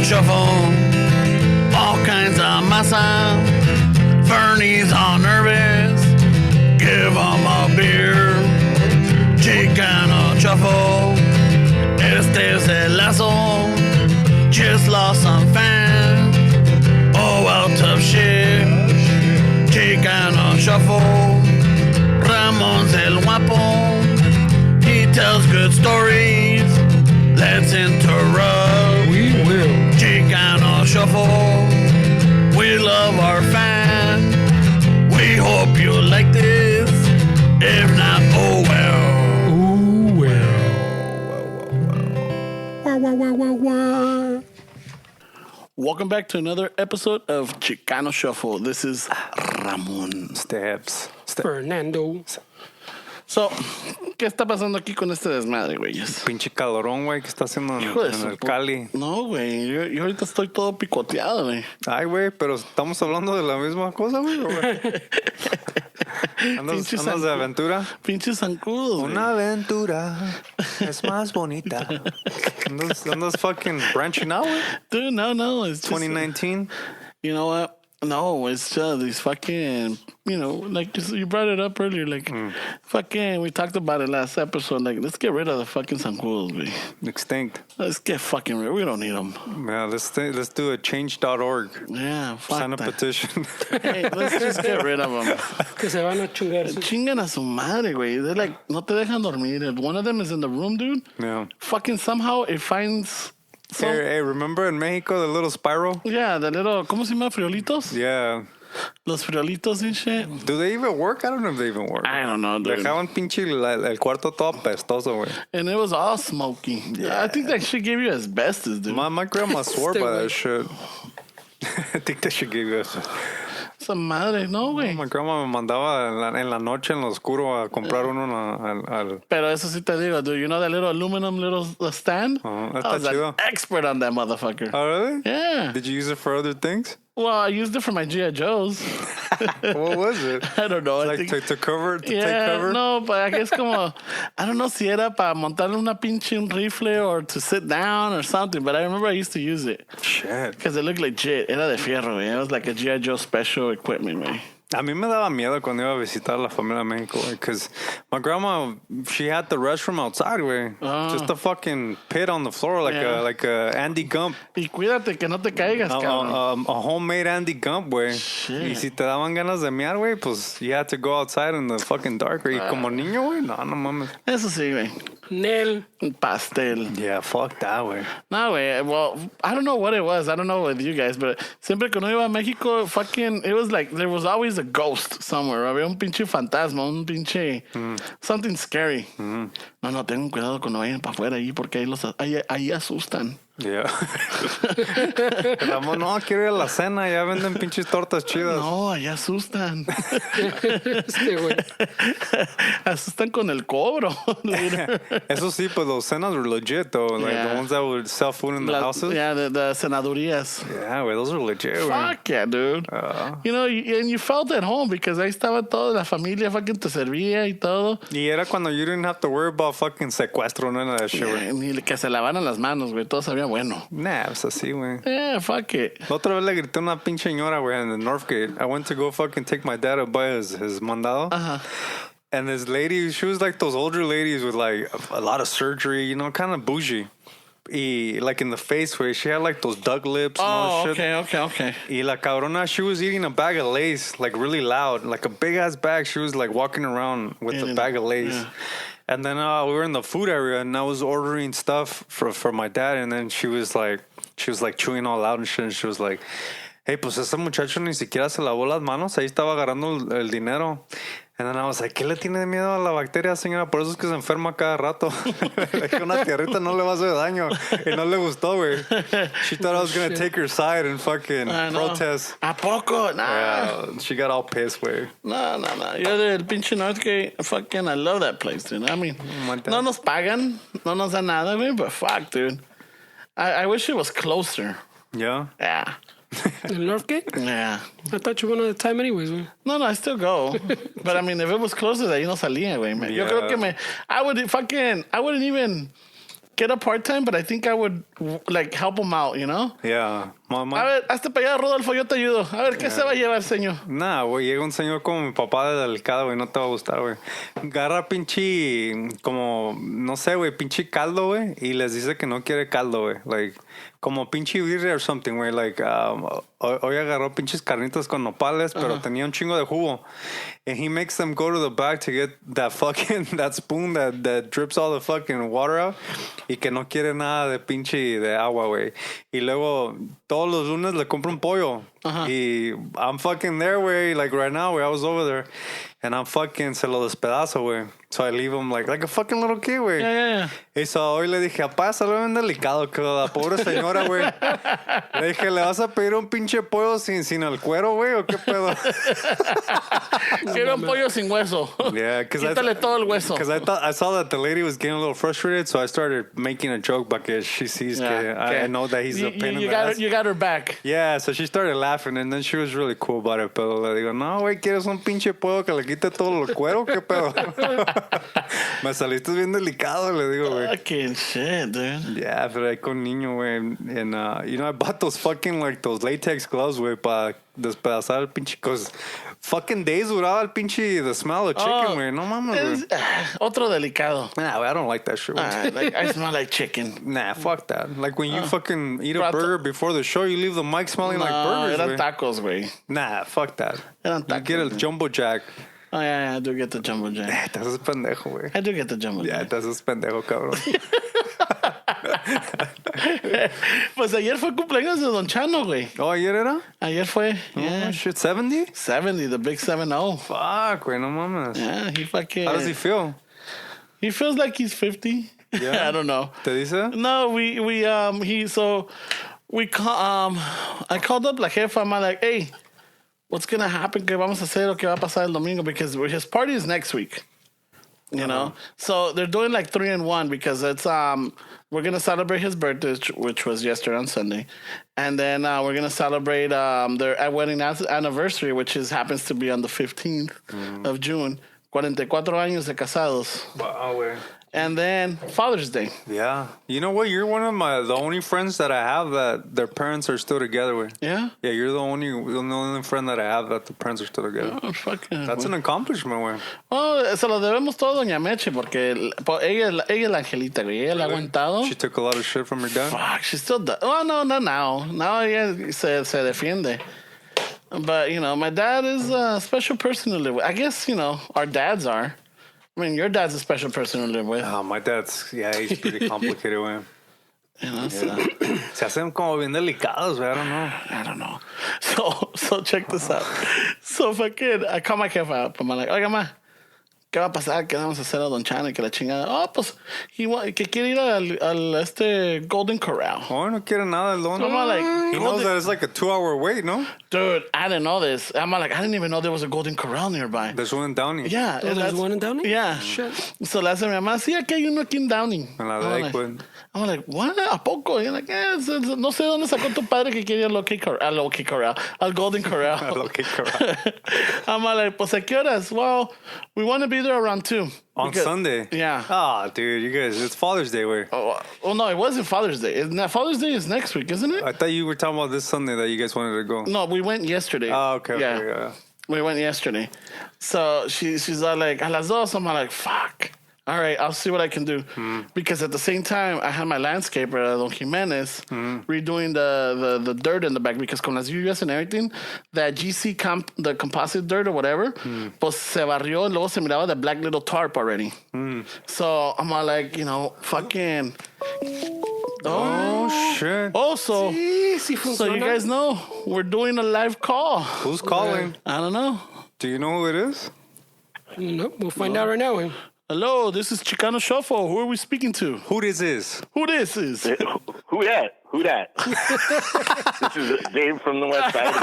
Shuffle, all kinds of massa. Bernie's all nervous, give him a beer. Chicano Shuffle, este es el lazo. Just lost some fans. Oh well, tough shit. Chicano Shuffle, Ramon's el guapo. He tells good stories. Let's interrupt. We will. Chicano Shuffle. We love our fans. We hope you like this. If not, oh well. Ooh, well. Wah, wah, wah, wah, wah. Welcome back to another episode of Chicano Shuffle. This is Ramon. Steps. Fernando. So, ¿qué está pasando aquí con este desmadre, güeyes? Pinche calorón, güey, que está haciendo en, Hijo de en su el pu- Cali. No, güey. Yo ahorita estoy todo picoteado, güey. Ay, güey, pero estamos hablando de la misma cosa, güey. ¿Andas Pinche de aventura? Pinches zancudos, güey. Una aventura es más bonita. ¿Andas fucking branching out, güey? Dude, no. It's just, 2019? you know what? No, it's just these fucking, like just, you brought it up earlier, like fucking, we talked about it last episode, like let's get rid of the fucking zancudos, güey. Extinct. Let's get fucking rid. We don't need them. Yeah, let's do a change.org. Yeah, fuck Sign a that. petition. Hey, let's just get rid of them. Que se van a chingar. Chingan a su madre, güey. They're like, no te dejan dormir. If one of them is in the room, dude, Yeah. fucking somehow it finds some, Hey, remember in Mexico the little spiral? yeah, the little, ¿cómo se llama? Friolitos? Yeah. Los friolitos and shit. Do they even work? I don't know if they even work. I don't know, dude. Dejaban pinche el cuarto todo apestoso, güey. And it was all smoky. Yeah. I think that shit gave you asbestos, dude. My grandma swore Stay by away. that shit. I think that should give us. Esa madre, no, güey. My grandma me mandaba en la noche en lo oscuro a comprar uno al. Pero eso sí te digo, dude. You know that little aluminum stand? Está I was an chido. expert on that motherfucker. Oh, really? Yeah. Did you use it for other things? Well, I used it for my G.I. Joes. What was it? I don't know. I Like think, to cover, to take yeah, cover? no, but I guess como, I don't know si era para montarle una pinche un rifle or to sit down or something, but I remember I used to use it Shit. because it looked legit. Era de fierro, güey. It was like a G.I. Joe special equipment, güey. A mí me daba miedo cuando iba a visitar a la familia de México, güey, because my grandma, she had the restroom outside, güey. Just a fucking pit on the floor, like Yeah. a Andy Gump. Y cuídate que no te caigas, cabrón. A homemade Andy Gump, güey. Shit. Y si te daban ganas de mear, güey, pues you had to go outside in the fucking dark, güey. Y como niño, güey, no mames. Eso sí, güey. Nel. Un pastel. Yeah, fuck that, güey. No, güey. Well, I don't know what it was. I don't know with you guys, but siempre que uno iba a México, fucking, it was like there was always a ghost somewhere. Había un pinche fantasma, un pinche something scary. No, tengan cuidado cuando vayan para afuera ahí porque ahí asustan. Yeah. Ramón, no, quiero ir a la cena, ya venden pinches tortas chidas. No, ahí asustan. Este güey. Asustan con el cobro. Eso sí, pues los cenas were legit, though. Like Yeah. the ones that would sell food in the houses. Yeah, the senadurías. Yeah, güey, those are legit, güey. Fuck yeah, dude. And you felt at home because ahí estaba toda la familia, fucking te servía y todo. Y era cuando you didn't have to worry about fucking secuestro, none of that shit, güey. Ni que se lavaran las manos, güey. Todo sabía bueno. Nah, pues así, güey. Yeah, fuck it. La otra vez le grité a una pinche señora, güey, in the Northgate. I went to go fucking take my dad to buy his mandado. Uh-huh. And this lady, she was like those older ladies with like a lot of surgery, kind of bougie. Y like in the face, where she had like those duck lips and all that shit. Okay. Y la cabrona, she was eating a bag of Lay's, like really loud, like a big ass bag. She was like walking around with a bag of Lay's. Yeah. And then we were in the food area, and I was ordering stuff for my dad. And then she was like chewing all loud and shit. And she was like, "Hey, pues ese muchacho ni siquiera se lavó las manos. Ahí estaba agarrando el dinero." And then I was like, ¿qué le tiene miedo a la bacteria, señora? Por eso es que se enferma cada rato. Le dije, una tierrita no le va a hacer daño. Y no le gustó, güey. She thought I was going to take her side and fucking protest. ¿A poco? Nah. Yeah, she got all pissed, güey. No. Yo del pinche Northgate, fucking, I love that place, dude. I mean, no nos pagan, no nos da nada, güey, but fuck, dude. I wish it was closer. Yeah? Yeah. El Northgate? Yeah. I thought you went all the time anyways, güey. No, I still go. But I mean, if it was closer, de ahí no salía, güey. Yo creo que I wouldn't even get a part-time, but I think I would like help him out, you know? Yeah. A ver, hazte para allá, Rodolfo, yo te ayudo. A ver, ¿qué se va a llevar, señor? Nah, güey, llega un señor como mi papá de delicado, güey, no te va a gustar, güey. Agarra pinche, como, no sé, güey, pinche caldo, güey, y les dice que no quiere caldo, güey. Like, como pinche birria or something, güey. Like, hoy agarró pinches carnitas con nopales, pero tenía un chingo de jugo. And he makes them go to the back to get that fucking, that spoon that drips all the fucking water out. Y que no quiere nada de pinche de agua, güey. Y luego, todos los lunes le compro un pollo. Y I'm fucking there, güey. Like right now, güey, I was over there. And I'm fucking, se lo despedazo, güey. So I leave him like a fucking little kid, güey. Yeah. Y so hoy le dije, apá, es algo bien delicado, que la pobre señora, güey. Le dije, ¿le vas a pedir un pinche pollo sin el cuero, güey? ¿O qué pedo? Quiero un pollo sin hueso. Yeah, Quítale todo el hueso. Because I saw that the lady was getting a little frustrated, so I started making a joke because she sees que I know that he's a pain in the ass. You got her back. Yeah, so she started laughing, and then she was really cool about it. Pero le digo, no, güey, ¿quieres un pinche pollo que le quite todo el cuero? ¿Qué pedo? Me saliste bien delicado, le digo, güey. Fucking shit, dude. Yeah, pero ahí con niño, güey. And, you know, I bought those fucking, like, those latex gloves, güey, para despedazar el pinche cosas. Fucking days duraba el pinche the smell of chicken, güey. No mames, güey. Otro delicado. Nah, I don't like that shit, güey. Like, I smell like chicken. Nah, fuck that. Like, when you fucking eat a burger before the show, you leave the mic smelling like burgers, eran güey. tacos, güey. Nah, fuck that. Eran You tacos. get a jumbo jack. Oh, yeah, I do get the jumbo jack. Te haces pendejo, güey. I do get the jumbo Ya, jack. te haces pendejo, cabrón. Pues ayer fue cumpleaños de Don Chano, güey. Oh, ¿ayer era? Ayer fue, Oh, shit, 70? 70, the big 7-0. Fuck, güey, no mames. Yeah, he fucking... How does he feel? He feels like he's 50. Yeah. I don't know. ¿Te dice? No, I called up la jefa. I'm like, hey, what's gonna happen? ¿Qué vamos a hacer o qué va a pasar el domingo? Because his party is next week. You know, so they're doing like 3-in-1 because it's we're gonna celebrate his birthday, which was yesterday on Sunday, and then we're gonna celebrate their wedding anniversary, which happens to be on the 15th of June. 44 años de casados. Wow, güey. And then Father's Day. Yeah. You know what? You're one of the only friends that I have that their parents are still together with. Yeah? Yeah, you're the only friend that I have that the parents are still together. Oh, fucking. That's an accomplishment, güey. Oh, se lo debemos todo a Doña Meche porque ella es la angelita, güey. Ella la ha aguantado. She took a lot of shit from her dad. Fuck, she still does. Oh, no, not now. Now ella se defiende. But, you know, my dad is a special person to live with. I guess, you know, our dads are. I mean, your dad's a special person to live with. Oh, my dad's, he's pretty complicated, güey. You know, so, Se hacen como bien delicados, güey. I don't know. So check this out. So fucking, I call my jefa up. I'm like, oiga, ma, ¿qué va a pasar? ¿Qué vamos a hacer a Don Chano? Que la chingada. Oh, pues, que quiere ir al Golden Corral. Oh, no quiere nada el don. I'm like, He knows that it's like a 2-hour wait, no? dude, I didn't know this. I'm like, I didn't even know there was a Golden Corral nearby. There's one in Downey. Yeah. Oh, there's one in Downey? Yeah. Shit. So le hace mi mamá, sí, aquí hay uno aquí en Downey. En la de Lakewood. I'm like, what? ¿A poco? Y I'm like, no sé dónde sacó tu padre que quería al Golden Corral. I'm like, pues, ¿a qué horas? Well, we want to be there around 2. On Sunday? Yeah. Oh, dude, you guys, it's Father's Day, güey. Oh, no, it wasn't Father's Day. Father's Day is next week, isn't it? I thought you were talking about this Sunday that you guys wanted to go. No, we went yesterday. Oh, okay. Yeah. We went yesterday. So she's all like, a las dos. I'm like, fuck. All right, I'll see what I can do. Because at the same time, I had my landscaper, Don Jimenez, redoing the dirt in the back. Because con las lluvias and everything, that GC the composite dirt or whatever, pues se barrió and luego se miraba the black little tarp already. So I'm all like, you know, fucking... Oh, shit. Also, so you guys know, we're doing a live call. Who's calling? I don't know. Do you know who it is? Nope, we'll find out right now, güey. Hello, this is Chicano Shuffle. Who are we speaking to? Who this is? Who this is? Who that? Who that? This is Dave from the West Side.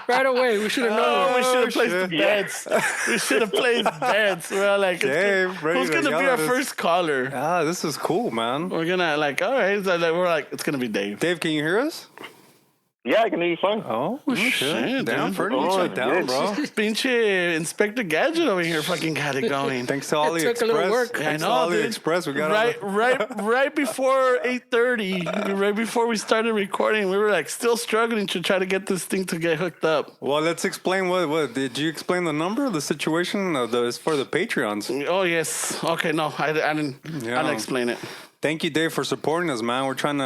Right away, we should have known. We should have placed the bets. We should have placed bets. We're like, Dave, who's going to be our first caller? Ah, this is cool, man. We're going to like, all right. So like, we're like, it's going to be Dave. Dave, can you hear us? Yeah, I can hear you fine. Oh, shit. shit, Damn, dude. Fernie, Oh, shut down, yes. bro. Pinche Inspector Gadget over here fucking got it going. Thanks to It took a little AliExpress. work. Thanks I to know, dude. AliExpress, we got right before 8:30, right before we started recording, we were like still struggling to try to get this thing to get hooked up. Well, let's explain what did you explain the number of the situation of the for the Patreons? Oh yes, okay, no, I didn't. Yeah. I'll explain it. Thank you, Dave, for supporting us, man. We're trying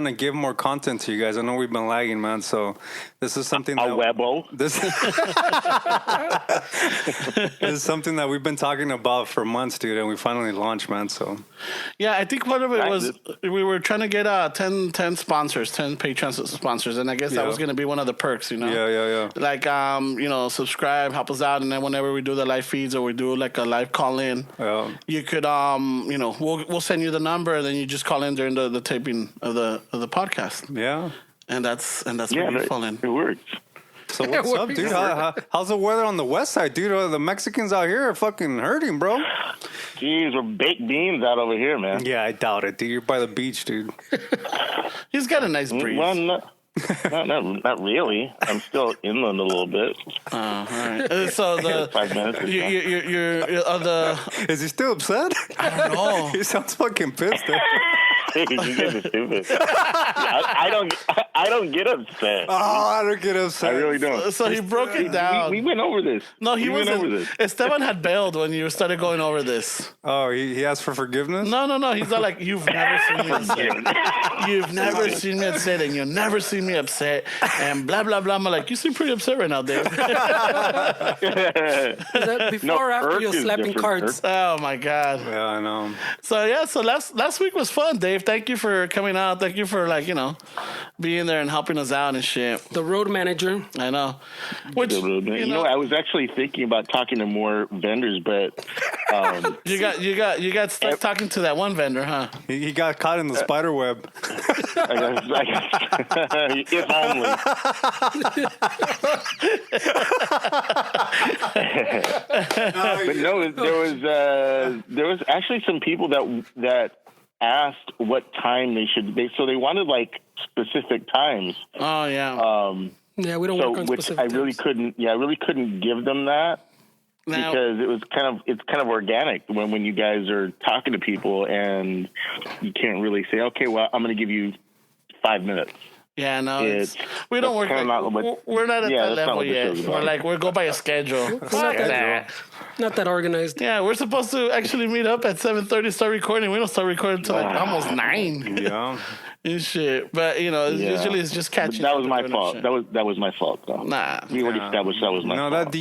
to give more content to you guys. I know we've been lagging, man. So this is something A that webo. this this is something that we've been talking about for months, dude, and we finally launched, man. So Yeah, I think part of it Right. was we were trying to get 10 sponsors, 10 Patreon sponsors, and I guess that Yeah. was going to be one of the perks, you know. yeah. Like subscribe, help us out, and then whenever we do the live feeds or we do like a live call in, Yeah. you could we'll send you the number, and then you just call in during the taping of the podcast, Yeah. and that's Yeah, where you fall in. it works. So what's up, dude? How's the weather on the west side, dude? The Mexicans out here are fucking hurting, bro. Jeez, we're baked beans out over here, man. Yeah, I doubt it, dude. You're by the beach, dude. He's got a nice breeze. Well, not really. I'm still inland a little bit. All right. So 5 minutes. Or so. you're the Is he still upset? I don't know. He sounds fucking pissed. Dude. You guys are stupid. I don't get upset. Oh, I don't get upset. I really don't. So he broke it down. We went over this. No, he we went wasn't. over this. Esteban had bailed when you started going over this. Oh, he asked for forgiveness? No. He's not like, you've never seen me upset. You've never seen me upset, and you'll never see me upset, and blah, blah, blah. I'm like, you seem pretty upset right now, Dave. Is that before or after Irk you're is slapping different. cards? Oh, my God. Yeah, I know. So last week was fun, Dave. Thank you for coming out. Thank you for, being there and helping us out and shit. The road manager. I know. Which, You know, I was actually thinking about talking to more vendors, but you got stuck talking to that one vendor, huh? He got caught in the spider web. I guess if only. But no, there was actually some people that asked what time they should. So they wanted like specific times. Oh yeah. Yeah, we don't So work on which specific I really times. couldn't. Yeah, I really couldn't give them that. Now, Because it's kind of organic when you guys are talking to people and you can't really say, okay, well, I'm going to give you 5 minutes. yeah, no, It's- we don't work. that's kinda not what- We're not at Yeah, that that's not level what this yet. is We're about. we go by a schedule. Fuck that. Not that organized. Yeah, we're supposed to actually meet up at 7:30, start recording. We don't start recording until like almost 9 Yeah. and shit. But usually it's just But catching. that up was and my doing fault. shit. That was my fault, though. Nah. We already established that was my No, fault.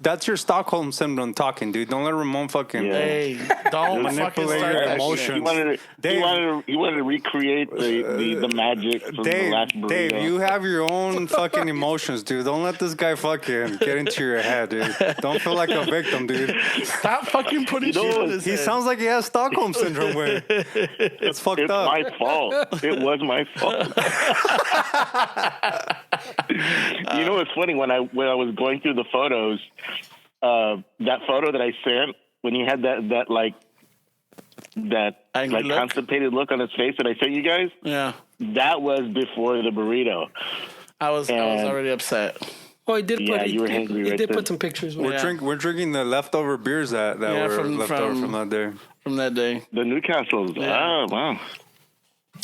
that's your Stockholm syndrome talking, dude. Don't let Ramon fucking. Yeah. Hey, don't fucking Manipulate start your that emotions. shit. He wanted Dave. he wanted to recreate the magic from the last burrito. Dave, you have your own fucking emotions, dude. Don't let this guy fucking get into your head, dude. Don't feel like a victim, dude. Stop fucking putting You know, shit in his He head. sounds like he has Stockholm syndrome. Way. It's fucked It's up. my fault. It was my fault. You know, it's funny when I was going through the photos. That photo that I sent when he had that Angry look? constipated look on his face that I sent you guys. Yeah, That was before the burrito. I was And- already upset. Oh, he did Yeah, put. you were He hungry right did then. put some pictures. We're Yeah. we're drinking the leftover beers that Yeah, were from- left over from- from that day. From that day, The Newcastle's. Yeah. Oh, wow.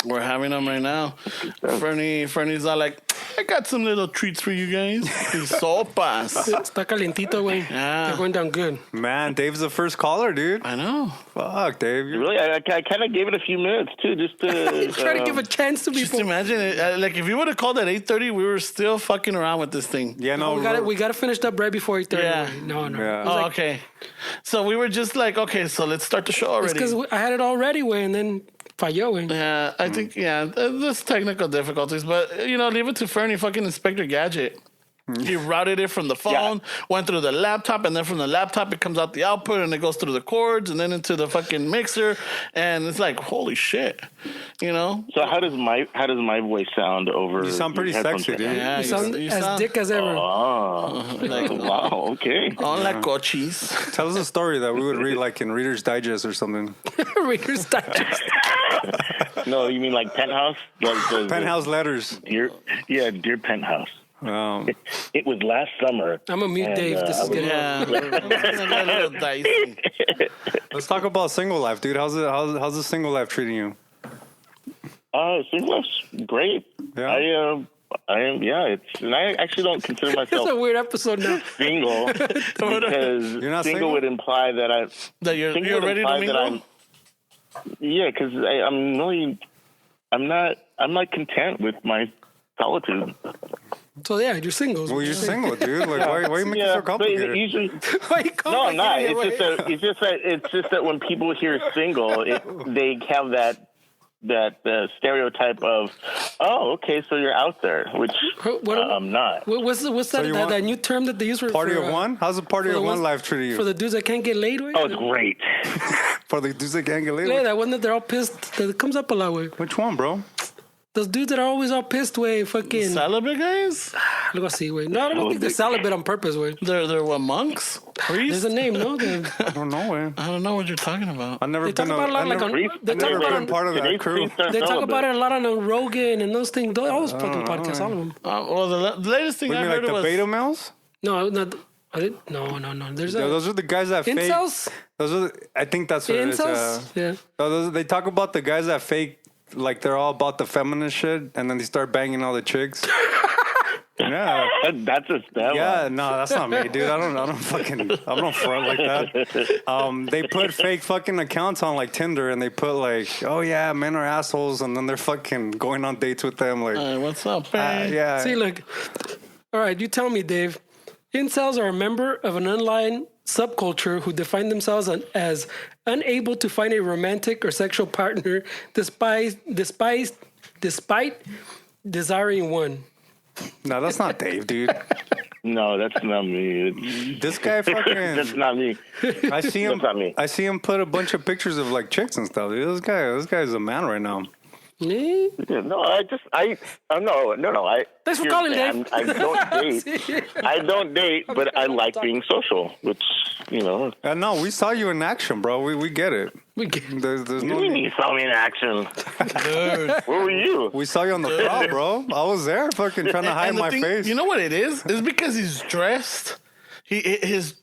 we're having them right now. Fernie's all like, I got some little treats for you guys. These sopas. Está calientito, güey. Yeah. They're going down good. Man, Dave's the first caller, dude. I know. Fuck, Dave. Really, I kind of gave it a few minutes, too, just to... Try to give a chance to Just people. imagine it. Like if you would have called at 8:30, we were still fucking around with this thing. Yeah, no, We got to finish up right before 8:30. Yeah. No. Yeah. It was Oh, like, okay. So we were just like, okay, so let's start the show It's already. because I had it all ready, güey, and then falló, güey. Yeah, I think there's technical difficulties, but leave it to Fernie, fucking Inspector Gadget. He routed it from the phone, went through the laptop, and then from the laptop it comes out the output, and it goes through the cords, and then into the fucking mixer, and it's like holy shit, So how does my voice sound over? You sound pretty your headphones sexy, right dude. now? Yeah, You sound as dick as ever. Oh, Like, wow. Okay. on like cochis. Tell us a story that we would read like in Reader's Digest or something. Reader's Digest. No, you mean like penthouse? Like Penthouse letters. Dear penthouse. Oh. It was last summer. I'm gonna mute Dave. This is getting Yeah. A little dicey. Let's talk about single life, dude. How's the single life treating you? Single life's great. Yeah. I am. Yeah, and I actually don't consider It's myself a weird episode now. single because You're not single single? would imply that That you're ready to mingle? Yeah, because I'm not content with my solitude. So yeah, you're single. Well, you're single, dude. Like, why you make it so But complicated? usually, Why you no, I'm not. complicating it? It's just that when people hear single, they have that stereotype of, oh, okay, so you're out there, which I'm not. What's that, that new term that they use for Party of one? How's the party of one life treating you? For the dudes that can't get laid with? Oh, it's great. For the dudes that can't get laid? Yeah, that one that they're all pissed. That comes up a lot with. Which one, bro? Those dudes that are always all pissed with fucking. Celibate guys? Look, I'll see, wait. No, I don't think they're celibate on purpose, wait. They're what, monks? Priests? There's a name, no? I don't know, man. I don't know what you're talking about. I've never They talk been about a lot, like on. They talk about been part of that crew. They talk about it a lot on Rogan and those things. Those always fucking podcasts, all of them. Well, the latest thing What do I you mean, heard like was the beta males? No, not. No. There's Yeah, a. those are the guys that fake. Incels? I think that's what it is. Incels? Yeah. They talk about the guys that fake, like they're all about the feminist shit, and then they start banging all the chicks. Yeah. That's a step. Yeah, no, that's not me, dude. I don't front like that. They put fake fucking accounts on like Tinder, and they put like, oh yeah, men are assholes, and then they're fucking going on dates with them. Like, what's up, man? yeah. See, look. All right, you tell me, Dave. Incels are a member of an online subculture who define themselves as unable to find a romantic or sexual partner despite desiring one. No, that's not Dave, dude. No, that's not me. This guy fucking. That's not me. I see him. That's not me. I see him put a bunch of pictures of like chicks and stuff. Dude. This guy's a man right now. Yeah. Yeah, no, no. Thanks for calling, Dave. I don't date. I don't date, but I like being social, which, No, we saw you in action, bro. We get it. We get There's you no. mean you saw me in action? Dude. Where were you? We saw you on the prowl, bro. I was there, fucking trying to hide And the my thing- face. You know what it is? It's because he's dressed. His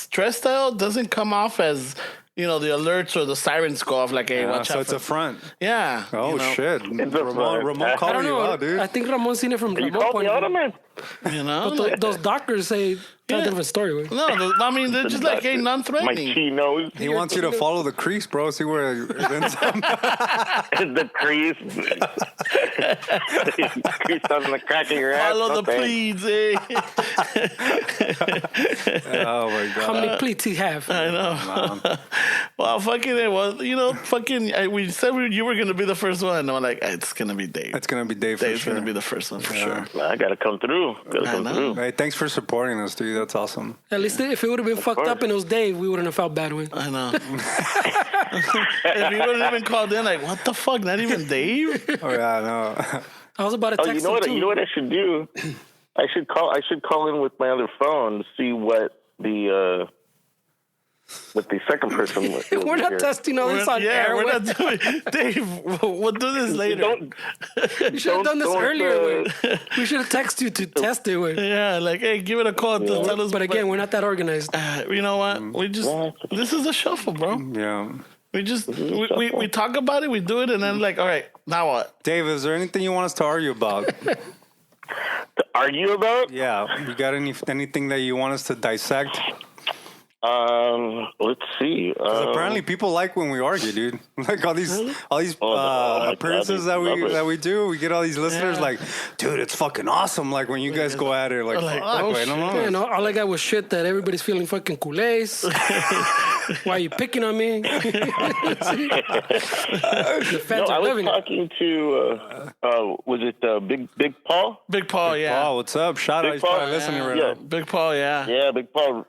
dress style doesn't come off as, the alerts or the sirens go off like, hey, watch so out. it's a front. Yeah. Oh shit! It's a front. Ramon I called don't you know. out, dude. I think Ramon seen it from You Ramon called point me of out, view. man. But those doctors say a Yeah. different story. Wait. No, I mean, they're just like, hey, My non-threatening. T nose, He wants you to follow the crease, bro. See where it ends up. the crease, crease on the crack of your ass. Follow the Okay. pleats, eh? Oh my How god! many pleats he have? I know. Well, fucking it was, we said you were going to be the first one. And I'm like, it's going to be Dave. It's gonna be Dave for Dave's sure. going to be the first one for sure. I gotta come through. Hey, thanks for supporting us, dude. That's awesome. At least if it would have been fucked up and it was Dave, we wouldn't have felt bad with. I know. If you would have even called in, like, what the fuck? Not even Dave? Oh yeah, I know. I was about to Oh, text you know what? him too. You know what I should do? I should call in with my other phone to see what the second person was. We're not testing all this on air. we're not doing. Dave, we'll do this later. We should have done this don't, earlier. Wait. We should have texted you to test it. Wait. Yeah, like, hey, give it a call. To tell us. But again, we're not that organized. You know what? We just this is a shuffle, bro. Yeah. We just we talk about it, we do it, and then like, all right, now what? Dave, is there anything you want us to argue about? To argue about? Yeah. You got anything that you want us to dissect? Let's see. 'Cause apparently, people like when we argue, dude. Like all these my appearances God, they love it. that we do. We get all these listeners Yeah. like, dude, it's fucking awesome. Like when you guys go at it, like, Like, fuck, oh, wait, no, no. Man, all I got was shit that everybody's feeling fucking culés. Why are you picking on me? The fans No, I are was loving it. talking to was it Big Paul? Big Paul, yeah. Paul, what's up? Shout out. Big He's probably Paul. listening right Yeah. now. Big Paul, yeah. Yeah, Big Paul.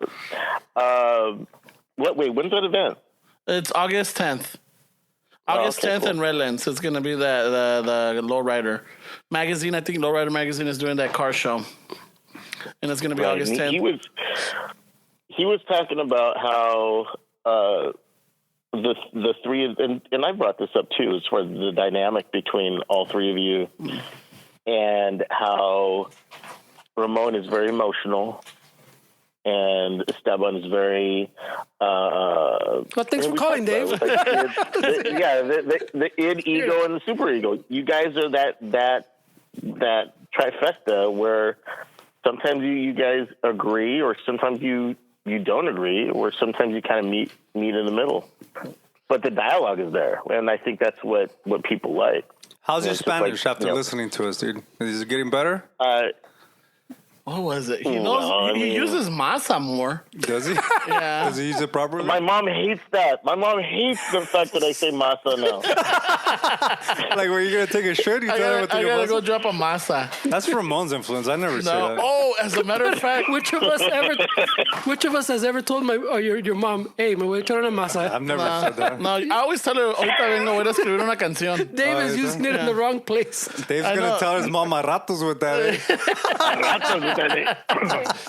Wait, when's that event? It's August 10th. August okay, 10th cool. in Redlands. It's going to be the Lowrider magazine. I think Lowrider magazine is doing that car show. And it's going to be Right, August and 10th. He was talking about how the three of, and I brought this up too, as far as the dynamic between all three of you, and how Ramon is very emotional, and Esteban is very. Well, thanks for calling, Dave. The id, ego, and the super ego. You guys are that trifecta where sometimes you guys agree, or sometimes you don't agree, or sometimes you kind of meet in the middle. But the dialogue is there, and I think that's what people like. How's your Spanish after listening to us, dude? Is it getting better? What was it? He knows. He uses masa more. Does he? Yeah. Does he use it properly? My mom hates that. My mom hates the fact that I say masa now. Like, when you're gonna take a shit, you tell her what to I do. gotta go drop a masa. That's Ramon's influence. I never say that. Oh, as a matter of fact, Which of us has ever told your mom, hey, me voy a echar una masa? I've never said that. no, I always tell her, ahorita vengo, voy a escribir una canción. Dave is using it in the wrong place. Dave's I gonna know. tell his mom ratos with that.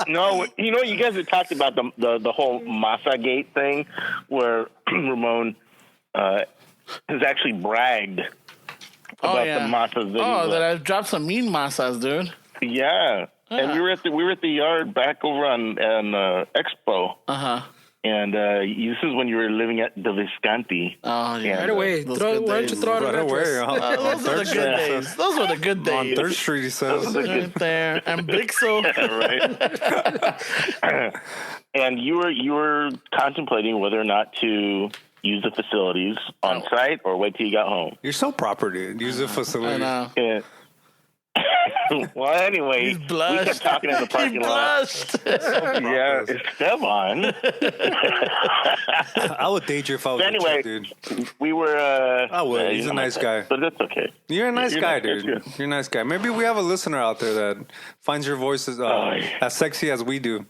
No, you guys have talked about the whole masa gate thing, where Ramon has actually bragged about the masas that I've dropped some mean masas, dude. Yeah. And we were at the yard back over on Expo. And this is when you were living at the Visconti. Oh, yeah. Right away. Why don't you throw out Right an away. address? Those are the good days. Those were the good On days. 3rd Street, he says. Right there. And Bixel. Right. And you were contemplating whether or not to use the facilities on site or wait till you got home. You're so proper, dude. Use the facility. I know. Yeah. Well, anyway, He blushed. we kept talking in the parking He lot. blushed. Yeah, Esteban. I would date you if I was Anyway, a chick, dude. we were. I would. He's a nice guy. But that's okay. You're a nice You're guy, nice, dude. that's good. You're a nice guy. Maybe we have a listener out there that finds your voice as sexy as we do.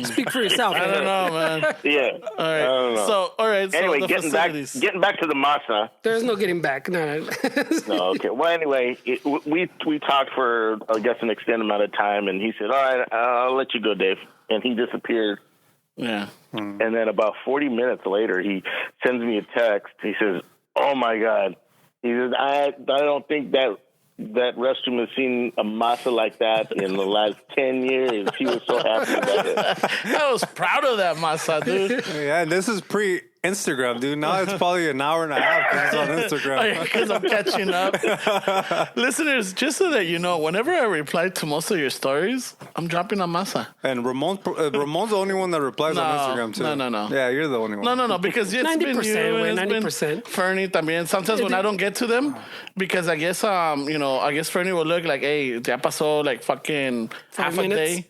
Speak for yourself. I don't know, man. Yeah. All I right. don't know. So, all right. Anyway, so the facilities. getting back to the masa. There's no getting back. No. No, okay. Well, anyway, we talked for, I guess, an extended amount of time, and he said, all right, I'll let you go, Dave. And he disappeared. Yeah. And then about 40 minutes later, he sends me a text. He says, oh, my God. He says, I don't think that restroom has seen a masa like that in the last 10 years. He was so happy about it. I was proud of that masa, dude. Yeah, and this is pre-Instagram, dude. Now it's probably an hour and a half because it's on Instagram. Because I'm catching up. Listeners, just so that you know, whenever I reply to most of your stories, I'm dropping a masa. And Ramon's the only one that replies on Instagram, too. No. Yeah, you're the only one. No, because it's 90%, been you, güey, it's 90%. been Fernie también. Sometimes when I don't get to them, because I guess I guess Fernie will look like, hey, ya pasó like fucking 5 half minutes. a day.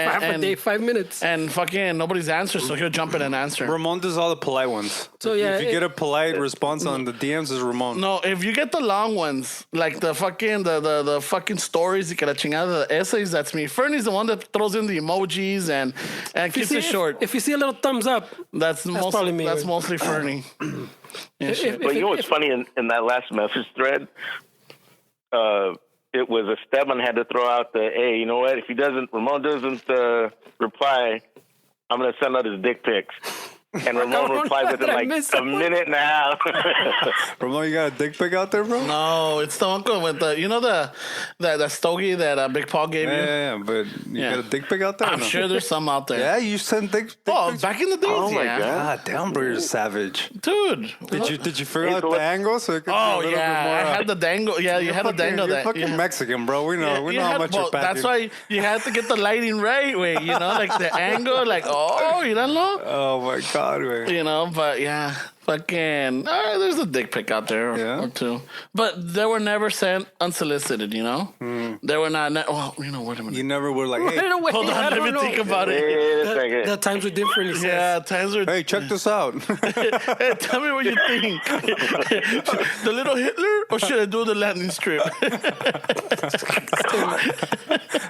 Half a day, 5 minutes. And fucking nobody's answered, so he'll jump in and answer. Ramon does all the polite ones. So, yeah, if you get a polite response on the DMs, it's Ramon. No, if you get the long ones, like the fucking the fucking stories, y que la chingada, the essays, that's me. Fernie's the one that throws in the emojis and keeps it short. If you see a little thumbs up, That's probably me, That's right? mostly Fernie. Yeah, shit. But you know what's funny in that last message thread? It was Esteban had to throw out the, hey, you know what? If Ramon doesn't reply, I'm going to send out his dick pics. And Ramon replied within like a minute and a half. Ramon, you got a dick pic out there, bro? No, it's the uncle with the stogie that Big Paul gave you. Yeah, but you got a dick pic out there? I'm sure there's some out there. Yeah, you sent dick pics? Back in the days, Oh, my yeah. God. God damn, bro, you're savage. Dude. Did you figure out the angle so it could be a Oh, little yeah. bit more? I had the dangle. Yeah, you had the dangle. You're that. fucking Yeah. Mexican, bro. We know how much you're packing. That's why you had to get the lighting right, way. You know, like the angle, like, you don't know? Oh my God, man. You know, but yeah, fucking, there's a dick pic out there or two. But they were never sent unsolicited, you know? They were not, well, you know, wait a minute. You never were like, hey, right away. Hold I on, let don't me know. think about it. Wait a second. The times were different, he says. Yeah, times are. hey, check this out. Hey, tell me what you think. The little Hitler, or should I do the landing strip?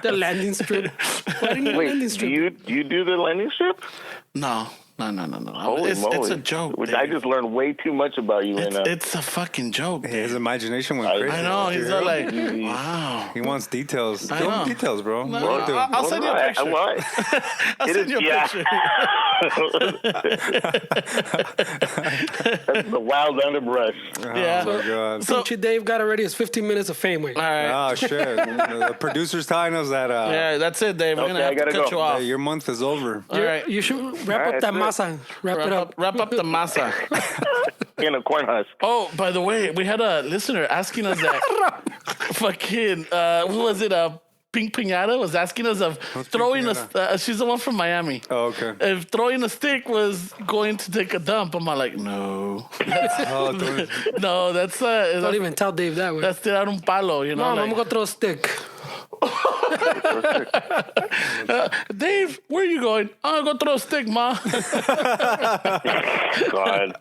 The landing strip. Why didn't you Wait, landing do strip? you do the landing strip? No. Holy It's moly. a joke. Which Dave. I just learned way too much about you. It's a fucking joke. His imagination went crazy. I know. He's all like, Easy. wow. He wants details. I Give know. him details, bro. No, What do? I'll send you a picture. I'll send you a picture. That's the wild underbrush. Yeah. Oh, my God. So Dave got already his 15 minutes of fame. Wait. All right. Oh, shit. The producer's telling us that Yeah, that's it, Dave. We're Okay, gonna have I to gotta cut go. you off. your month is over. All right. You should wrap All up right, that that's masa. Wrap it up. Wrap up the masa. In a corn husk. Oh, by the way, we had a listener asking us that. Fucking, who was it? Pink Pinata was asking us of throwing a. She's the one from Miami. Oh, okay. If throwing a stick was going to take a dump, I'm like, no. Oh, No, that's Don't even tell Dave that way. that's tirar un palo, you know. Mom, like, I'm gonna throw a stick. Dave, where are you going? I'm gonna go throw a stick, ma. God.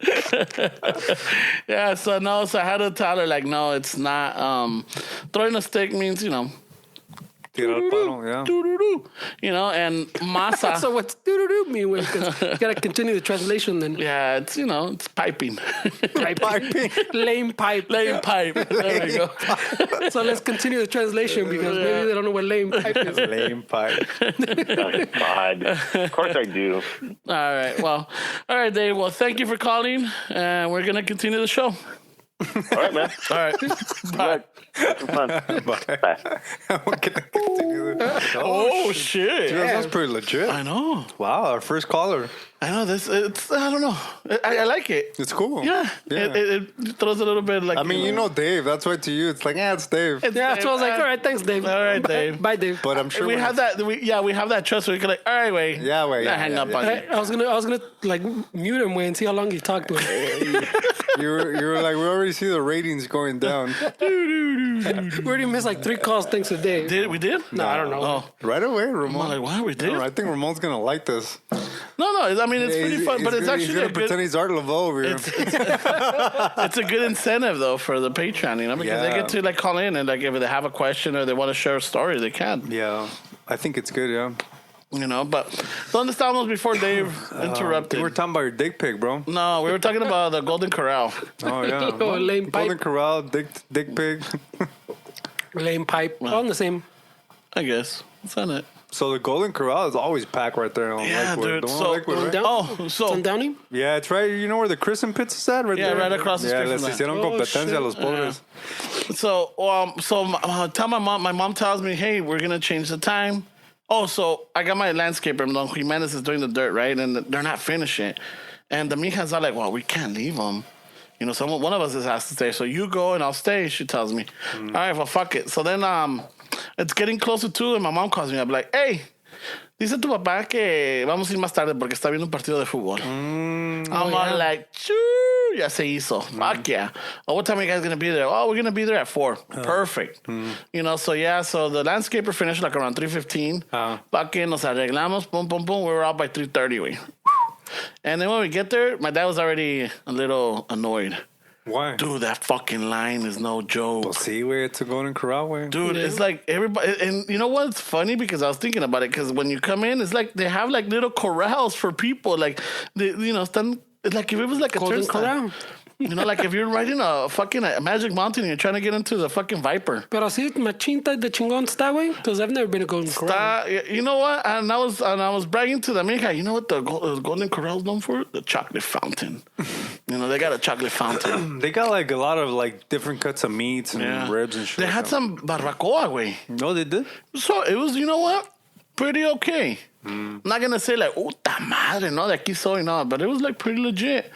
Yeah, so no, so I had to tell her like, no, it's not. Throwing a stick means, you know, Tirar el palo, yeah. doo-doo-doo, you know, and masa. So what's doo-doo-doo mean? Because you gotta continue the translation then. Yeah, it's, you know, it's piping. Piping. Lame pipe. Lame pipe. There we go. So let's continue the translation because maybe they don't know what lame pipe is. Lame pipe. God. Of course I do. All right. Well, all right, Dave. Well, thank you for calling. And we're going to continue the show. All right, man. All right. Bye. Have some fun. Bye. We're gonna continue. Oh, shit. Dude, that sounds pretty legit. I know. Wow, our first caller. I know this. It's, I don't know. I like it. It's cool. Yeah. It throws a little bit like. I mean, you know Dave. That's why to you, it's like, it's Dave. Yeah, so I was like, all right, thanks, Dave. All right, Dave. Bye, Dave. But I'm sure We when have it's- that. We have that trust where we can like, all right, wait. Yeah, wait. Yeah, hang yeah, up yeah. on you. I was gonna like mute him and see how long he talked to him. You were like, we already see the ratings going down. We already missed like 3 calls thanks to Dave. We did? No, I don't know. Oh, Right away, Ramon. I'm like, wow, we did? I think Ramon's gonna like this. No. I mean, it's pretty fun, but it's He's actually gonna a good. pretend he's Art Laveau over here. It's a good incentive though for the Patreon, you know, because they Yeah. get to like call in and like if they have a question or they want to share a story, they can, Yeah, I think it's good. Yeah, you know. But ¿dónde estábamos before Dave interrupted? we were talking about your dick pic, bro. No, we were talking about the Golden Corral. Oh yeah, Oh, lame Golden pipe. Corral, dick pig. Lame pipe. All in the same. I guess that's not it. So the Golden Corral is always packed right there on Yeah, Lakewood. dude, The one so- on Lakewood, right? Down? Oh, so On Downing? Yeah, it's right. You know where the Crescent Pits is at? Right Yeah, there. right across the street Yeah, from les that. hicieron Oh, competencia shit. a los pobres. tell my mom. My mom tells me, hey, we're gonna change the time. Oh, so I got my landscaper, Don Jimenez is doing the dirt, right? And they're not finishing. And the mijas are like, well, we can't leave them. You know, one of us has to stay. So you go and I'll stay, she tells me. All right, well, fuck it. So then it's getting closer to, and my mom calls me. I'm like, hey, dice tu papá que vamos a ir más tarde porque está viendo un partido de fútbol. I'm all like, choo, ya se hizo. Fuck yeah. Oh, what time are you guys going to be there? Oh, we're going to be there at 4. Perfect. You know, so yeah, so the landscaper finished like around 3:15. Fucking nos arreglamos, boom, boom, boom. We were out by 3:30, we. And then when we get there, my dad was already a little annoyed. Why? Dude, that fucking line is no joke. Well, see, where it's a Golden Corral, way. Dude, it's like everybody, and you know what's funny? Because I was thinking about it. Because when you come in, it's like they have like little corrals for people. Like, you know, it's like if it was like a Golden turnstile. Corral. You know, like if you're riding a Magic Mountain and you're trying to get into the fucking Viper. Pero así machinta de chingón está, güey. Because I've never been to Golden Corral. You know what? And I was bragging to the mija. You know what the Golden Corral's known for? The chocolate fountain. You know, they got a chocolate fountain. They got like a lot of like different cuts of meats and ribs and shit. They like had that. some barbacoa, güey. No, they did. So it was, you know what? Pretty okay. I'm not going to say like, ta madre, no, de aquí soy, no. But it was like pretty legit.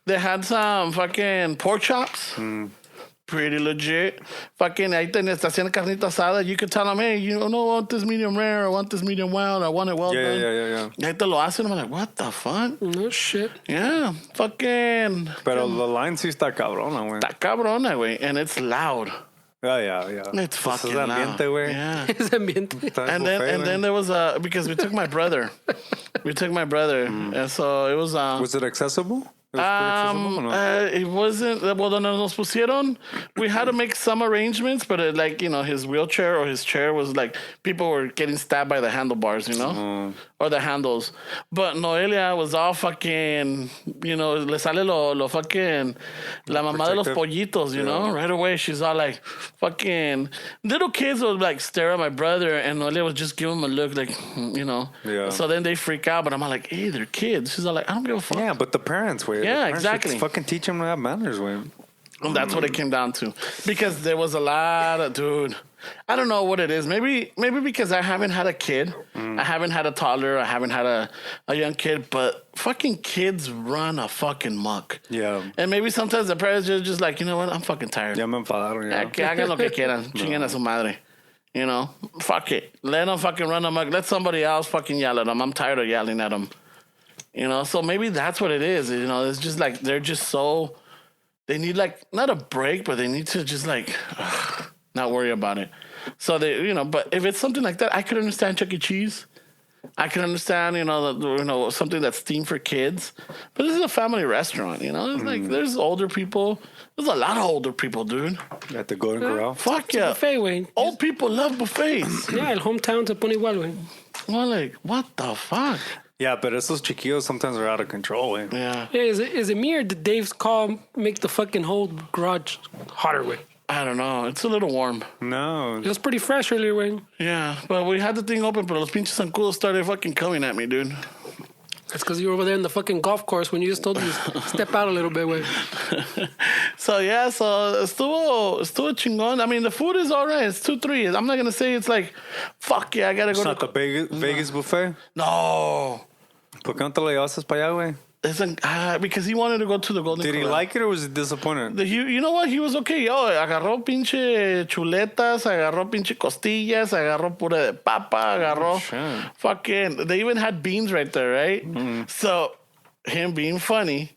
They had some fucking pork chops. Pretty legit. Fucking, ahí tenías, haciendo carnita asada. You could tell them, hey, you know, I want this medium rare. I want this medium well. I want it well done. Yeah. Y ahí te lo hacen. I'm like, what the fuck? No shit. Yeah. Fucking. Pero la line sí está cabrona, güey. Está cabrona, güey. And it's loud. Yeah. It's fucking es loud. ambiente, güey. Yeah. Ese ambiente. Está And buffet, then güey. there was because we took my brother. And so it was Was it accessible? It was pretty accessible or no? it wasn't well donde nos pusieron. We had to make some arrangements, but like, you know, his wheelchair or his chair was like people were getting stabbed by the handlebars, you know. or the handles. But Noelia was all fucking, le sale lo fucking, la mamá de los pollitos, you know? Right away, she's all like, fucking, little kids would like stare at my brother, and Noelia would just give him a look like, Yeah. So then they freak out, but I'm all like, hey, they're kids. She's all like, I don't give a fuck. Yeah, but the parents, way. Yeah, the parents exactly. Fucking teach them to have manners, way. And that's what it came down to. Because there was a lot of, dude, I don't know what it is. Maybe because I haven't had a kid. I haven't had a toddler. I haven't had a young kid. But fucking kids run a fucking muck. Yeah. And maybe sometimes the parents are just like, you know what? I'm fucking tired. Ya me enfadaron, ya. Que hagan lo que quieran. Chinguen a su madre. You know? Fuck it. Let them fucking run amok. Let somebody else fucking yell at them. I'm tired of yelling at them. You know? So maybe that's what it is. You know? It's just like, they're just so... They need like, not a break, but they need to just like... not worry about it. So they, but if it's something like that, I could understand Chuck E. Cheese. I could understand, something that's themed for kids. But this is a family restaurant, It's like, there's older people. There's a lot of older people, dude. At the Golden Corral. Fuck yeah. Buffet, güey. Old people love buffets. Yeah, el hometown se pone igual, güey. Well, like, what the fuck? Yeah, but esos chiquillos sometimes are out of control, way. Yeah. Yeah, is it me or did Dave's call make the fucking whole garage hotter, güey? I don't know. It's a little warm. No. It was pretty fresh earlier, güey. Yeah, but we had the thing open, but los pinches zancudos started fucking coming at me, dude. That's because you were over there in the fucking golf course when you just told me to step out a little bit, güey. So estuvo chingón. I mean, the food is all right. It's 2-3. I'm not going to say it's like, fuck yeah, I got to go It's not the Vegas buffet? No. ¿Por qué no te lo llevaste para allá, güey? Because he wanted to go to the Golden Did he Corral. like it or was he disappointed? You know what? He was okay. Agarró pinche chuletas, agarró pinche costillas, agarró pura de papa, agarró fucking... They even had beans right there, right? Mm. So, him being funny,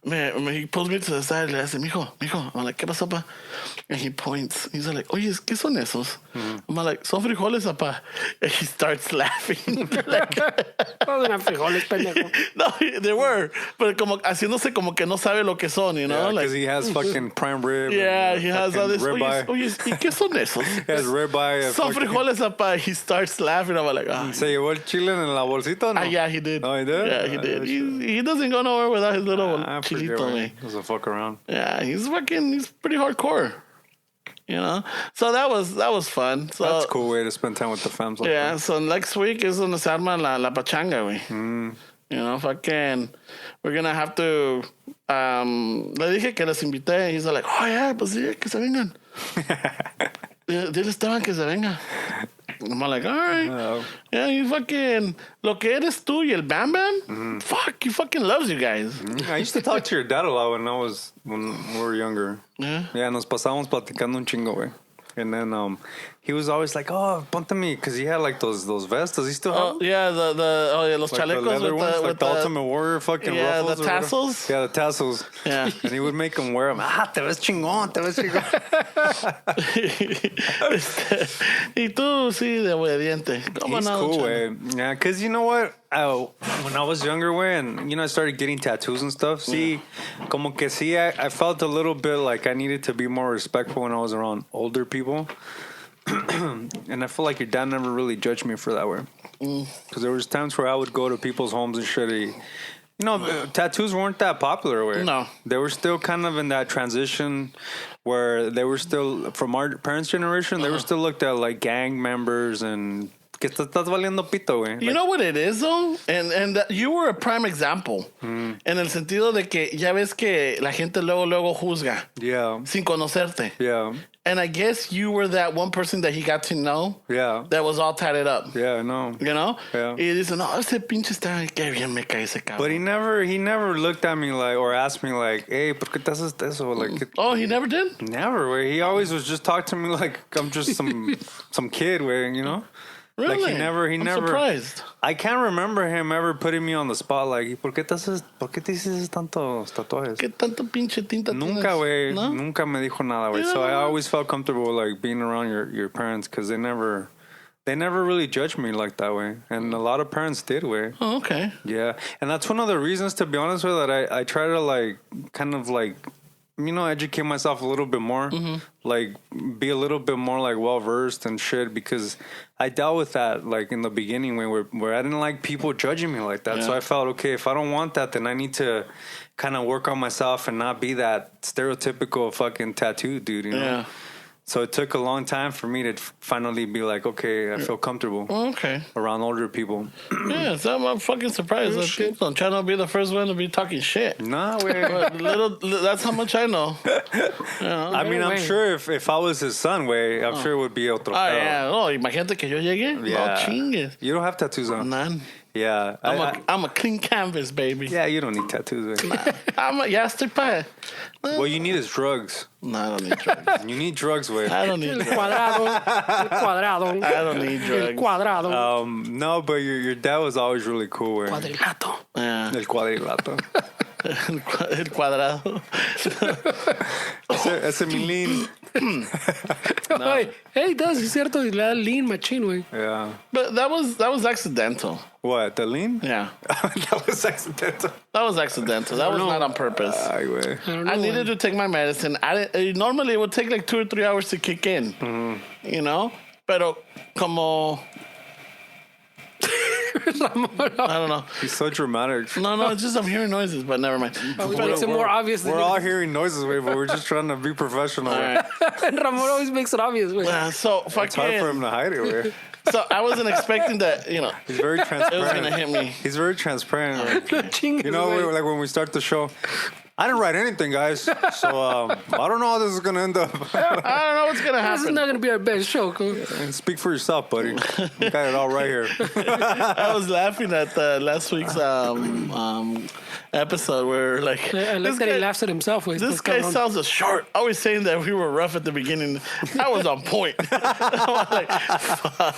man, he pulls me to the side and le dice, mijo. I'm like, ¿qué pasó, pa? And he points. He's like, oye, ¿qué son esos? I'm like, son frijoles, papá. And he starts laughing. Like, No eran frijoles, pendejo. no, they were. But haciéndose como que no sabe lo que son, you know? Yeah, because like, he has fucking prime rib. yeah, he has all this. Ribeye. Oye, ¿y qué son esos? He has ribeye. Son frijoles, papá. He starts laughing. I'm like, ¿Se llevó el chile en la bolsita o no? yeah, he did. Oh, he did? Yeah, he did. He doesn't go nowhere without his little I forget, chilito, man. man. Doesn't fuck around. Yeah, he's pretty hardcore. So that was fun. So That's a cool way to spend time with the fams. Like yeah, that. so next week is donde se arma la pachanga, güey. Fucking, we're gonna have to. Le dije que les invité. He's like, oh yeah, pues sí, que se vengan. Dile Esteban que se venga. I'm like, all right. Oh. Yeah, you fucking. Lo que eres tú y el Bam Bam, fuck, he fucking loves you guys. I used to talk to your dad a lot when we were younger. Yeah. Yeah, nos pasábamos platicando un chingo, güey. And then he was always like, oh, ponte me, because he had like those vests. Does he still have them? Yeah, los Like the chalecos leather with ones, the, like the Ultimate Warrior fucking ruffles. the or whatever. tassels. Yeah, the tassels. Yeah. And he would make them wear them. Te ves chingón, te ves chingón. Y tú, sí, de obediente. He's cool, way. Yeah, because you know what? When I was younger, way, and I started getting tattoos and stuff. See, como que sí, I felt a little bit like I needed to be more respectful when I was around older people. And I feel like your dad never really judged me for that way. Because there was times where I would go to people's homes and shit. Tattoos weren't that popular. Way. No. They were still kind of in that transition where they were still, from our parents' generation, they were still looked at like gang members and que estás valiendo pito, güey. You know what it is, though? And you were a prime example. En el sentido de que ya ves que la gente luego juzga. Yeah. Sin conocerte. Yeah. And I guess you were that one person that he got to know. Yeah. That was all tatted up. Yeah, I know. You know? Yeah. Y dice, no, ese pinche está, qué bien me cae ese cabrón. But he never looked at me like, or asked me like, hey, ¿por qué te haces eso? Like, Oh, he never did? never, way. He always was just talking to me like I'm just some kid, way, Really? Like he never. I'm surprised. I can't remember him ever putting me on the spot like, ¿por qué te dices tantos tatuajes? ¿Qué tanto pinche tinta Nunca, tienes? güey. ¿No? Nunca me dijo nada, güey. Yeah. So I always felt comfortable like being around your parents because they never really judged me like that way. And a lot of parents did, way. Oh, okay. Yeah. And that's one of the reasons, to be honest with you, that I try to like kind of like educate myself a little bit more, like be a little bit more like well versed and shit, because I dealt with that like in the beginning where I didn't like people judging me like that. So I felt, okay, if I don't want that, then I need to kind of work on myself and not be that stereotypical fucking tattoo dude, you know? Yeah. So it took a long time for me to finally be like, okay, I feel comfortable around older people. Yeah, so I'm fucking surprised. I'm trying to be the first one to be talking shit. Nah, that's how much I know. I mean, I'm sure if I was his son, I'm sure it would be otro. Oh, yeah. Oh, imagínate que yo llegue. Yeah. Oh, chingues. You don't have tattoos on. None. Yeah. I'm a clean canvas, baby. Yeah, you don't need tattoos. Ya estoy pa. What you need is drugs. No, I don't need drugs. You need drugs, güey. I don't need drugs. Cuadrado. I don't need drugs. Cuadrado. No, but your dad was always really cool, güey. Cuadrilato. Yeah. El cuadrilato. El cuadrado. Ese mi lean. Hey, does, es cierto, le da lean machine, güey. Yeah. But that was accidental. What, the lean? Yeah. That was accidental. That was accidental. That was not on purpose. Ay, güey. I I needed to take my medicine. Normally, it would take like 2 or 3 hours to kick in. You know? Pero como... I don't know. He's so dramatic. No, it's just I'm hearing noises, but never mind. Which makes it more obvious. We're all hearing noises, güey, but we're just trying to be professional. All right. Ramon always makes it obvious, güey. So It's hard for fucking. him to hide it, güey. So I wasn't expecting that. He's very It was transparent. gonna hit me. He's very transparent. Chingues, You know, güey. like when we start the show, I didn't write anything, guys. So I don't know how this is going to end up. I don't know what's gonna This is happen. not going to be our best show, cool. Speak for yourself, buddy. You got it all right here. I was laughing at last week's episode where like I like that he laughs at himself. Güey. This guy sounds a short. Always saying that we were rough at the beginning. I was on point. I was like, fuck.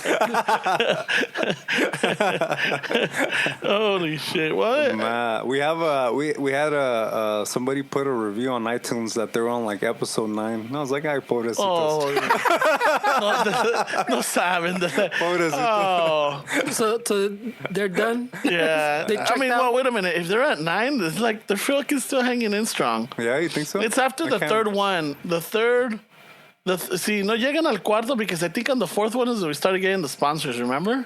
Holy shit! What? Man, we had somebody put a review on iTunes that they're on like episode 9. And I was like, ay, pobrecitos. Oh, no saben. Pobrecitos. Oh, So they're done? yeah. They I checked mean, out? well, wait a minute. If they're at 9, it's like they're fucking still hanging in strong. Yeah, you think so? It's after the third one. The third. See, no llegan al cuarto because I think on the fourth one is when we started getting the sponsors, remember?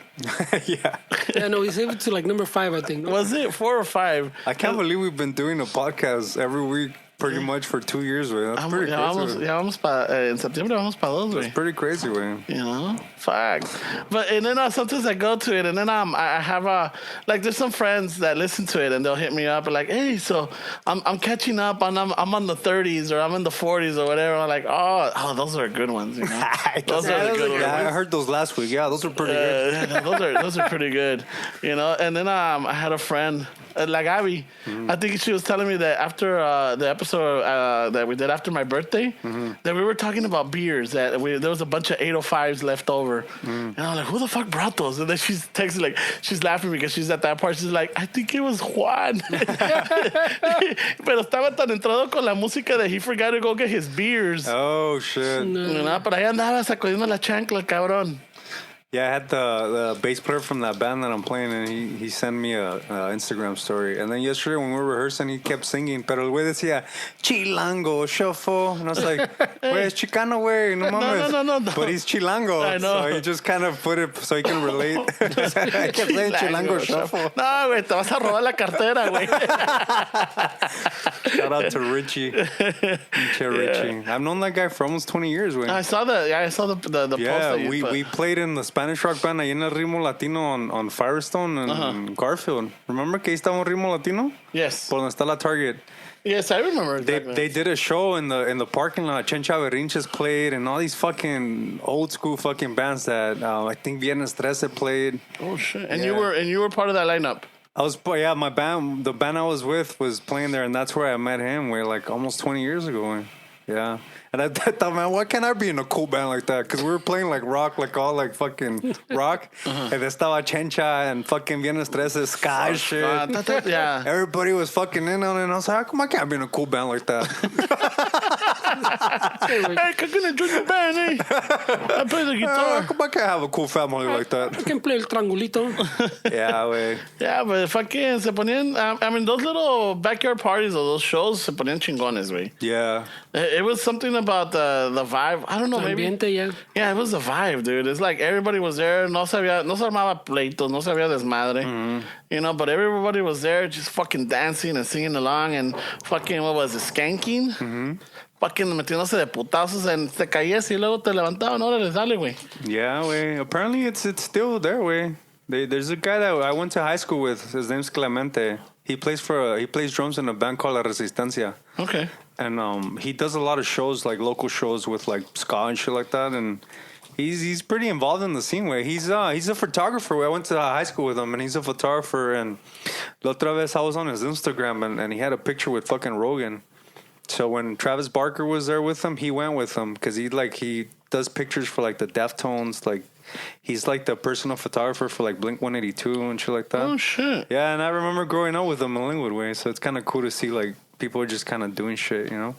Yeah. Yeah, no, we saved it to like number 5, I think. Was it 4 or 5? I can't believe we've been doing a podcast every week pretty much for 2 years, güey. That's pretty crazy. Vamos en septiembre vamos para 2, güey. It's pretty crazy, güey. You know, fuck. But and then sometimes I go to it, and then I have like there's some friends that listen to it, and they'll hit me up and like, hey, so I'm catching up, and I'm on the 30s or I'm in the 40s or whatever. I'm like, oh, those are good ones, you know. Those are the good ones. Yeah, I heard those last week. Yeah, those are pretty good. Those are pretty good, you know. And then I had a friend. Like Abby, I think she was telling me that after the episode that we did after my birthday, that we were talking about beers, that there was a bunch of 805s left over. And I'm like, who the fuck brought those? And then she's texting, like, she's laughing because she's at that part. She's like, I think it was Juan. Pero estaba tan entrado con la música that he forgot to go get his beers. Oh, shit. You know, pero ahí andaba sacudiendo la chancla, cabrón. Yeah, I had the bass player from that band that I'm playing, and he sent me a Instagram story. And then yesterday when we were rehearsing, he kept singing, pero el güey decía, Chilango, Shuffle. And I was like, güey, es Chicano, güey, no mames. No. But he's Chilango. I know. So he just kind of put it so he can relate. I kept saying Chilango Shuffle. No, güey, te vas a robar la cartera, güey. Shout out to Richie. Richie. I've known that guy for almost 20 years, güey. I saw the post that you put. we played in the Spanish rock band ahí en el Ritmo Latino on Firestone and Garfield. Remember que ahí estaba un Ritmo Latino? Yes. Por donde está la Target. Yes, I remember exactly. They did a show in the parking lot. Chencha Berrinches played, and all these fucking old school fucking bands that I think Viernes 13 played. Oh shit! And Yeah. you were part of that lineup. My band, the band I was with was playing there, and that's where I met him. Like almost 20 years ago. Yeah. And I thought, man, why can't I be in a cool band like that? Because we were playing like rock, like all like fucking rock. And estaba Chencha and fucking Viernes 13, ska shit. Yeah. Everybody was fucking in on it. And I was like, how come I can't be in a cool band like that? Hey, I'm gonna join the band, eh? I play the guitar. Come back and have a cool family like I that. can play el triangulito. Yeah, güey. Yeah, but fucking se ponían. I mean, those little backyard parties or those shows se ponían chingones, güey. Yeah. It was something about the vibe. I don't know, maybe. Ambiente, yeah. Yeah, it was the vibe, dude. It's like everybody was there. No se armaba pleitos, no se había desmadre. You know, but everybody was there just fucking dancing and singing along and fucking, what was it, skanking? Fucking metiéndose de putazos and te caías y luego te levantaban. Órale, dale, güey. Yeah, güey. Apparently, it's still there, güey. There's a guy that I went to high school with. His name's Clemente. He plays drums in a band called La Resistencia. Okay. And he does a lot of shows, like local shows with like ska and shit like that. And he's pretty involved in the scene, way. He's a photographer. I went to high school with him, and he's a photographer. And la otra vez I was on his Instagram, and he had a picture with fucking Rogan. So when Travis Barker was there with him, he went with him because he does pictures for like the Deftones, like he's like the personal photographer for like Blink 182 and shit like that. Oh shit. Yeah, and I remember growing up with him in Linwood, way. So it's kind of cool to see like people are just kind of doing shit, you know.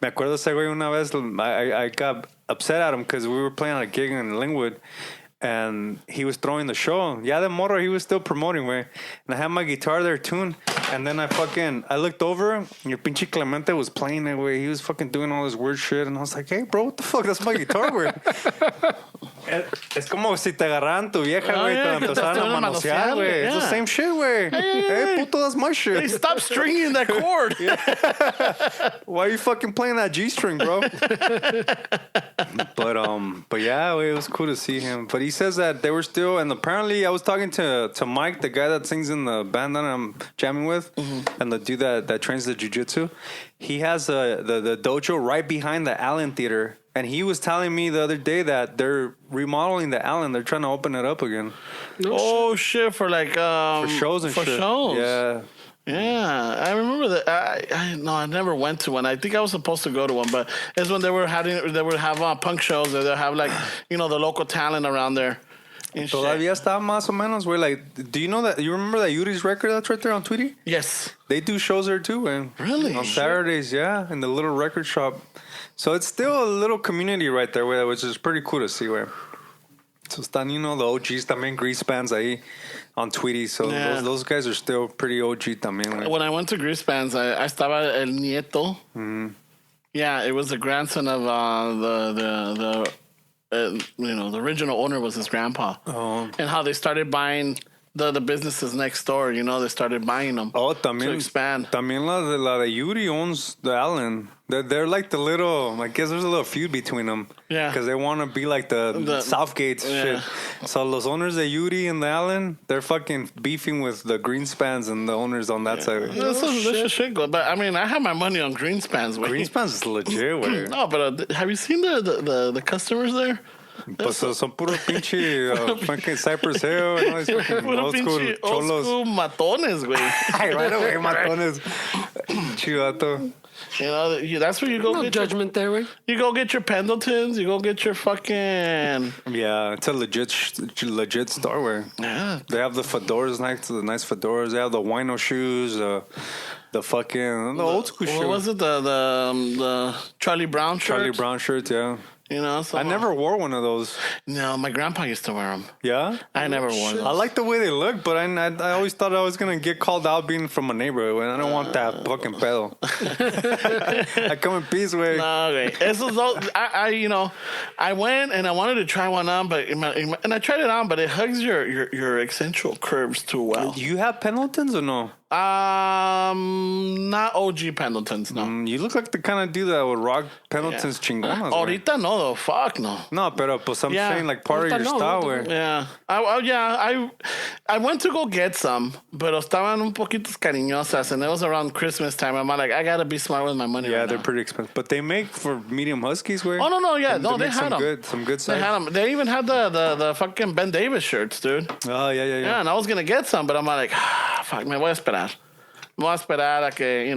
Me acuerdo ese güey una vez, I got upset at him because we were playing on a gig in Linwood. And he was throwing the show. Yeah, the morro, he was still promoting, way. And I had my guitar there tuned. And then I looked over, and your pinche Clemente was playing it, way. He was fucking doing all this weird shit. And I was like, hey, bro, what the fuck? That's my guitar, güey. Es como si te agarraran tu vieja, güey, yeah, te empezaran a manosear, güey. It's the same shit, güey. Hey, puto, that's my shit. Hey, stop stringing that chord. Why are you fucking playing that G string, bro? But yeah, it was cool to see him. But he says that they were still, and apparently I was talking to Mike, the guy that sings in the band that I'm jamming with, and the dude that trains the jiu-jitsu. He has the dojo right behind the Allen Theater. And he was telling me the other day that they're remodeling the Allen. They're trying to open it up again. Oh shit! For like for shows and for shit. shows. Yeah. Yeah, I remember that. I never went to one. I think I was supposed to go to one, but it's when they would have punk shows. Or they'll have like the local talent around there. Todavía está más o menos, güey. Like, do you know that? You remember that Yuri's record that's right there on Tweety? Yes. They do shows there too, man. Really? On Saturdays, yeah, in the little record shop. So it's still a little community right there, güey, which is pretty cool to see, güey. So están, the OGs también, Grease Bands ahí on Tweety. So those guys are still pretty OG también, güey. When I went to Grease Bands, I estaba el nieto. Yeah, it was the grandson of the original owner was his grandpa. Oh. And how they started buying the businesses next door, they started buying them to expand. También la de Yuri owns the Allen. They're like the little, I guess there's a little feud between them. Yeah. Because they want to be like the Southgates shit. So los owners of Yuri and the Allen, they're fucking beefing with the Greenspans and the owners on that side. That's shit good. But I mean, I have my money on Greenspans. Greenspans is legit, güey. No, but have you seen the customers there? Pues son puro pinche fucking Cypress Hill, old school cholos. Old school matones, güey. Ay, right away, matones. Chivato. That's where you go. No get judgment there, right? You go get your Pendletons. You go get your fucking. Yeah, it's a legit store where. Yeah. They have the fedoras, the nice fedoras. They have the wino shoes, the fucking the old school shoes. What was it? The Charlie Brown shirt. Charlie Brown shirts, yeah. I never wore one of those. No, my grandpa used to wear them. Yeah? I never wore them. I like the way they look, but I always thought I was going to get called out being from a neighborhood. I don't want that fucking pedo. I come in peace, way. No, okay. I went and I wanted to try one on, and I tried it on, but it hugs your eccentric curves too well. Do you have Pendletons or no? Not OG Pendletons, no. You look like the kind of dude that would rock Pendletons chingonas. Ahorita no, though. Fuck no. No, pero pues I'm saying like part of your style, güey. Yeah. I went to go get some, but estaban un poquitos cariñosas, and it was around Christmas time. I'm like, I gotta be smart with my money. Yeah, right they're now. pretty expensive, but they make for medium huskies, güey. Oh no, yeah, no, they had them. Some good size. They had them. They even had the fucking Ben Davis shirts, dude. Oh yeah. Yeah, and I was gonna get some, but I'm like, fuck, me voy a esperar. Me voy a esperar a que,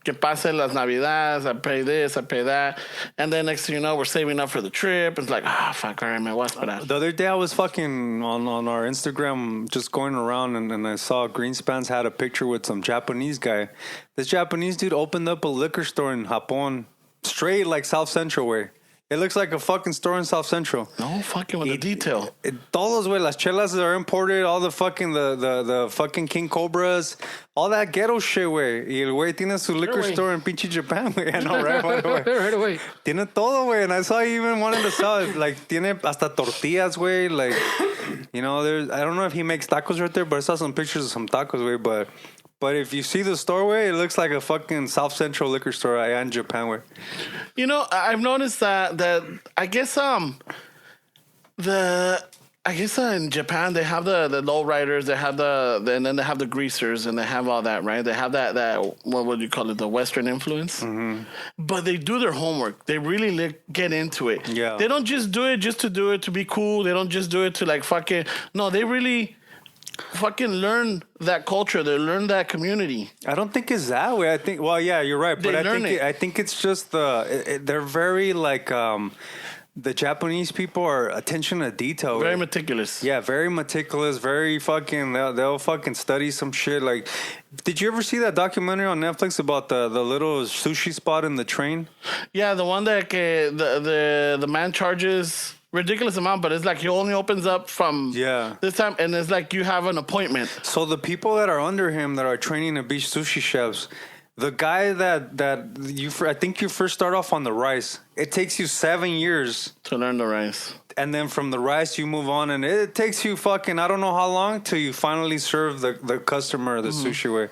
que pasen las Navidades. I pay this, I pay that. And then next thing you know, we're saving up for the trip. It's like, fuck, all right, me voy a esperar. The other day I was fucking on our Instagram just going around and I saw Greenspans had a picture with some Japanese guy. This Japanese dude opened up a liquor store in Japón straight like South Central way. It looks like a fucking store in South Central. No fucking with the detail. Todos, güey, las chelas are imported, all the fucking, the fucking King Cobras, all that ghetto shit, güey. Y el güey tiene su liquor store in pinche Japan, güey. I know, right away. Right away. Tiene todo, güey. And I saw he even wanted to sell it. Like, tiene hasta tortillas, güey. Like, you know, I don't know if he makes tacos right there, but I saw some pictures of some tacos, güey. But if you see the storeway, it looks like a fucking South Central liquor store in Japan, way. You know, I've noticed that I guess in Japan they have the low riders, they have and then they have the greasers, and they have all that, right? They have that what would you call it, the Western influence. Mm-hmm. But they do their homework. They really get into it. Yeah. They don't just do it just to do it to be cool. They don't just do it to like fucking. No, they really fucking learn that culture. They learn that community. I don't think it's that way. I think, well, yeah, you're right. But I think it's just they're very like the Japanese people are attention to detail. Very meticulous. Yeah, very meticulous. Very fucking. They'll fucking study some shit. Like, did you ever see that documentary on Netflix about the little sushi spot in the train? Yeah, the one that the man charges ridiculous amount, but it's like he only opens up from this time, and it's like you have an appointment. So the people that are under him that are training to be sushi chefs, the guy I think you first start off on the rice. It takes you 7 years to learn the rice. And then from the rice, you move on, and it takes you fucking, I don't know how long till you finally serve the customer the sushi way.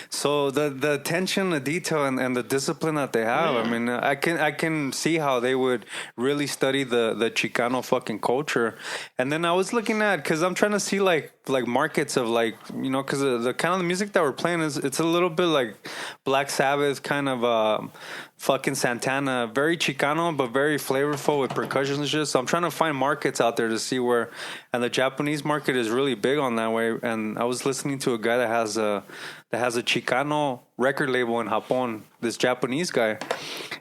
So the attention, the detail, and the discipline that they have, I mean, I can see how they would really study the Chicano fucking culture. And then I was looking at, because I'm trying to see like markets of like, you know, because the kind of the music that we're playing it's a little bit like Black Sabbath kind of fucking Santana, very Chicano, but very flavorful with percussion and shit. So I'm trying to find markets out there to see where, and the Japanese market is really big on that way. And I was listening to a guy that has a Chicano record label in Japón, this Japanese guy,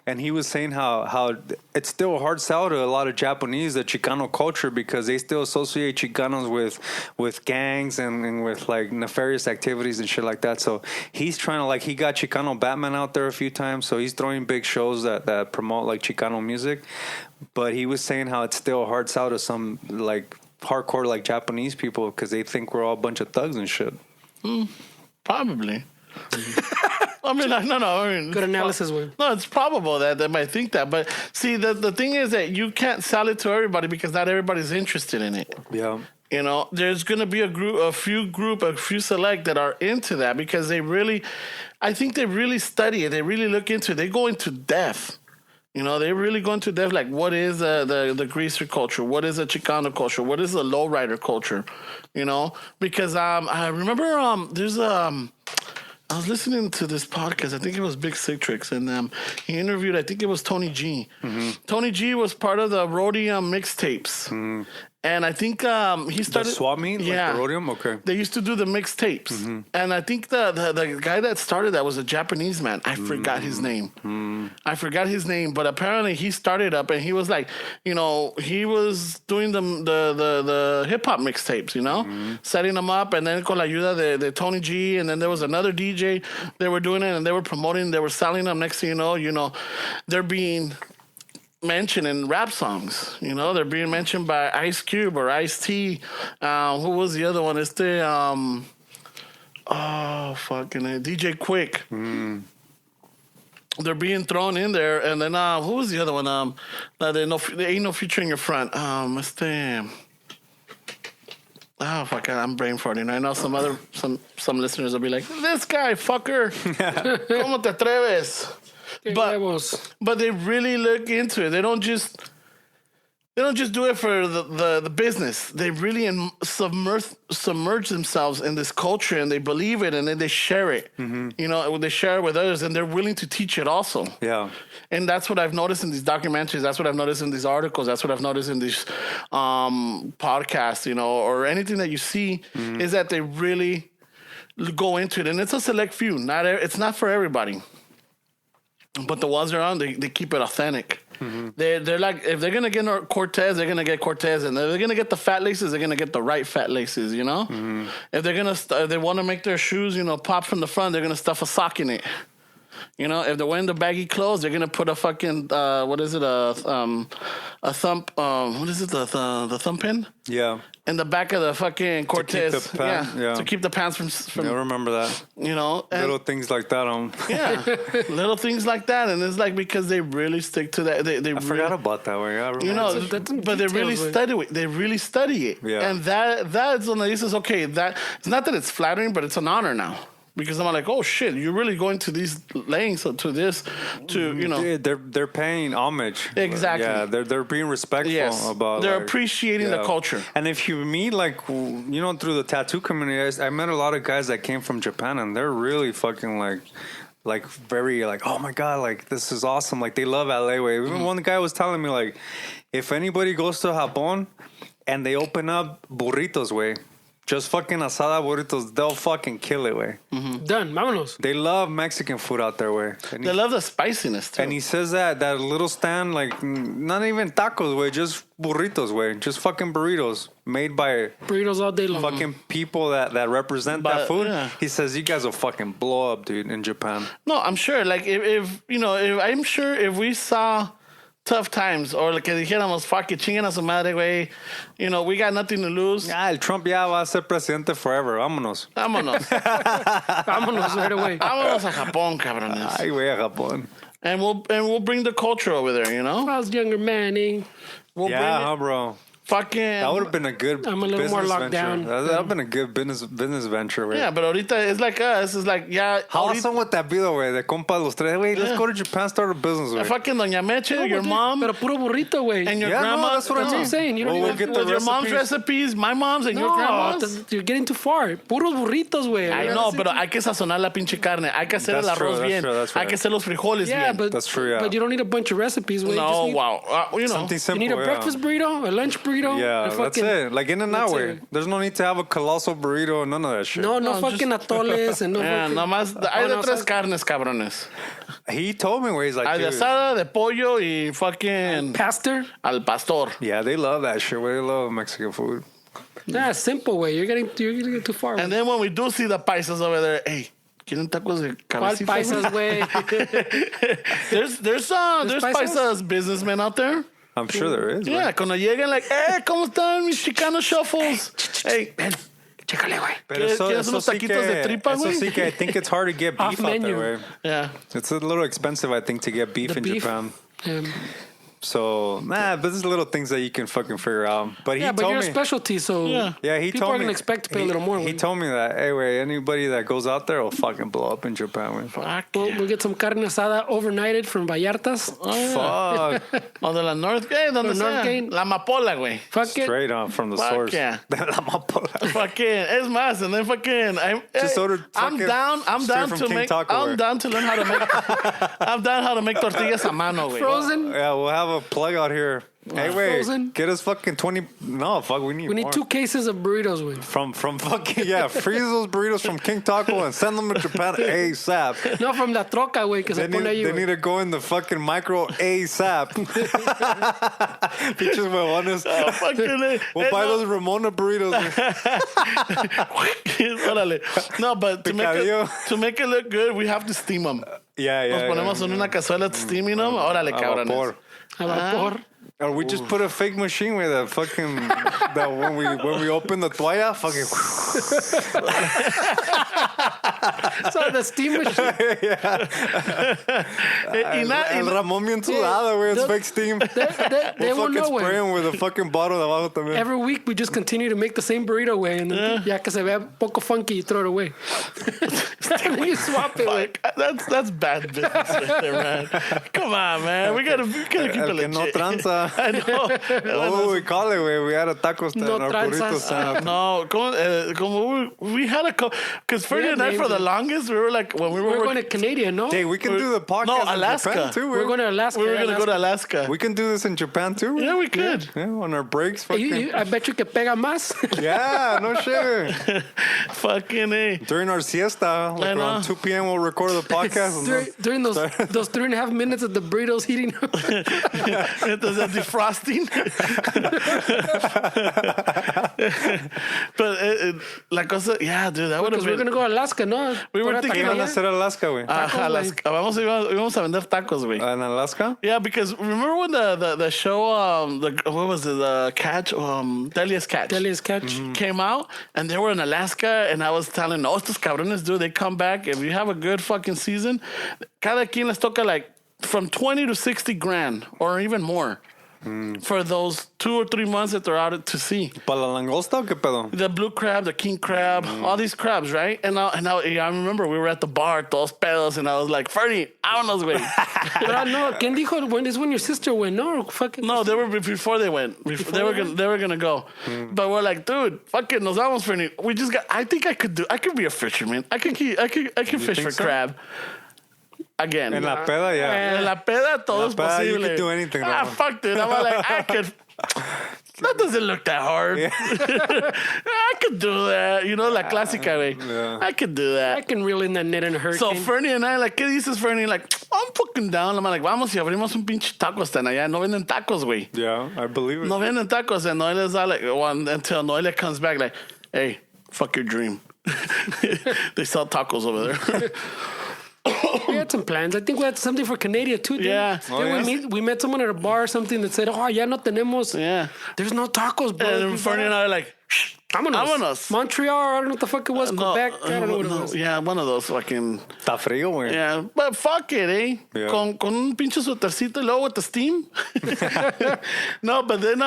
and he was saying how it's still a hard sell to a lot of Japanese, the Chicano culture, because they still associate Chicanos with gangs and with like nefarious activities and shit like that. So he's trying to, like, he got Chicano Batman out there a few times, so he's throwing big shows that promote like Chicano music. But he was saying how it's still a hard sell to some like hardcore like Japanese people because they think we're all a bunch of thugs and shit. Probably. I mean, no. I mean, good analysis, Will. No, it's probable that they might think that. But see, the thing is that you can't sell it to everybody because not everybody's interested in it. Yeah. You know, there's going to be a few select that are into that because I think they really study it. They really look into it. They go into depth. You know, they really go into depth, like what is the greaser culture? What is a Chicano culture? What is the lowrider culture? You know, because I remember I was listening to this podcast. I think it was Big Citrix, and he interviewed, I think it was Tony G. Mm-hmm. Tony G was part of the Rhodium mixtapes. Mm-hmm. And I think he started... The swap meet? Yeah. Like the Rhodium? Okay. They used to do the mixtapes. Mm-hmm. And I think the guy that started that was a Japanese man. I forgot his name. Mm-hmm. I forgot his name, but apparently he started up and he was like, you know, he was doing the hip-hop mixtapes, you know? Mm-hmm. Setting them up, and then con la ayuda de Tony G, and then there was another DJ. They were doing it, and they were promoting, they were selling them. Next thing you know, they're being... mentioned in rap songs, you know, they're being mentioned by Ice Cube or Ice-T. Who was the other one? It's the DJ Quick. Mm. They're being thrown in there, and then who was the other one? There ain't no future in your front. It's the fuck! I'm brain farting. I know some listeners will be like, "This guy, fucker, ¿Cómo te atreves?" But they really look into it. They don't just do it for the business. They really submerge themselves in this culture, and they believe it, and then they share it. Mm-hmm. You know, they share it with others, and they're willing to teach it also. Yeah. And that's what I've noticed in these documentaries. That's what I've noticed in these articles. That's what I've noticed in these podcasts, you know, or anything that you see, mm-hmm. is that they really go into it. And it's a select few. It's not for everybody. But the ones they're on, they keep it authentic. Mm-hmm. They're like, if they're going to get Cortez, they're going to get Cortez. And if they're going to get the fat laces, they're going to get the right fat laces, you know? Mm-hmm. If they're going to, if they want to make their shoes, you know, pop from the front, they're going to stuff a sock in it. You know, if they're wearing the baggy clothes, they're gonna put a fucking what is it? A thumb. What is it? The thumb pin. Yeah. In the back of the fucking Cortez. Yeah. To keep the pants from. I remember that. You know, Little things like that. Yeah, little things like that, and it's like because they really stick to that. They forgot about that way. I remember. You know, but they really study it. They really study it. Yeah. And that's when he says, okay, that it's not that it's flattering, but it's an honor now. Because I'm like, oh shit, you're really going to these lengths to this, to you know, yeah, they're paying homage. Exactly. Yeah, they're being respectful about. They're appreciating the culture. And if you meet through the tattoo community, I met a lot of guys that came from Japan, and they're really fucking like very like, oh my god, like this is awesome. Like they love LA way. Even one guy was telling me like, if anybody goes to Japón and they open up burritos way. Just fucking asada burritos, they'll fucking kill it, way. Done. Vámonos. They love Mexican food out there, way. They love the spiciness, too. And he says that little stand, like, not even tacos, way, just burritos, way. Just fucking burritos made by burritos all day long. Fucking people that represent that food. Yeah. He says, you guys will fucking blow up, dude, in Japan. No, I'm sure. Like, I'm sure if we saw tough times, or like que dijéramos, fuck it, chinguen a su madre, güey. You know, we got nothing to lose. El Trump ya va a ser presidente forever. Vámonos. Vámonos right away. Vámonos a Japón, cabrones. Ay, güey, a Japón. And we'll bring the culture over there, you know? I was younger Manny. We'll bring it. Bro. Fucking. That would have been a good. I'm a little more locked down. That would have been a good business venture, right? Yeah, but ahorita it's like us. It's like How awesome would that be, though, way? De compa los tres, way. Let's go to Japan, start a business, way. Fucking Doña Meche, your mom, pero puro burrito, way. And your grandma. No, that's what I'm saying. You don't we'll get with your mom's recipes, my mom's, and your grandma's. You're getting too far. Puros burritos, way. I know, pero hay que sazonar la pinche carne. Hay que hacer el arroz bien. Hay que hacer los frijoles bien. But that's true. Yeah, but you don't need a bunch of recipes, way. No, wow. You know, something simple. You need a breakfast burrito, a lunch burrito. Yeah. That's it. Like in and out way. There's no need to have a colossal burrito. None of that shit. No fucking atoles and no fucking. Nomás hay de tres carnes, cabrones. He told me where he's like, hay de asada, de pollo y fucking pastor. Al pastor. Yeah, they love that shit. They love Mexican food. Yeah, simple way. You're getting too far. And then when we do see the paisas over there, hey. ¿Quieren tacos de cabecita? ¿Cuál paisas, güey? There's paisas businessmen out there. I'm sure there is. Yeah, right? cuando llegan, like, ¿cómo están mis Chicano shuffles? Hey, ven, chécale, güey. ¿Quieres unos taquitos de tripa, güey? Eso sí que I think it's hard to get beef out there, güey. Yeah. It's a little expensive, I think, to get beef in Japan. So, but there's little things that you can fucking figure out. But he told me. Yeah, but you're a specialty, so he people told are going to expect to pay a little more. He told me that, hey, wait, anybody that goes out there will fucking blow up in Japan. We'll get some carne asada overnighted from Vallartas. Fuck. O de la North Gate, donde sea. La Amapola, güey. Straight on from the source. Yeah. La Amapola. Fucking, es más, and then fucking. I'm down to make. I'm down to learn how to make. I'm down how to make tortillas a mano, güey. Frozen. Yeah, we'll have a plug out here. Hey, wait, frozen. Get us fucking 20. No, fuck, we need more. 2 cases of burritos, güey. From fucking, freeze those burritos from King Taco and send them to Japan ASAP. No, from La Troca, güey, que se pone ahí, They need to go in the fucking micro ASAP. Pinches huevones. We'll buy those Ramona burritos. No, but to make it look good, we have to steam them. Nos ponemos en una cazuela steaming them. Órale, cabrones. A vapor. Or we just put a fake machine with that fucking that when we open the toalla, fucking. So the steam machine. El Ramón bien sudado, güey. It's fake steam. They won't know, spray them with a fucking bottle de abajo también. Every week we just continue to make the same burrito, way, and then ya que se vea poco funky, you throw it away. And then you swap it, güey. That's bad business right there, man. Come on, man. We gotta keep it legit. No tranza. I know. What we call it, güey? We had a taco stand, no our burrito stand. No, we had a because Ferdy and I, for the longest, we were like, when we were going to Canadian, no? Hey, we can do the podcast Alaska. in Japan, too. We're going to Alaska. We were going to go to Alaska. We can do this in Japan, too. Yeah, we could. Yeah, on our breaks. Fucking. I bet you que pega más. Yeah, no shit. Fucking A. During our siesta, like around 2 p.m., we'll record the podcast. During those 3.5 minutes of the burritos heating up. Entonces, defrosting. But la cosa, yeah, dude, that would have been. We're going to go to Alaska, no? We were Pura ¿Qué thinking iban a taquería. hacer a Alaska, güey? Alaska. Íbamos a vender tacos, güey. ¿En Alaska? Yeah, because remember when the show, what was it, the Catch, Delia's Catch? Delia's Catch. Came out, and they were in Alaska, and I was telling, no, estos cabrones, dude, they come back. If you have a good fucking season, cada quien les toca like from 20 to 60 grand or even more for those 2 or 3 months that they're out to sea. ¿Para la langosta o qué pedo? The blue crab, the king crab, all these crabs, right? And I remember we were at the bar, todos pedos, and I was like, Fernie, vámonos, güey. Pero no, ¿quién dijo? When your sister went? No, fucking. No, they were before they went. They were gonna go. But we're like, dude, fuck it, nos vamos, Fernie. We just got. I think I could be a fisherman. I can fish for so? crab. Again. En la peda, yeah. En la peda todo es peda, you posible. could do anything, Ah, bro. fuck it. I'm like, I could. That doesn't look that hard. I could do that. You know, la clásica, güey. Yeah. I could do that. I can reel in that net in a hurricane. So Fernie and I, like, ¿qué dices, Fernie? Like, I'm fucking down. I'm like, vamos y abrimos un pinche taco stand allá. No venden tacos, güey. Yeah, I believe it. No venden tacos. And Noelia's all like, until Noelia comes back, like, hey, fuck your dream. They sell tacos over there. We had some plans. I think we had something for Canada too. Didn't Yeah. we? Oh, Didn't yeah? we met someone at a bar or something that said, "Oh, ya no tenemos. Yeah. There's no tacos, bro." And Fernie and I are like, vámonos. Montreal. I don't know what the fuck it was. Quebec. I don't know what it was. Yeah, one of those fucking. Está frío, güey. Yeah, but fuck it, eh? Yeah. Con un pinche suétercito y luego with the steam. No, but then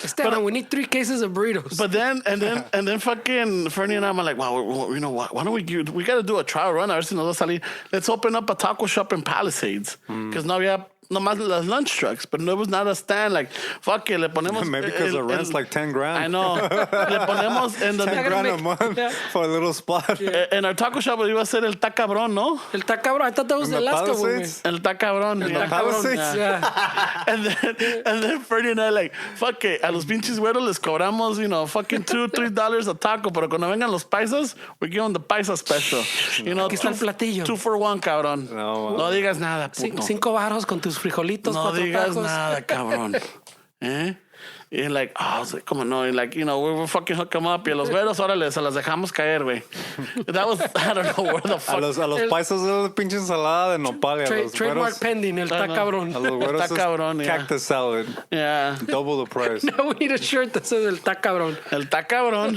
Esteban, we need 3 cases of burritos. but then and then fucking Fernie and I'm like, wow, you know what? Why don't we got to do a trial run? A ver si nos va a salir. Let's open up a taco shop in Palisades because now we have. Nomás las lunch trucks, but no, it was not a stand. Like, fuck it, le ponemos. Maybe because the rent's like 10 grand. I know. Le ponemos en 10 donde. grand a month Yeah. for a little spot. En our taco shop iba a ser el ta cabrón, ¿no? El tacabrón. I thought that was In the the Alaska one. Palisades? güey. El ta cabrón. El yeah. tacabrón. Palisades? Yeah. And then Fernie and I like, fuck it, a los pinches güeros les cobramos, fucking $2-3 a taco, pero cuando vengan los paisas, we give them the paisa special. Aquí está el platillo. 2 for 1, cabrón. No, digas nada, puto. 5 varos con tus frijolitos, No 4 digas tacos. nada, cabrón. ¿Eh? Y like, I was like, come on, no. And like, we were fucking hook them up. Y a los güeros, órale, se las dejamos caer, güey. That was, I don't know where the fuck. A los paisas de la pinche ensalada de nopal. Y a los Trademark güeros, pending, el tacabrón. a los güeros Está cabrón, es yeah. cactus salad. Yeah. Double the price. Now we need a shirt that says el tacabrón. El ta cabrón.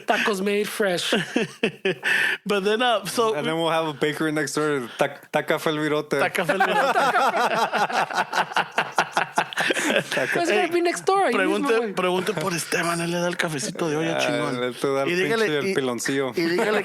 Tacos made fresh. But then, so. And then we'll have a bakery next door. Taca fel virote. Taca fel What's gonna be next door? Ahí mismo, güey. Pregunte por Esteban, él le da el cafecito de olla chingón. Él te da el pinche el piloncillo. Y dígale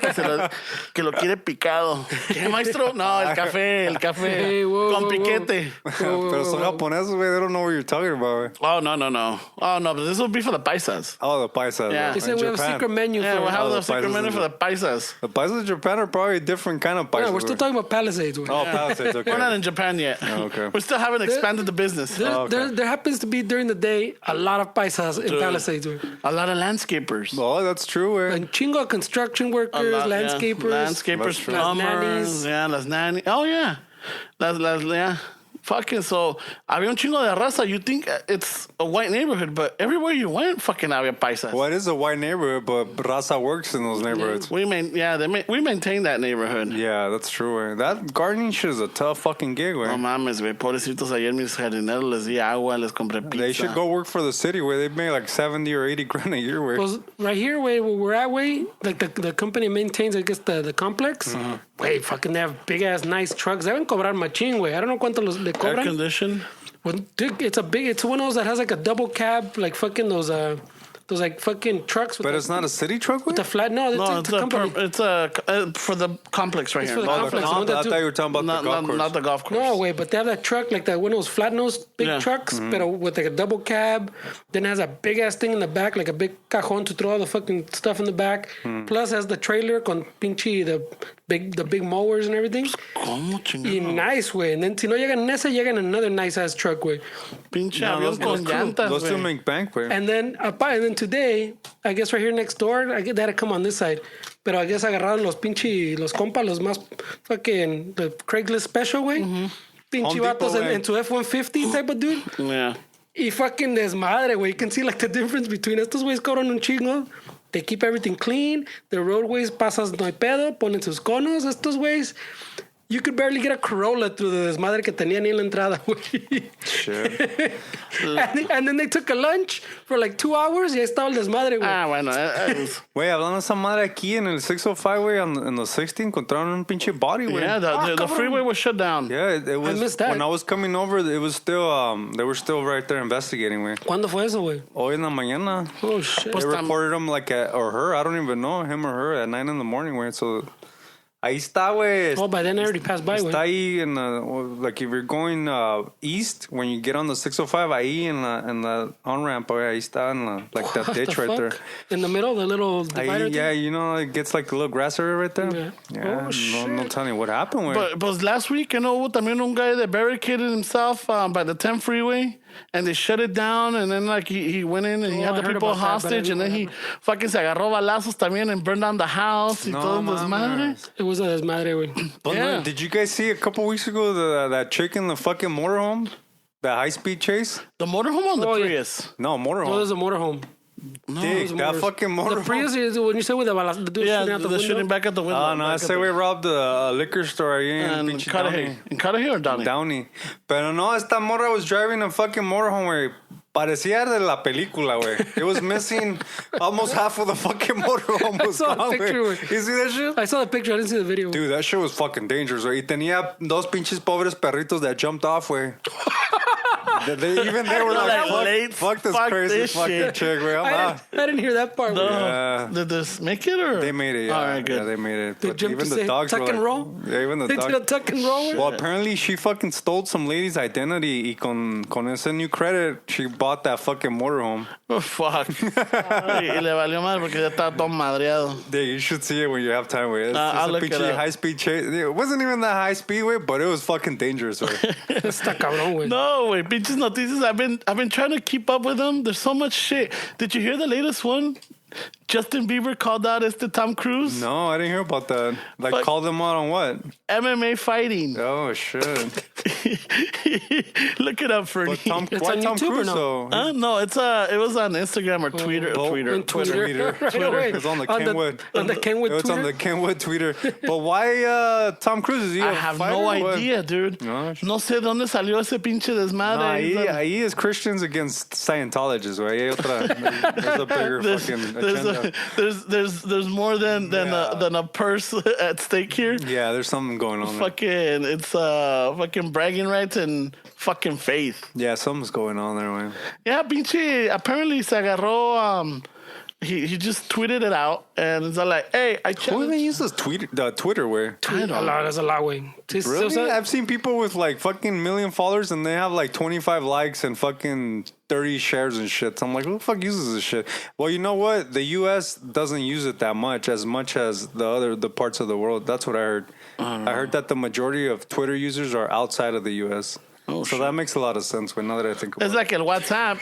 que lo quiere picado. ¿Qué, maestro? No, el café. Hey, whoa, con whoa, piquete. Pero son japoneses, güey. They don't know what you're talking about, güey. Oh, no. Oh, no, but this will be for the paisas. Oh, the paisas. Yeah. güey. He said In we have a Japan. secret menu Yeah, for we'll have the the secret paisas menu in for the paisas. The paisas in Japan are probably a different kind of paisas. Yeah, we're still güey. talking about Palisades. güey. Oh, Palisades, okay. We're not in Japan yet. okay. We still haven't expanded the business. There happens to be during the day a lot of paisas in Palisades. güey. A lot of landscapers. Oh, that's true, güey. And chingo of construction A workers, lot, yeah. landscapers. Landscapers, true. Las plumbers. nannies. Yeah, las nannies. Oh, yeah. Yeah. Fucking, so, había un chingo de raza. You think it's a white neighborhood, but everywhere you went, fucking había paisas. Well, it is a white neighborhood, but raza works in those neighborhoods. We maintain that neighborhood. Yeah, that's true, güey. That gardening shit is a tough fucking gig, güey. No mames, güey. Pobrecitos, ayer mis jardineros les di agua, les compré pizza. They should go work for the city, where they make like 70 or 80 grand a year, güey. Pues right here, where we're at, way like the company maintains, I guess, the complex. Wait, fucking they have big ass nice trucks. They haven't cobrar machín, way. I don't know cuánto le Air cobran. conditioned. Well, dude, it's one of those that has like a double cab, like fucking those like fucking trucks. With But the, it's not a city truck, with the güey? flat. No, No, it's a company. it's for the complex right It's here. for the Oh, the complex. comp- I thought you were talking about the golf course. Not the golf course. No way, but they have that truck like that one of those flat nose big Yeah. trucks, but with like a double cab. Then it has a big ass thing in the back, like a big cajon to throw all the fucking stuff in the back. Plus has the trailer con pinche the big mowers and everything. ¿Cómo Y chingado? nice way. And then si no llegan en esa, llegan en another nice ass truck way. Pinche No, avión con llantas, those two güey. make bank, güey. And then today, I guess right here next door, I get that to come on this side. Pero I guess agarraron los compas, los más fucking the Craigslist special way. Pinche Home Depot, vatos güey. en su F-150 type of dude. Yeah. Y fucking desmadre, güey. You can see like the difference between estos güeyes cobran un chingo. They keep everything clean. The roadways pasas no hay pedo. Ponen sus conos. Estos güeyes, you could barely get a Corolla through the desmadre que tenían en la entrada, güey. Shit. And then they took a lunch for like 2 hours y ahí estaba el desmadre, güey. Ah, bueno. Güey, hablando de esa madre aquí en el 605, güey, en los 60 encontraron un pinche body, güey. Yeah, the freeway was shut down. Yeah, it was. missed that. When I was coming over, it was still. They were still right there investigating, güey. ¿Cuándo fue eso, güey? Hoy en la mañana. Oh, shit. They reported him or her. I don't even know, him or her, at 9 in the morning, güey. So. Ahí está, güey. Oh, by then I already passed by, güey. Está ahí in like if you're going east, when you get on the 605, ahí in the on-ramp, güey, ahí está in like that ditch right there. In the middle, the little divider Ahí, yeah, you know, it gets like a little grass area right there. Yeah. Oh, shit. No telling you what happened, güey. But last week, hubo también un guy that barricaded himself by the 10 freeway. And they shut it down, and then like he went in and he had the people hostage, and then he fucking se agarró balazos también and burned down the house y todo desmadre. It was a desmadre, güey. But Yeah. did you guys see a couple weeks ago that chick in the fucking motorhome? That high-speed chase? The motorhome on the Oh, yeah. Prius. No, motorhome. No, there's a motorhome. Dick, that fucking The motorhome. Prius is when you say with the dude Yeah, shooting out the the shooting window. back at the window. Oh, no, I say we robbed a liquor store ahí en And pinche Cudahy. Downey. In Cudahy or Downey? Downey. Pero no, esta morra was driving a fucking motorhome, güey. Parecía de la película, güey. It was missing almost half of the fucking motorhome was saw the gone, picture, güey. güey. You see that shit? I saw the picture. I didn't see the video. Dude, that shit was fucking dangerous, güey. Y tenía dos pinches pobres perritos that jumped off, güey. Even they were like, fuck this crazy fucking chick, güey. I'm out. I didn't hear that part. güey. Yeah. Did this make it or? They made it, yeah. All right, good. Yeah, they made it. They But jumped even to the say dogs tuck were and like, roll? Yeah, even the They dogs. did a tuck and roll, güey. Well, apparently she fucking stole some lady's identity y con ese new credit, she bought that fucking motorhome. Oh, fuck. Y le valió mal porque ya estaba todo madreado. Yeah, you should see it when you have time, güey. It's I'll a look it pinche up. high-speed chase. It wasn't even that high-speed, güey, but it was fucking dangerous, güey. Está cabrón, güey. No, wait, pinches noticias. I've been trying to keep up with them. There's so much shit. Did you hear the latest one? Justin Bieber called out Tom Cruise. No, I didn't hear about that. Like, Fuck. call them out on what? MMA fighting. Oh, shit. Look it up, Fernie. But It's why on Tom YouTube or Cruise, no? though? No, it was on Instagram or Twitter. In Twitter. Right away. It was on the Kenwood. On the Kenwood It was Twitter. on the Kenwood Twitter. But why Tom Cruise? Is he I a have fighter no or what? idea, dude. No, No sé dónde salió ese pinche No, desmadre. ahí es Christians against Scientologists, güey. Hay otra. There's a bigger fucking agenda. There's more than a purse at stake here. Yeah, there's something going on there. Fucking, it's fucking bragging rights and fucking faith. Yeah, something's going on there, man. Yeah, pinche, apparently se agarró, he just tweeted it out and it's all like, hey, I Who challenge. even uses Twitter, way? I don't know. That's a lot, güey. Sí, Really? o sea, I've seen people with like fucking million followers and they have like 25 likes and fucking 30 shares and shit. So I'm like, who the fuck uses this shit? Well, you know what? The US doesn't use it that much as the parts of the world. That's what I heard. I heard that the majority of Twitter users are outside of the US. So that makes a lot of sense when now that I think about It's it. like el WhatsApp.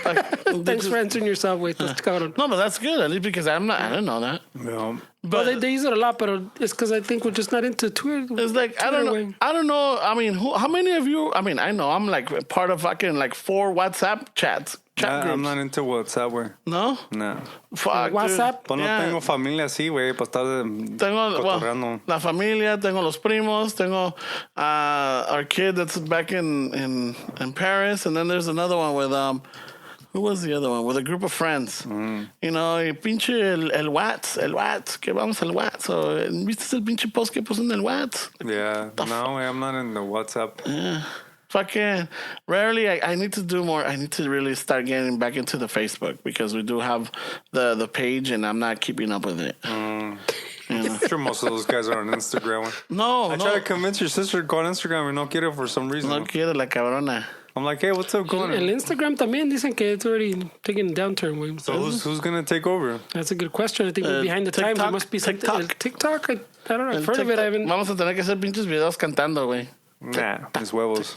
Thanks for answering yourself, güey. Estás cabrón. No, but that's good, at least because I didn't know that. Yeah. But they use it a lot, but it's because I think we're just not into Twitter. It's like, I don't know. güey. I don't know. I mean, how many of you? I mean, I know I'm like part of fucking like 4 WhatsApp chat groups. I'm not into WhatsApp, güey. No? No. Fuck, WhatsApp? Pues no Yeah. tengo familia así, güey, para estar cotorreando. Well, la familia, tengo los primos, tengo our kid that's back in Paris, and then there's another one with who was the other one? With a group of friends. You know, y pinche el Whats, que vamos al Whats. So, ¿viste el pinche post que puso en el Whats? Yeah. No, I'm not in the WhatsApp. Fucking rarely. I need to do more. I need to really start getting back into the Facebook because we do have the page and I'm not keeping up with it. I'm sure most of those guys are on Instagram. I try to convince your sister to go on Instagram and not get it for some reason. No quiere la cabrona. I'm like, hey, what's up, going El on? Instagram también dicen que it's already taking a downturn, güey. So who's gonna take over? That's a good question. I think we're behind the times. There TikTok, must be something. TikTok. TikTok? I don't know. I've heard of it. I haven't. Vamos a tener que hacer pinches videos cantando, güey. Nah, mis huevos.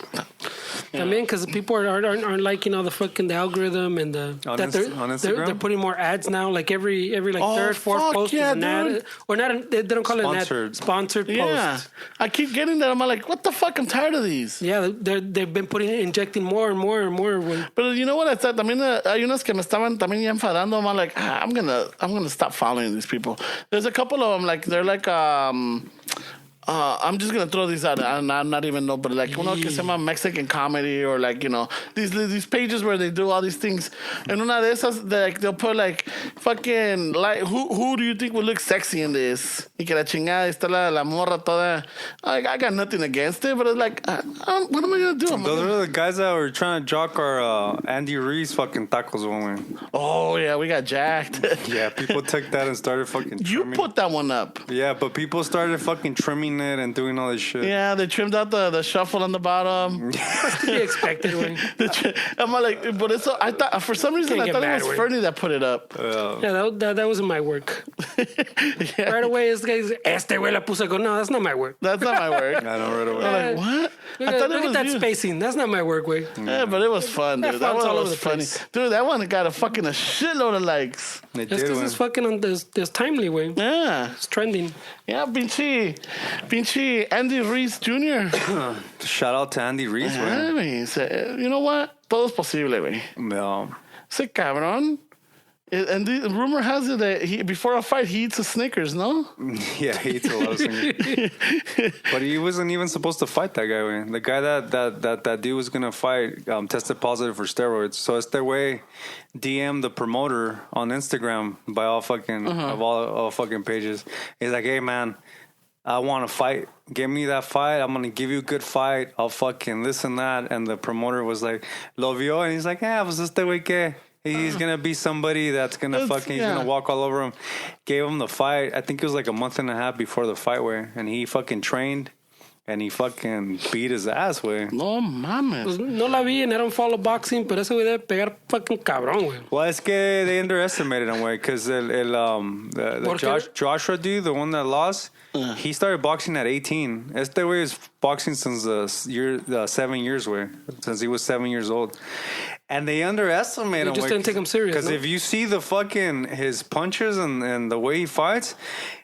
I mean, because people aren't liking all the fucking the algorithm and On that Instagram? they're putting more ads now. Like every third, fourth fuck post yeah, is an ad, dude. or not. They don't call it an Sponsored. ad. Sponsored Yeah. post. I keep getting that. I'm like, what the fuck? I'm tired of these. Yeah, they've been injecting more and more and more. But you know what I said? También hay unos que me estaban también ya enfadando. I'm like, I'm gonna stop following these people. There's a couple of them, like they're like I'm just gonna throw these out. I'm not even know, but like uno que se llama Mexican comedy, or like, you know, these pages where they do all these things. And una de esas, like they'll put like fucking like who do you think would look sexy in this? Y que la chingada está la morra toda. Like, I got nothing against it, but it's like, what am I gonna do? Those are the guys that were trying to jock our Andy Reese fucking tacos one way. Oh yeah, we got jacked. Yeah, people took that and started fucking You trimming. put that one up. Yeah, but people started fucking trimming it and doing all this shit. Yeah, they trimmed out the shuffle on the bottom. That's to be expected, güey. I'm like, but it's. I thought for some reason Can't I get thought mad, it was güey. Fernie that put it up. Yeah, that wasn't my work. Yeah. Right away, this guy's este güey la puso. I go, no, that's not my work. That's not my work. I know right away. I'm like, what? Look I at, thought look it at was that you. spacing. That's not my work, güey. Yeah, but it was fun, dude. That fonts one all over was the funny. place. Dude, that one got a shitload of likes. They That's did because one. it's fucking on this timely, güey. Yeah. It's trending. Yeah, pinche Andy Reese Jr. Shout out to Andy Reese, Yeah, man. güey. You know what? Todo es posible, güey. No. Ese cabrón. And the rumor has it that before a fight, he eats a Snickers, no? Yeah, he eats a lot of singers. But he wasn't even supposed to fight that guy, man. The guy that dude was gonna fight tested positive for steroids. So it's their way DM the promoter on Instagram by all fucking of all fucking pages. He's like, hey man, I want to fight. Give me that fight. I'm gonna give you a good fight. I'll fucking this and that. And the promoter was like, lo vio, and he's like, pues este güey que. He's gonna be somebody that's gonna he's gonna walk all over him. Gave him the fight. I think it was like a month and a half before the fight, way, and he fucking trained and he fucking beat his ass, way. No mames. Pues no la vi and I don't follow boxing, pero ese güey debe pegar fucking cabrón, güey. Well, es que they underestimated him, way, because the Joshua dude, the one that lost, he started boxing at 18. Este way is boxing since 7 years, way, since he was 7 years old. And they underestimate him. They just didn't take him serious. Because ¿no? if you see the fucking his punches and the way he fights,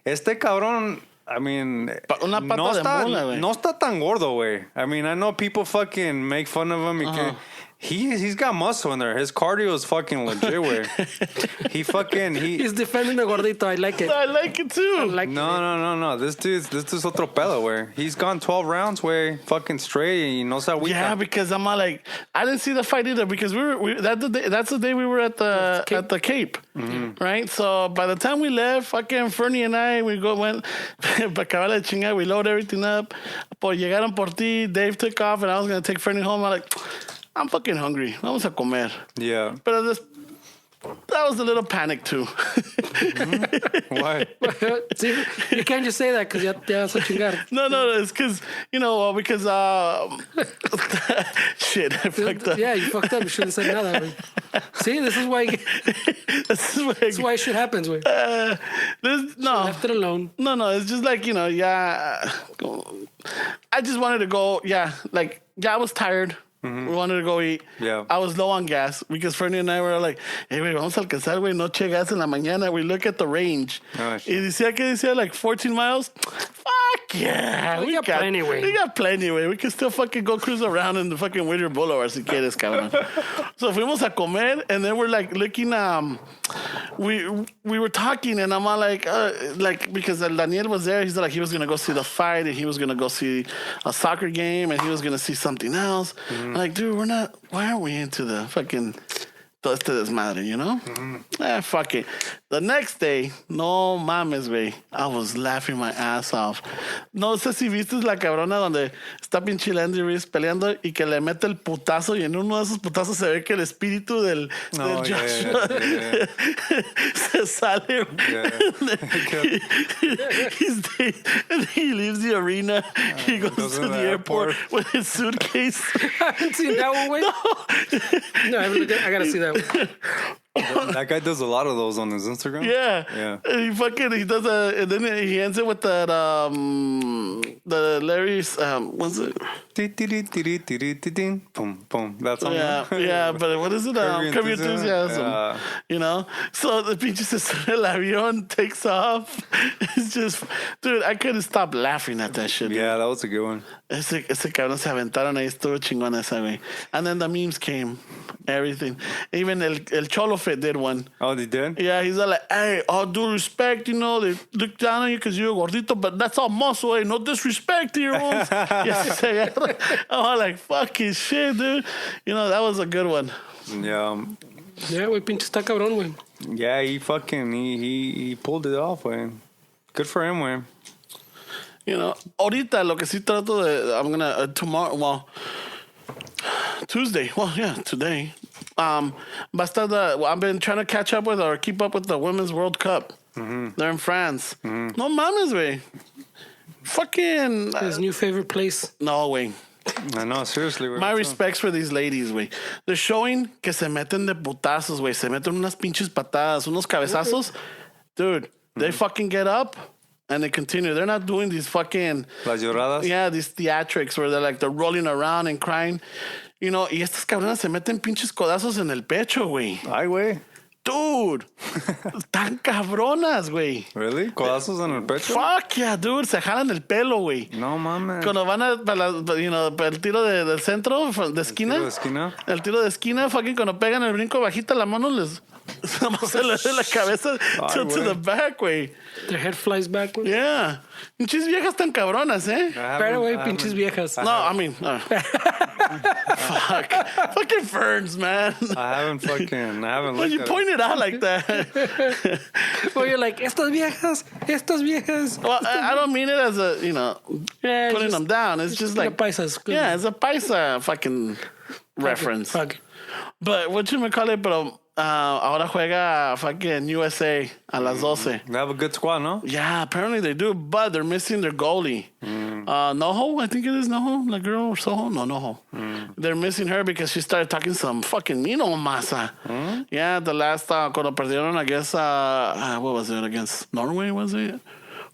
este cabrón, I mean, Una pata de mula, güey. no está tan gordo, güey. I mean, I know people fucking make fun of him. Because he's got muscle in there. His cardio is fucking legit, güey. He's defending the gordito. I like it. I like it too. No. This dude's otro pedo, güey. He's gone 12 rounds, güey, fucking straight. Y no se agüita. Yeah, because I'm all like, I didn't see the fight either because that's the day we were at the Cape, right? So by the time we left, fucking Fernie and I, went para acabar la chingada, we load everything up. Pues llegaron por ti, Dave took off, and I was gonna take Fernie home. I'm like, I'm fucking hungry. Vamos a comer. Yeah. But that was a little panic too. Why? See, you can't just say that because ya vas a chingar. No, it's because, because shit, I fucked up. Yeah, you fucked up. You shouldn't have said nada, güey. See, this is why shit happens, güey. No. Left it alone. No, it's just like, I just wanted to go, I was tired. We wanted to go eat. Yeah. I was low on gas because Fernie and I were like, hey, güey, vamos a alcanzar, güey, noche gas en la mañana. We look at the range. Gosh. Y decía like 14 miles. Fuck yeah. We got plenty, güey. We got plenty, güey. We can still fucking go cruise around in the fucking Whittier Boulevard si quieres, cabrón. So fuimos a comer and then we're like looking, we were talking and I'm all like because Daniel was there, he's like, he was going to go see the fight and he was going to go see a soccer game and he was going to see something else. I'm like, dude, why aren't we into the fucking todo este desmadre, fuck it. The next day, no mames, güey, I was laughing my ass off. No sé si viste la cabrona donde está pinche Andy Reese peleando y que le mete el putazo y en uno de esos putazos se ve que el espíritu del Joshua se sale. He leaves the arena. He goes to the airport with his suitcase. I haven't seen that one, güey. No, I gotta see that one. That guy does a lot of those on his Instagram. Yeah. And he does and then he ends it with that, the Larry's, what's it? Boom, boom. That's all. Yeah, but what is it? Curb Curb Your Enthusiasm. Yeah. You know? So the pinche se sube el avión, takes off. It's just, dude, I couldn't stop laughing at that shit. Yeah, that was a good one. Ese cabrón se aventaron ahí, estuvo chingón esa, güey. And then the memes came, everything. Even el Cholo Fit did one. Oh, they did? Yeah, he's all like, hey, all due respect, you know, they look down on you because you're gordito, but that's all muscle, eh? No disrespect to your own. Yeah, I'm like, fucking shit, dude. You know, that was a good one. Yeah. Yeah, güey, pinche está cabrón, güey. Yeah, he pulled it off, güey. Good for him, güey. You know, ahorita lo que sí trato de, I'm gonna, tomorrow, well, Tuesday, well, yeah, today. I've been trying to catch up with or keep up with the Women's World Cup. Mm-hmm. They're in France. Mm-hmm. No mames, güey. Fucking. His new favorite place. No, güey. I know, seriously, güey. My respects for these ladies, güey. They're showing que se meten de putazos, güey. Se meten unas pinches patadas, unos cabezazos. Dude, they fucking get up and they continue. They're not doing these fucking... Las lloradas. Yeah, these theatrics where they're rolling around and crying. You know, y estas cabronas se meten pinches codazos en el pecho, güey. Ay, güey. Dude, tan cabronas, güey. Really? ¿Codazos en el pecho? Fuck yeah, dude. Se jalan el pelo, güey. No mames. Cuando van para el tiro del centro, de esquina. ¿El tiro de esquina? El tiro de esquina, fucking cuando pegan el brinco bajita la mano, les... se le da la cabeza to the back, güey. Their head flies back, güey. Yeah. Pinches viejas tan cabronas, eh? Pero, güey, pinches viejas. No, I mean... fuck. Fucking ferns, man. I haven't looked Well, you at point it out like that. Well, you're like, estas viejas. Well, I don't mean it as a, Yeah, putting them down. It's just like... paisas. Yeah, it's a paisa fucking reference. Fuck. But whatchamacallit, pero ahora juega fucking USA a las 12. They have a good squad, no? Yeah, apparently they do, but they're missing their goalie. Noho, I think it is Noho, the girl or Soho. No, Noho. They're missing her because she started talking some fucking mino masa. Yeah, the last, cuando perdieron, I guess, what was it, against Norway, was it?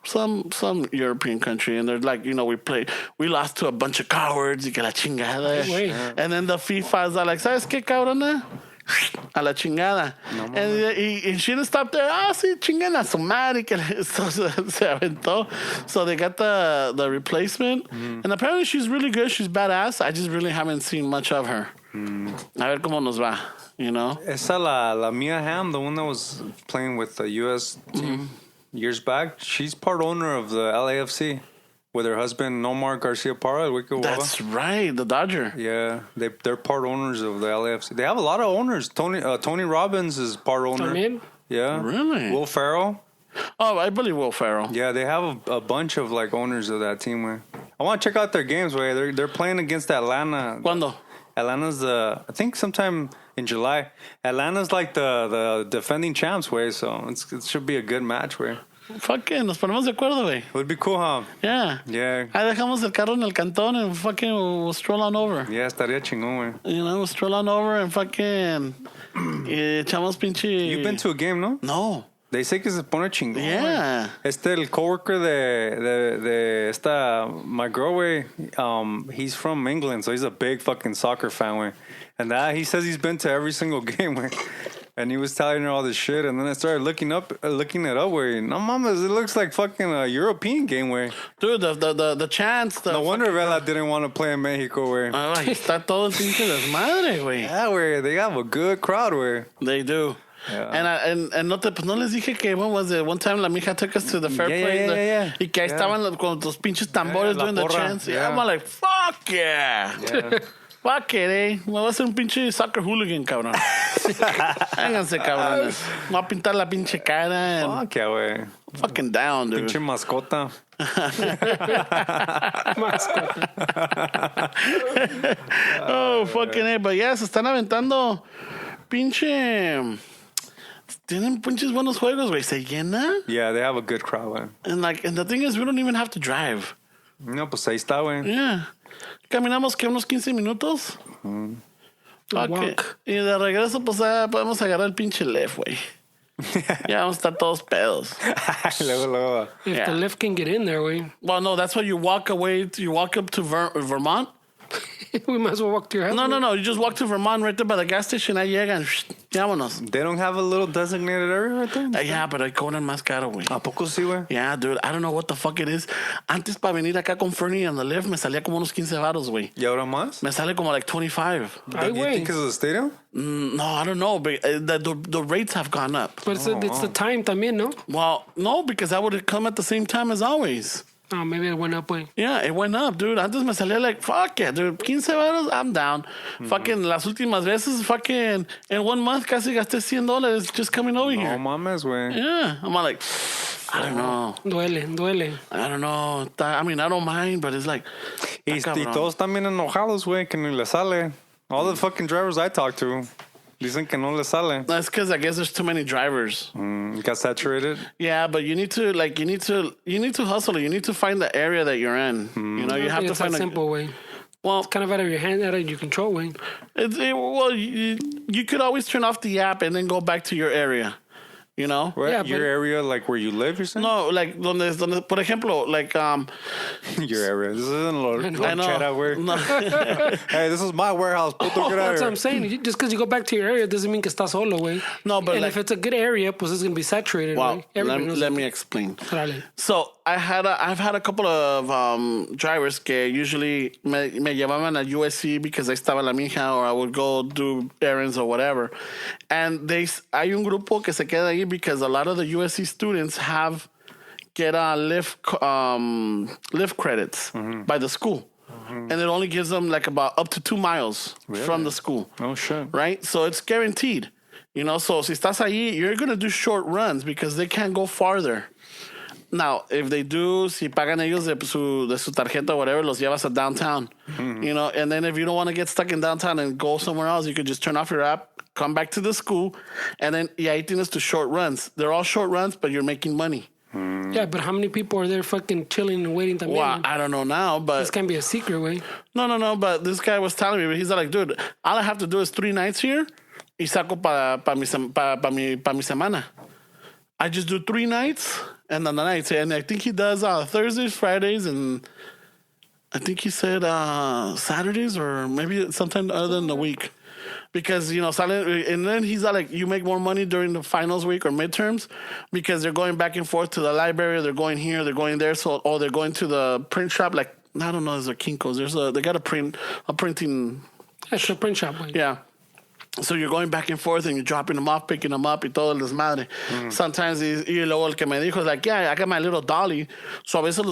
Some European country, and they're like, we lost to a bunch of cowards, y que la chingada. And then the FIFA's are like, ¿sabes qué, cabrona? A la chingada. No, and she didn't stop there. Sí, chingan a su madre. Que se aventó. So they got the replacement. And apparently she's really good. She's badass. I just really haven't seen much of her. A ver cómo nos va, Esa la Mia Hamm, the one that was playing with the U.S. team years back, she's part owner of the LAFC. With her husband, Nomar Garcia Parra. That's right, the Dodger. Yeah, they're part owners of the LAFC. They have a lot of owners. Tony Robbins is part owner. También? Yeah. Really? Will Ferrell. Oh, I believe Will Ferrell. Yeah, they have a bunch of owners of that team. Way. I want to check out their games. Way they're playing against Atlanta. ¿Cuándo? Atlanta's I think sometime in July. Atlanta's like the defending champs. Way, so it should be a good match. Way. Fucking, nos ponemos de acuerdo, güey. Would be cool, huh? Yeah. Yeah. Ahí dejamos el carro en el cantón and fucking we'll stroll on over. Yeah, estaría chingón, güey. We'll stroll on over and fucking echamos pinche... You've been to a game, no? No. They say que se pone chingón. Yeah. El coworker de esta, my girl, güey, he's from England, so he's a big fucking soccer fan, güey. And he says he's been to every single game, güey. And he was telling her all this shit, and then I started looking it up, güey. No mames, it looks like fucking a European game, güey. Dude, the chance. No wonder Vela didn't want to play in Mexico, güey. Ay, está todo el pinche desmadre, güey. Yeah, güey, they have a good crowd, güey. They do. Yeah. And no les dije que one time la mija took us to the fair play. Yeah. Y que ahí estaban con los pinches tambores doing the chants. Yeah, I'm like, fuck yeah. Fuck it, eh. Me voy a hacer un pinche soccer hooligan, cabrón. Vénganse, cabrones. Me voy a pintar la pinche cara. Fuck yeah, güey. Fucking down, dude. Pinche mascota. Oh, fucking eh. But yeah, se están aventando pinche... Tienen pinches buenos juegos, güey. Se llena. Yeah, they have a good crowd, güey. And the thing is, we don't even have to drive. No, pues ahí está, güey. Yeah. Caminamos que unos 15 minutos. Okay. Y de regreso, pues podemos agarrar el pinche left, güey. Ya vamos a estar todos pedos. Luego. If the lift can get in there, güey. Well, no, that's why you walk away. You walk up to Vermont. We might as well walk to your house. No. You just walk to Vermont right there by the gas station. Ahí llegan. Vámonos. They don't have a little designated area right there? Yeah, pero cobran más caro, güey. ¿A poco sí, güey? Yeah, dude. I don't know what the fuck it is. Antes para venir acá con Fernie on the lift me salía como unos 15 varos, güey. ¿Y ahora más? Me sale como like 25. Ay, You güey. think it's the stadium? No, I don't know. But the rates have gone up. But it's the time también, ¿no? Well, no, because I would have come at the same time as always. Oh, maybe it went up, güey. Yeah, it went up, dude. Antes me salía like, fuck yeah, dude. 15 varos, I'm down. Fucking las últimas veces, fucking in 1 month casi gasté $100 just coming over here. No mames, güey. Yeah, I'm like, I don't know. Duele. I don't know. I mean, I don't mind, but it's like... Y todos están bien enojados, güey, que ni le sale. All the fucking drivers I talk to dicen que no le sale. That's because I guess there's too many drivers. Got saturated? Yeah, but you need to hustle. You need to find the area that you're in. You know, you have to It's find that simple, way. Well, It's kind of out of your hand, out of your control, way. You could always turn off the app and then go back to your area. You know? What? Yeah, Your but- area, like where you live, you're saying? No, like donde, por ejemplo, like Your area. This isn't I know. Lonchera, güey. No. Hey, this is my warehouse. Puto, get out That's of what I'm saying. Just because you go back to your area doesn't mean que estás solo, way. No, but and like- if it's a good area, pues it's going to be saturated, Well, way. Everybody knows let it. me explain. Dale. So I've had a couple of drivers que usually me llevaban a USC because I estaba la mija or I would go do errands or whatever. And hay un grupo que se queda ahí because a lot of the USC students get lift credits by the school. And it only gives them like about up to 2 miles from the school. Oh, shit. Right? So it's guaranteed. You know, so si estás ahí, you're going to do short runs because they can't go farther. Now, if they do, si pagan ellos de su tarjeta or whatever, los llevas a downtown. You know, and then if you don't want to get stuck in downtown and go somewhere else, you could just turn off your app, come back to the school, and then, ahí tienes tus short runs. They're all short runs, but you're making money. Yeah, but how many people are there fucking chilling and waiting también? Well, I don't know now, but... This can't be a secret, way. No, but this guy was telling me, he's like, dude, all I have to do is 3 nights here y saco pa mi semana. I just do 3 nights and then the nights. And I think he does Thursdays, Fridays, and I think he said Saturdays or maybe sometime other than the week. Because, you know, and then he's like, you make more money during the finals week or midterms because they're going back and forth to the library, they're going here, they're going there, or they're going to the print shop. Like, I don't know, there's a Kinko's. They got a printing. That's a print shop, way. Yeah. So you're going back and forth and you're dropping them off, picking them up y todo el desmadre. Sometimes, y luego el que me dijo is like, yeah, I got my little dolly. So a veces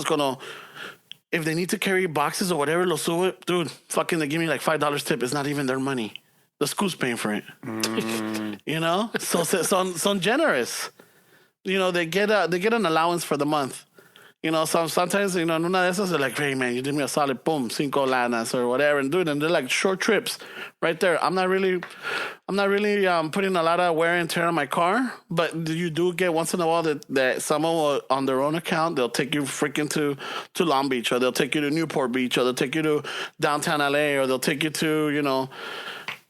if they need to carry boxes or whatever, los sube. Dude, fucking they give me like $5 tip. It's not even their money. The school's paying for it. You know? So son generous. You know, they get an allowance for the month. You know, sometimes, you know, en una de esas, they're like, hey, man, you did me a solid, boom, 5 lanas or whatever. And dude, and they're like short trips right there. I'm not really putting a lot of wear and tear on my car, but you do get once in a while that someone will, on their own account, they'll take you freaking to Long Beach, or they'll take you to Newport Beach, or they'll take you to downtown LA, or they'll take you to, you know,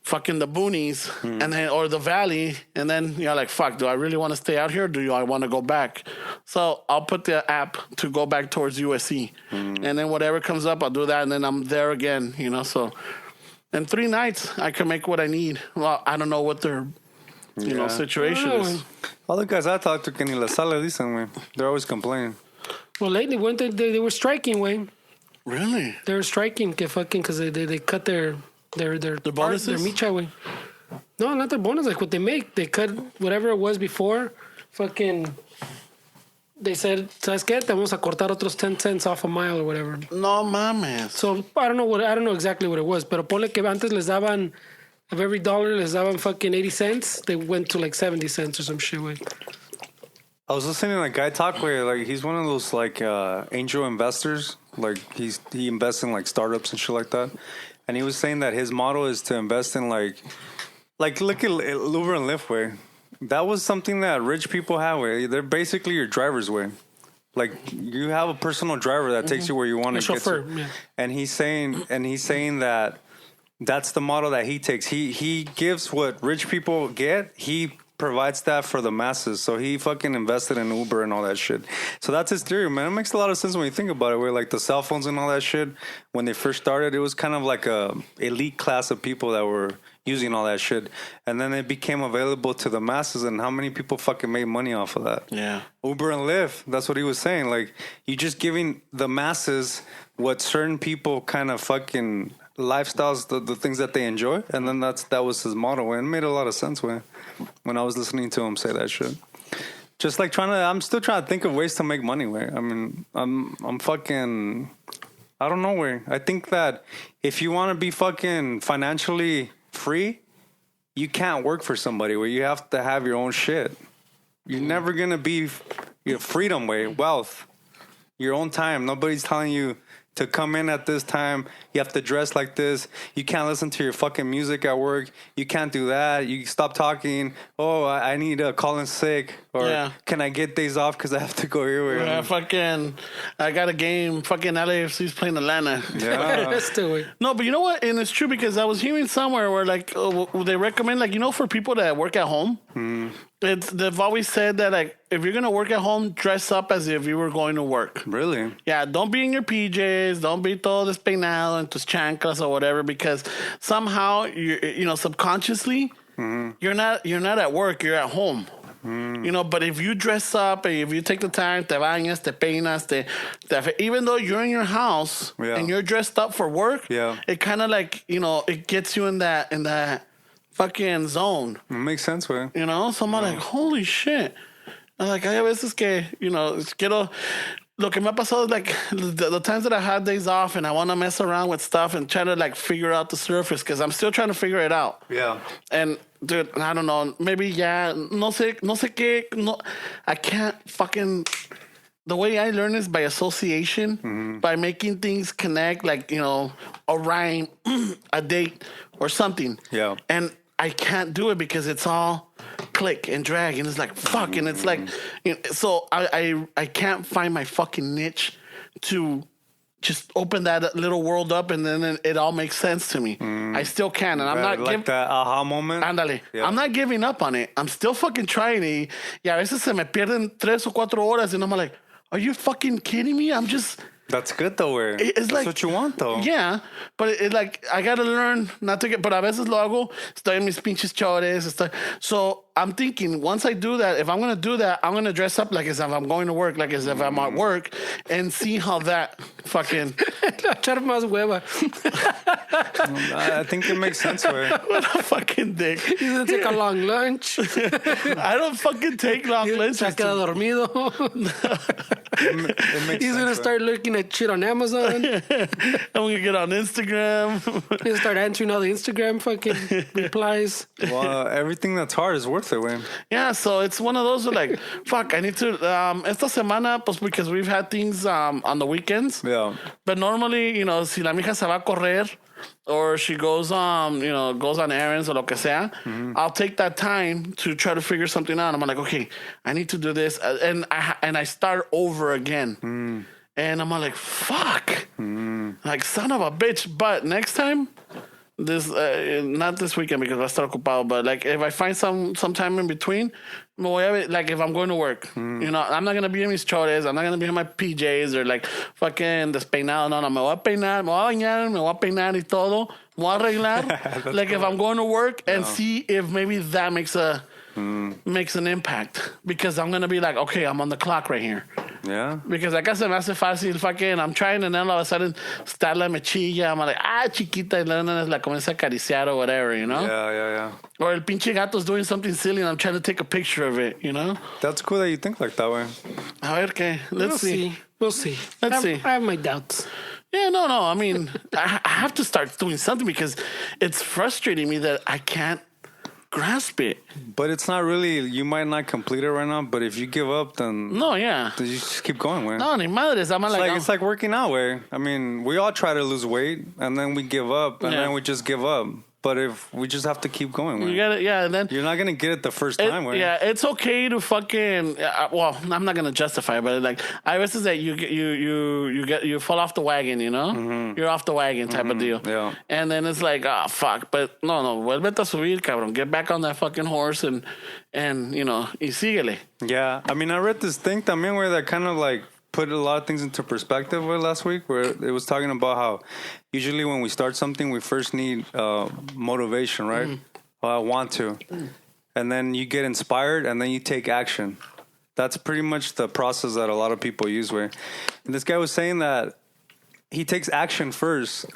fucking the boonies and then or the valley, and then you're like, fuck, do I really want to stay out here or do I want to go back? So I'll put the app to go back towards USC. And then whatever comes up, I'll do that, and then I'm there again, you know. So in 3 nights I can make what I need. Well, I don't know what their you know situation is. All the guys I talk to que ni la sale dicen, güey. They're always complaining. Well, lately, they were striking, way. Really? They were striking because they cut their bonuses? their micha, way. No, not their bonus. Like what they make, they cut whatever it was before. Fucking, they said, ¿sabes qué? Te vamos a cortar otros 10 cents off a mile or whatever. No mames. So I don't know exactly what it was, pero ponle que antes les daban of every dollar les daban fucking 80 cents. They went to like 70 cents or some shit, way. I was listening to a guy talk where like he's one of those like angel investors. Like he invests in like startups and shit like that. And he was saying that his model is to invest in like look at Uber and Lyft, way. That was something that rich people have, way. They're basically your drivers, way. Like you have a personal driver that takes you where you want to get to. Yeah. And he's saying that that's the model that he takes. He gives what rich people get. He provides that for the masses. So he fucking invested in Uber and all that shit. So that's his theory, man. It makes a lot of sense when you think about it. Where like the cell phones and all that shit, when they first started, it was kind of like a elite class of people that were using all that shit. And then it became available to the masses. And how many people fucking made money off of that? Yeah. Uber and Lyft, that's what he was saying. Like, you just giving the masses what certain people kind of fucking lifestyles, the things that they enjoy. And then that was his motto. And it made a lot of sense when I was listening to him say that shit. Just like I'm still trying to think of ways to make money. Where I mean, I'm fucking, I don't know where. I think that if you want to be fucking financially free, you can't work for somebody. Where you have to have your own shit. You're never gonna be your freedom way, wealth, your own time. Nobody's telling you to come in at this time. You have to dress like this. You can't listen to your fucking music at work. You can't do that. You stop talking. Oh, I need to call in sick. Or can I get days off because I have to go here? Yeah, I got a game. Fucking LAFC's playing Atlanta. Yeah. Let's do it. No, but you know what? And it's true because I was hearing somewhere where like they recommend like, you know, for people that work at home, they've always said that like if you're gonna work at home, dress up as if you were going to work. Really? Yeah, don't be in your PJs, don't be todo despeinado en tus chanclas or whatever, because somehow you know subconsciously you're not at work, you're at home. You know, but if you dress up and if you take the time, te bañas, te peinas, even though you're in your house and you're dressed up for work, it kind of like, you know, it gets you in that fucking zone. It makes sense, man. You know, so I'm like, holy shit. I'm like, hay veces que, you know, lo que me ha pasado is like the times that I had days off and I want to mess around with stuff and try to like figure out the surface because I'm still trying to figure it out. Yeah. And dude, I don't know, maybe no sé qué, I can't fucking. The way I learn is by association, by making things connect, like, you know, a rhyme, a date, or something. Yeah. And I can't do it because it's all click and drag, and it's like fuck, and it's like, you know, so I can't find my fucking niche to just open that little world up, and then it all makes sense to me. I still can, and I'm not like that aha moment. Ándale. Yeah. I'm not giving up on it. I'm still fucking trying it. Y a veces se me pierden 3 o 4 horas, and I'm like, are you fucking kidding me? I'm just. That's good though, güey. It's like, that's what you want though. Yeah, but it like I gotta learn not to get. But a veces lo hago. Estoy en mis pinches chores. So I'm thinking once I do that, if I'm gonna do that, I'm gonna dress up like as if I'm going to work, like as if I'm at work, and see how that fucking. Echar más hueva. I think it makes sense, güey. What a fucking dick. He's gonna take a long lunch. I don't fucking take long lunches. Se queda dormido. It makes He's sense, gonna start looking at shit on Amazon. I'm gonna get on Instagram. He's gonna start answering all the Instagram fucking replies. Well, everything that's hard is worth it, güey. Yeah, so it's one of those where like, fuck, I need to, esta semana, pues because we've had things on the weekends. Yeah. But normally, you know, si la mija se va a correr or she goes on errands or lo que sea, I'll take that time to try to figure something out. I'm like, okay, I need to do this. And I start over again. And I'm like, fuck. Like, son of a bitch. But next time, not this weekend because I start ocupado, but like if I find some time in between, like if I'm going to work, you know, I'm not going to be in mis chores, I'm not going to be in my PJs or like fucking despeinado. No, me voy a peinar, me voy a bañar, me voy a peinar y todo, me voy a arreglar. Like cool. If I'm going to work and see if maybe that makes an impact because I'm going to be like, okay, I'm on the clock right here. Yeah. Because acá se me hace fácil, fucking, I'm trying and then all of a sudden, está la mechilla, I'm like, chiquita, y luego la comienza a acariciar or whatever, you know? Yeah. Or el pinche gato's doing something silly and I'm trying to take a picture of it, you know? That's cool that you think like that way. A ver qué. Let's see. We'll see. Let's see. I have my doubts. Yeah, no. I mean, I have to start doing something because it's frustrating me that I can't grasp it. But it's not really, you might not complete it right now, but if you give up, then then you just keep going, güey. No, ni madres. It's like working out, güey. I mean, we all try to lose weight and then we give up and then we just give up. but if we just have to keep going. You got it, yeah. And then you're not gonna get it the first time. Yeah, it's okay to fucking. Well, I'm not gonna justify it, but like I veces that you fall off the wagon, you know, you're off the wagon type of deal. Yeah. And then it's like, oh fuck, but no, vuélvete a subir, cabrón. Get back on that fucking horse and you know, y síguele. Yeah, I mean, I read this thing también where that kind of like put a lot of things into perspective last week, where it was talking about how usually when we start something, we first need motivation, right? Well, I want to. And then you get inspired and then you take action. That's pretty much the process that a lot of people use. Where and this guy was saying that he takes action first.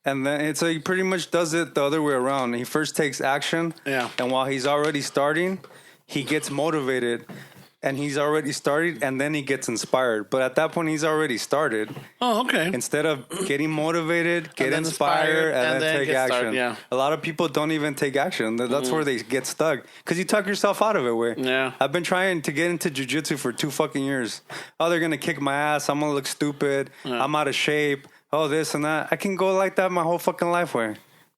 And then he pretty much does it the other way around. He first takes action. Yeah. And while he's already starting, he gets motivated. And he's already started, and then he gets inspired. But at that point, he's already started. Oh, okay. Instead of getting motivated, get inspired, and then take action. Yeah. A lot of people don't even take action. That's where they get stuck. Because you talk yourself out of it, way. Yeah. I've been trying to get into jiu-jitsu for 2 fucking years. Oh, they're going to kick my ass. I'm going to look stupid. Yeah. I'm out of shape. Oh, this and that. I can go like that my whole fucking life, way.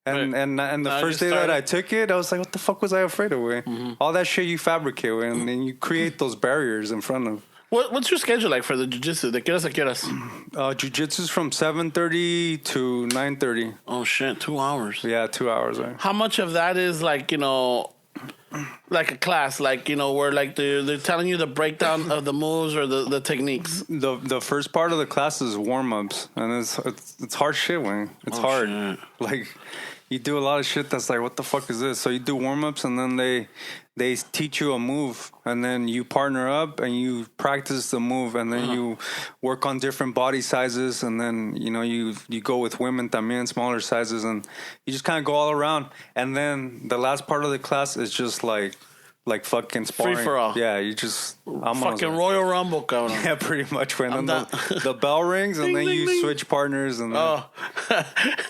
And the first day that I took it, I was like, what the fuck was I afraid of, way? All that shit you fabricate, way, and then you create those barriers in front of. What's your schedule like for the jiu-jitsu? ¿De qué horas a qué horas? Jiu-jitsu's from 7:30 to 9:30. Oh, shit. 2 hours. Yeah, 2 hours, right? How much of that is like, you know, like a class, like, you know, where like they're telling you the breakdown of the moves or the techniques? The first part of the class is warm-ups, and it's hard shit, Wayne. It's hard. Shit. Like, you do a lot of shit that's like, what the fuck is this? So you do warm-ups, and then they teach you a move, and then you partner up and you practice the move, and then you work on different body sizes, and then, you know, you go with women también, smaller sizes, and you just kind of go all around. And then the last part of the class is just like fucking sparring. Free for all. Yeah, you just... fucking Royal Rumble, cabrón. Yeah, pretty much. When the bell rings, and then you switch partners, and then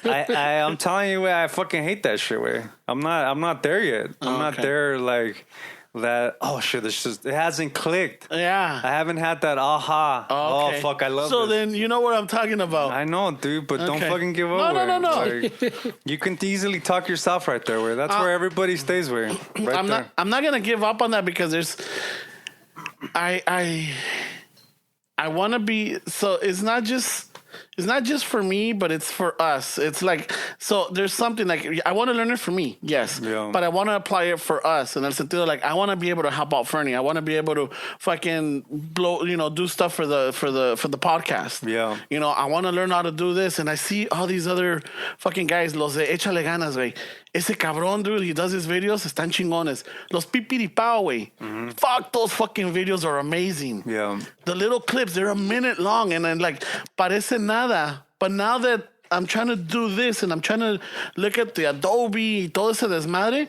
I'm telling you, I fucking hate that shit. Way I'm not there yet. I'm not there like that. Oh shit! it hasn't clicked. Yeah, I haven't had that aha. Okay. Oh fuck! I love. So this. Then you know what I'm talking about. I know, dude, but don't fucking give up. No. Like, you can easily talk yourself right there. Where that's where everybody stays. Where I'm not gonna give up on that because there's. I want to be, so it's not just for me, but it's for us. It's like, so there's something like, I want to learn it for me, yes, but I want to apply it for us. And el sentido, like, I want to be able to help out Fernie. I want to be able to fucking do stuff for the podcast. Yeah. You know, I want to learn how to do this. And I see all these other fucking guys, los de Échale Ganas, güey. Ese cabrón, dude, he does his videos, están chingones. Los pipiripao, güey. Fuck, those fucking videos are amazing. Yeah. The little clips, they're a minute long, and then like, parece nada. But now that I'm trying to do this, and I'm trying to look at the Adobe, todo ese desmadre,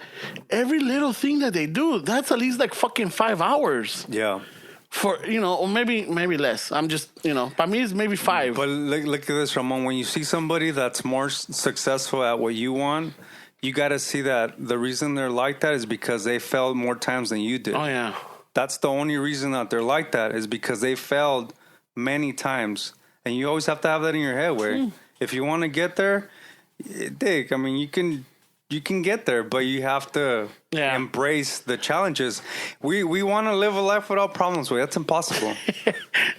every little thing that they do, that's at least like fucking 5 hours. Yeah. For, you know, or maybe less. I'm just, you know, by me it's maybe 5. But look at this, Ramon. When you see somebody that's more successful at what you want, you got to see that the reason they're like that is because they failed more times than you did. Oh, yeah. That's the only reason that they're like that is because they failed many times. And you always have to have that in your head where if you want to get there, Dick, I mean, you can get there, but you have to embrace the challenges. We want to live a life without problems, güey. That's impossible.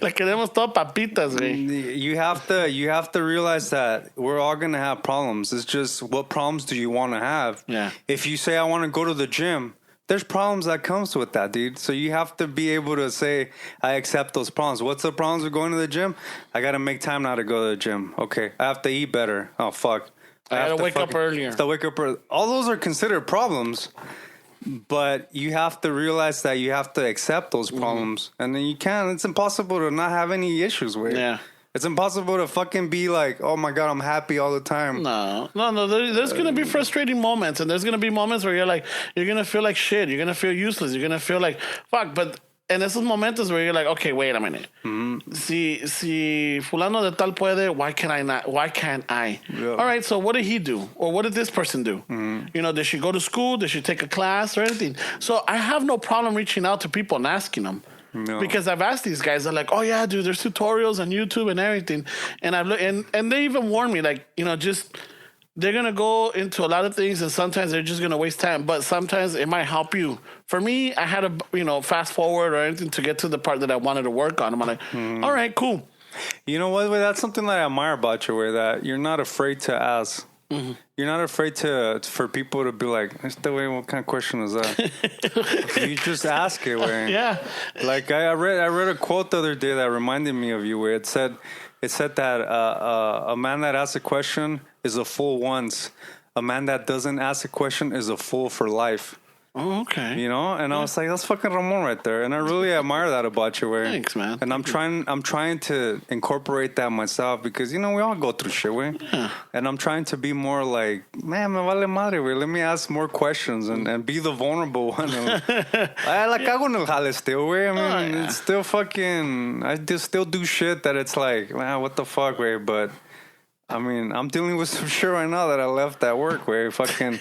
La queremos todo papitas, güey. You have to realize that we're all going to have problems. It's just what problems do you want to have? Yeah. If you say I want to go to the gym, there's problems that comes with that, dude. So you have to be able to say, I accept those problems. What's the problems with going to the gym? I got to make time now to go to the gym. Okay. I have to eat better. Oh, fuck. I got to wake up earlier. All those are considered problems, but you have to realize that you have to accept those problems. And then you can't. It's impossible to not have any issues with it. Yeah. It's impossible to fucking be like, oh my God, I'm happy all the time. No. There's going to be frustrating moments, and there's going to be moments where you're going to feel like shit. You're going to feel useless. You're going to feel like, fuck. But en esos momentos where you're like, okay, wait a minute. Si fulano de tal puede, why can't I not? Why can't I? Yeah. All right, so what did he do? Or what did this person do? You know, did she go to school? Did she take a class or anything? So I have no problem reaching out to people and asking them. No. Because I've asked these guys, they're like, oh yeah, dude, there's tutorials on YouTube and everything. And I've looked, and they even warned me, like, you know, just they're going to go into a lot of things, and sometimes they're just going to waste time. But sometimes it might help you. For me, I had to, fast forward or anything to get to the part that I wanted to work on. I'm like, all right, cool. You know what? That's something that I admire about you, way that you're not afraid to ask. Mm-hmm. You're not afraid for people to be like, what kind of question is that? You just ask it, way. Yeah. Like I read a quote the other day that reminded me of you, where it said that a man that asks a question is a fool once. A man that doesn't ask a question is a fool for life. Oh, okay. And I was like, that's fucking Ramon right there. And I really admire that about you, way. Thanks, man. And I'm trying to incorporate that myself because, we all go through shit, way. Yeah. And I'm trying to be more like, man, me vale madre, way. Let me ask more questions and be the vulnerable one. I la cago en el jale still, way. I mean, it's still fucking, I just still do shit that it's like, man, what the fuck, way. But I mean, I'm dealing with some shit right now that I left at work, where fucking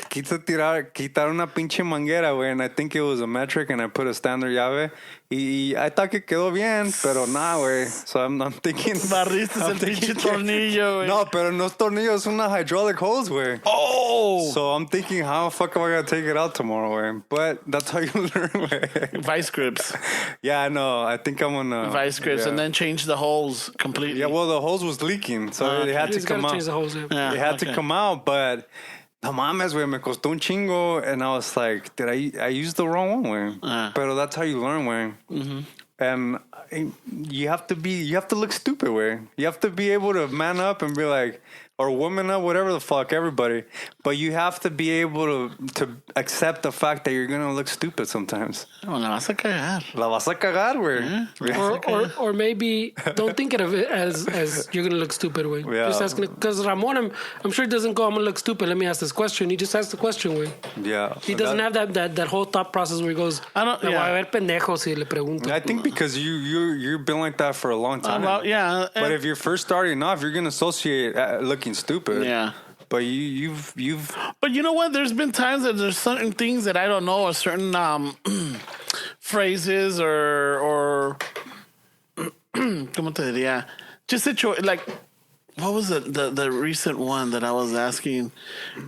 quitar una pinche manguera, güey, and I think it was a metric, and I put a standard llave, y I thought que quedó bien, pero nah, güey. So I'm thinking... Barriste el pinche tornillo, güey. No, pero no es tornillo, es una hydraulic hose, güey. Oh! So I'm thinking, how the fuck am I going to take it out tomorrow, güey? But that's how you learn, güey. Vice grips. Yeah, I know. I think I'm going to... Vice grips, and then change the hose completely. Yeah, well, the hose was leaking, so it had to come out. Change the hose, It had to come out, but... No mames, güey, me costó un chingo. And I was like, I used the wrong one, güey. Pero that's how you learn, güey. Mm-hmm. And you have to look stupid, güey. You have to be able to man up and be like, or woman up, whatever the fuck, everybody. But you have to be able to accept the fact that you're going to look stupid sometimes. Oh, la vas a cagar. La vas a cagar, güey. Yeah. Or maybe don't think of it as you're going to look stupid, güey. Yeah. Just asking it. Because Ramon, I'm sure he doesn't go, I'm going to look stupid. Let me ask this question. He just asks the question, güey. Yeah. He doesn't have that whole thought process where he goes, I don't, me voy a ver pendejo si le pregunto. I think because you've been like that for a long time. Yeah. But if you're first starting off, you're going to associate looking stupid. Yeah. But you've. But you know what? There's been times that there's certain things that I don't know, or certain phrases or ¿cómo te diría? Just like, what was the recent one that I was asking?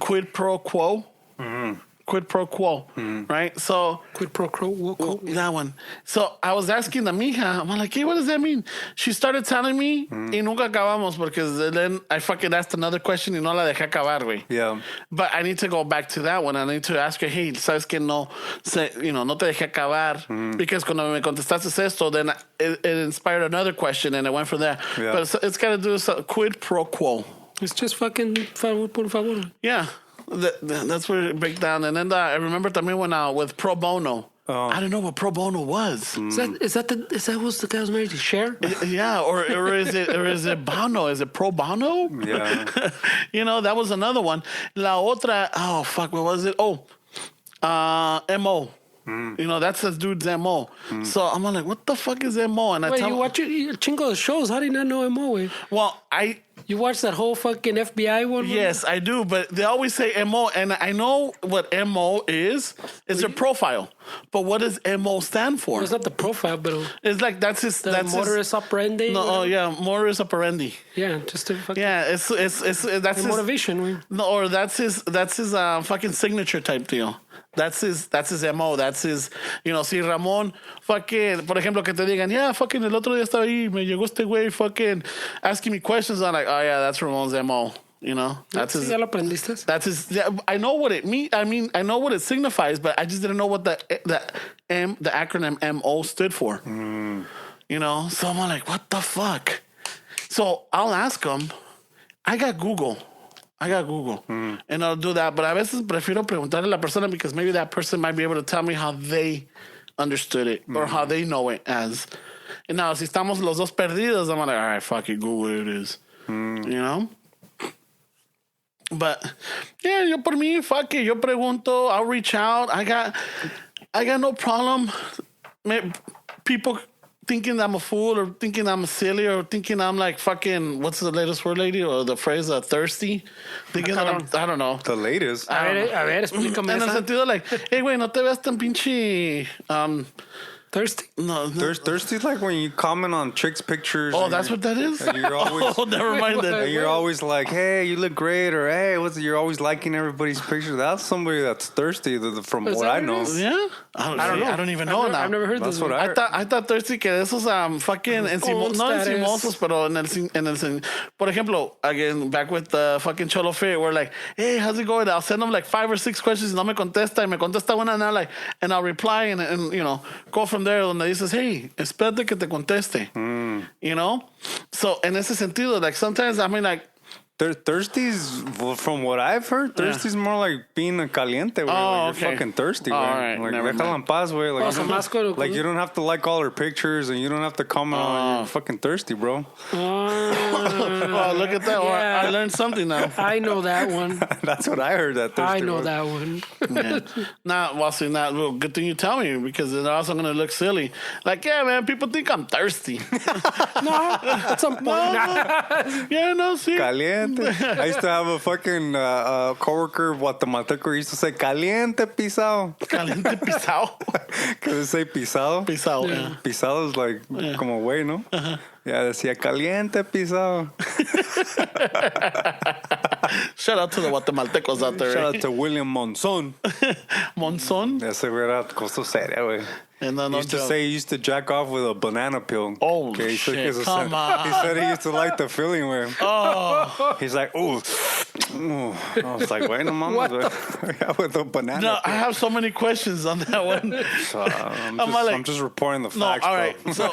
Quid pro quo. Mm-hmm. Quid pro quo, right? So Quid pro quo. That one. So I was asking the mija. I'm like, hey, what does that mean? She started telling me, y nunca acabamos, because then I fucking asked another question y no la dejé acabar, güey. Yeah. But I need to go back to that one. I need to ask her, hey, sabes que no te dejé acabar, because cuando me contestaste esto, then it inspired another question, and I went from there. Yeah. But it's got to do with quid pro quo. It's just fucking favor por favor. Yeah. That's where it breaks down. And then I remember también when with pro bono. I don't know what pro bono was. Is that what's the guy who's married to Cher? Yeah, or is it bono? Is it pro bono? Yeah. That was another one. La otra, oh fuck, what was it? Oh, MO. That's this dude's MO. So I'm like, what the fuck is MO? And Wait, you watch a chingo of shows. How do you not know MO? Way? Well, You watch that whole fucking FBI one? Yes, I do, but they always say MO, and I know what MO is. It's a profile. But what does MO stand for? Well, it's not the profile, but it's like that's his modus operandi. No, yeah, modus operandi. Yeah, just to fucking. Yeah, it's that's his motivation. No, or that's his fucking signature type deal. That's his MO. That's his, si Ramon fucking, por ejemplo, que te digan, yeah, fucking el otro día estaba ahí, me llegó este güey fucking asking me questions. I'm like, oh yeah, that's Ramon's MO. That's his. ¿Ya lo aprendiste? That's his. Yeah, I know what it means. I mean, I know what it signifies, but I just didn't know what the acronym MO stood for. So I'm like, what the fuck? So I'll ask him. I got Google, and I'll do that. But a veces prefiero preguntarle a la persona because maybe that person might be able to tell me how they understood it or how they know it as. And now, si estamos los dos perdidos, I'm like, all right, fuck it, Google it is. But yeah, yo por mí, fuck it, yo pregunto, I'll reach out. I got no problem. People thinking I'm a fool or thinking I'm silly or thinking I'm like fucking, what's the latest word, lady? Or the phrase thirsty? Thinking that I don't know. The latest? A ver, explícame En el esa. sentido like, hey, güey, no te veas tan pinche Thirsty? No. Thirsty's like when you comment on chicks' pictures. Oh, that's what that is? and you're always, Oh, never mind Wait, that. and you're always like, hey, you look great, or hey, you're always liking everybody's picture. That's somebody that's thirsty, from Is what that I what it know. is? Yeah? I don't know. I don't even know now. I've never heard That's this what one. I thought thirsty que esos fucking encimosos, no status. encimosos, pero por ejemplo, again, back with the fucking Cholo Fit, we're like, hey, how's it going? I'll send them like 5 or 6 questions, no me contesta, y me contesta una, and I'm like, and I'll reply and you know, go from there, donde dices, hey, espérate que te conteste, you know? So, en ese sentido, like sometimes, I mean, like, Thirsty's, from what I've heard, Thirsty's more like being a caliente, güey. Oh, Like okay. you're fucking thirsty, güey. All right, Like, never déjala en paz, güey. Like, Oh, so más con- like, you don't have to like all her pictures and you don't have to comment on you're fucking thirsty, bro. oh, look at that. Or Yeah. I learned something now. I know that one. That's what I heard, that thirsty I know was. that one. Yeah. Nah, well, see, nah, well, good thing you tell me because they're also going to look silly. Like, yeah, man, people think I'm thirsty. No, at some point. Yeah, no, see. Caliente. I used to have a fucking coworker, Guatemalteco, who used to say caliente pisado. Caliente pisado. Because they say pisado. Pisado, yeah. Pisado is like, como güey, ¿no? Yeah, decía caliente pisado. Shout out to the Guatemaltecos out there. Shout out to William Monzon. Monzon. Ese güey era cosa seria, güey. And then He used to say he used to jack off with a banana peel. Oh, he took shit. his- Come on. He said he used to like the feeling, güey. Oh. He's like, ooh. I was like, wait, no mames, güey. Yeah, with a banana No, peel. I have so many questions on that one. So, I'm like- just reporting the No, facts, all right. bro. So,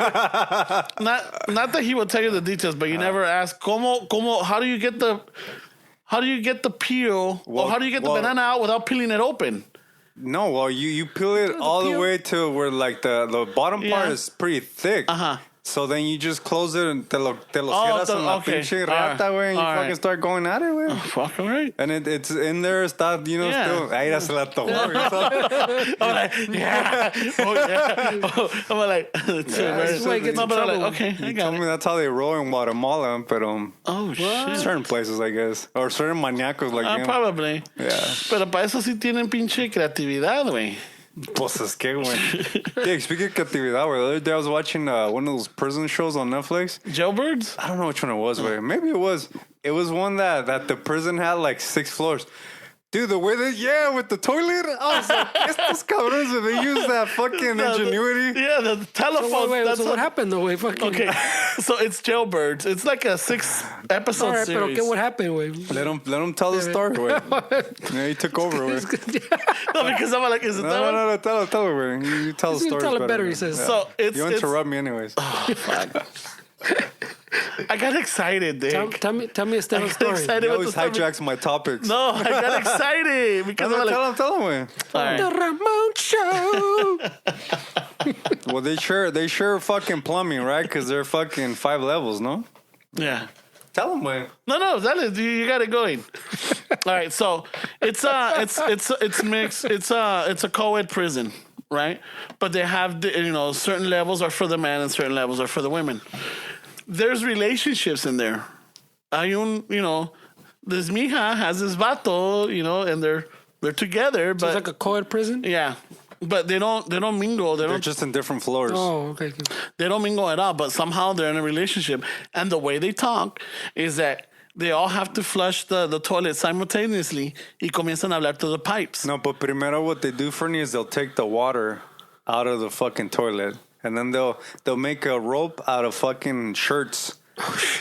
not that he would tell you the details, but you never ask, how do you get the peel, Well- or how do you get the well- banana out without peeling it open? No, well, you peel it all the peel? way to where like the bottom part Yeah. is pretty thick. Uh-huh. So then you just close it and te lo Oh, cierras en la okay. pinche All right. rata, güey, and you All fucking right. start going at it, güey. Fuck, all right. And it's in there, está, you know, Yeah. still. Ahí ya se la tomó. I'm like, yeah. Oh, yeah. Oh, I'm like, it's This way it gets no, in but I'm trouble. like, okay, I You got tell me it. that's how they roll in Guatemala, but Oh, shit. certain places, I guess. Or certain maniacos like him. Probably. Yeah. Pero para eso sí tienen pinche creatividad, güey. Pues es que, güey. Yeah, speaking of creatividad, güey, the other day I was watching one of those prison shows on Netflix. Jailbirds? I don't know which one it was, güey. Maybe it was. It was one that the prison had like 6 floors. Dude, the way that, with the toilet, I was like, estos cabrones, they use that fucking ingenuity. Yeah, the telephone. Wait, that's so what happened though? Wait, fucking. Okay, so it's Jailbirds. It's like a 6-episode All right, pero series. ¿qué what happened? Wait. Let him tell the story, güey. Yeah, he took over, güey. No, because I'm like, is it that one? No, tell it, güey. You tell the You story. tell it better, he says. So it's You interrupt me anyways. I got excited, Dick. Tell me a I Stella got story. excited He with always the story. hijacks my topics. No, I got excited because I'm like, Tell him, güey. all right. The Ramon Show. Well, they share fucking plumbing, right? Because they're fucking 5 levels, no? Yeah. Tell him, güey. No, that is you got it going. All right, so it's mixed. It's a co-ed prison, right? But they have certain levels are for the men and certain levels are for the women. There's relationships in there. This mija has this vato, and they're together, but It's like a co-ed prison. yeah, but they don't mingle. They They're don't just in different floors. Oh, okay. they don't mingle at all. But somehow they're in a relationship, and the way they talk is that they all have to flush the toilet simultaneously y comienzan a hablar to the pipes. No, but primero what they do, Fernie, is they'll take the water out of the fucking toilet. And then they'll make a rope out of fucking shirts.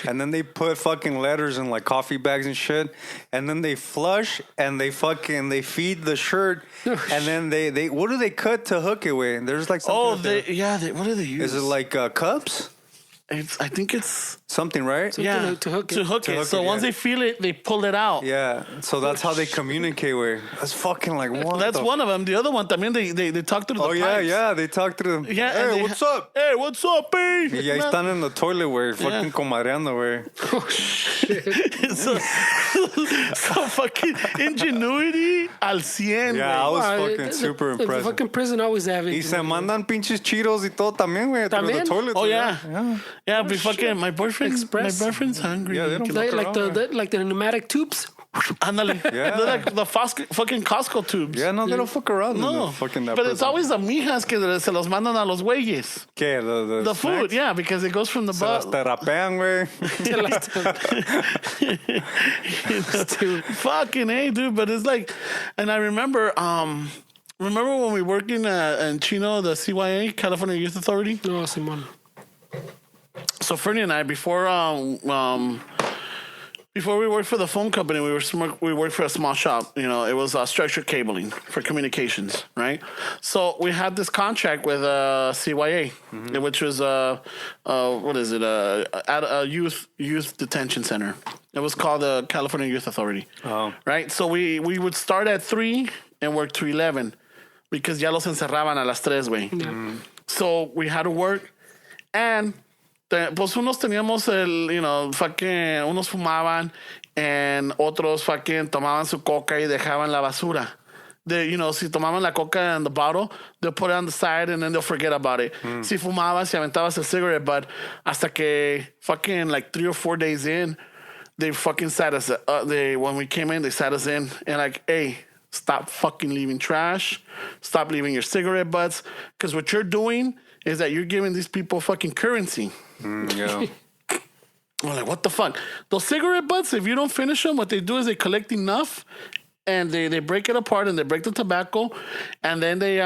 And then they put fucking letters in like coffee bags and shit. And then they flush and they feed the shirt. And then they what do they cut to hook it with? There's like something. What do they use? Is it like cups? I think it's Something, right? yeah to hook it. To hook it. So it, once yeah. they feel it, they pull it out. Yeah. So that's how they communicate with. That's fucking like what? That's one of them. The other one, también they talk through the Oh, pipes. yeah. They talk to them. Yeah, and Hey, they what's up? Hey, what's up, babe? Y ahí están en the toilet, güey. Fucking comadreando, güey. so fucking ingenuity al 100. Yeah, I was Wow, fucking super the impressed. fucking prison always have it. Y se mandan pinches chiros y todo también, güey. Through the ¿También? toilet. Oh güey. yeah, yeah. Be fucking my boyfriend's Express. hungry. Yeah, they don't Que fuck lo- Like the pneumatic tubes. Ándale. Yeah. They're like the fucking Costco tubes. Yeah, no, they don't fuck around. No. Fucking that but it's prison. always the mijas que se los mandan a los güeyes. ¿Qué? The food, yeah, because it goes from the Se las butt. terapean, güey. Fucking A, dude. But it's like, and I remember when we worked in Chino, the CYA, California Youth Authority. No, Simon. So Fernie and I, before we worked for the phone company, we worked for a small shop. You know, it was structured cabling for communications, right? So we had this contract with CYA, which was what is it? At a youth detention center. It was called the California Youth Authority. Oh. Right. So we would start at 3 and work to 11 because ya los encerraban a las 3, güey. Yeah. So we had to work and. Pues unos teníamos unos fumaban and otros fucking tomaban su coca y dejaban la basura. Si tomaban la coca in the bottle, they'll put it on the side and then they'll forget about it. Si fumabas, si aventabas a cigarette butt, hasta que fucking like 3 or 4 days in, they fucking sat us, when we came in, they sat us in and like, hey, stop fucking leaving trash. Stop leaving your cigarette butts. Because what you're doing is that you're giving these people fucking currency. Yeah. We're like, what the fuck? Those cigarette butts, if you don't finish them, what they do is they collect enough and they break it apart and they break the tobacco and then they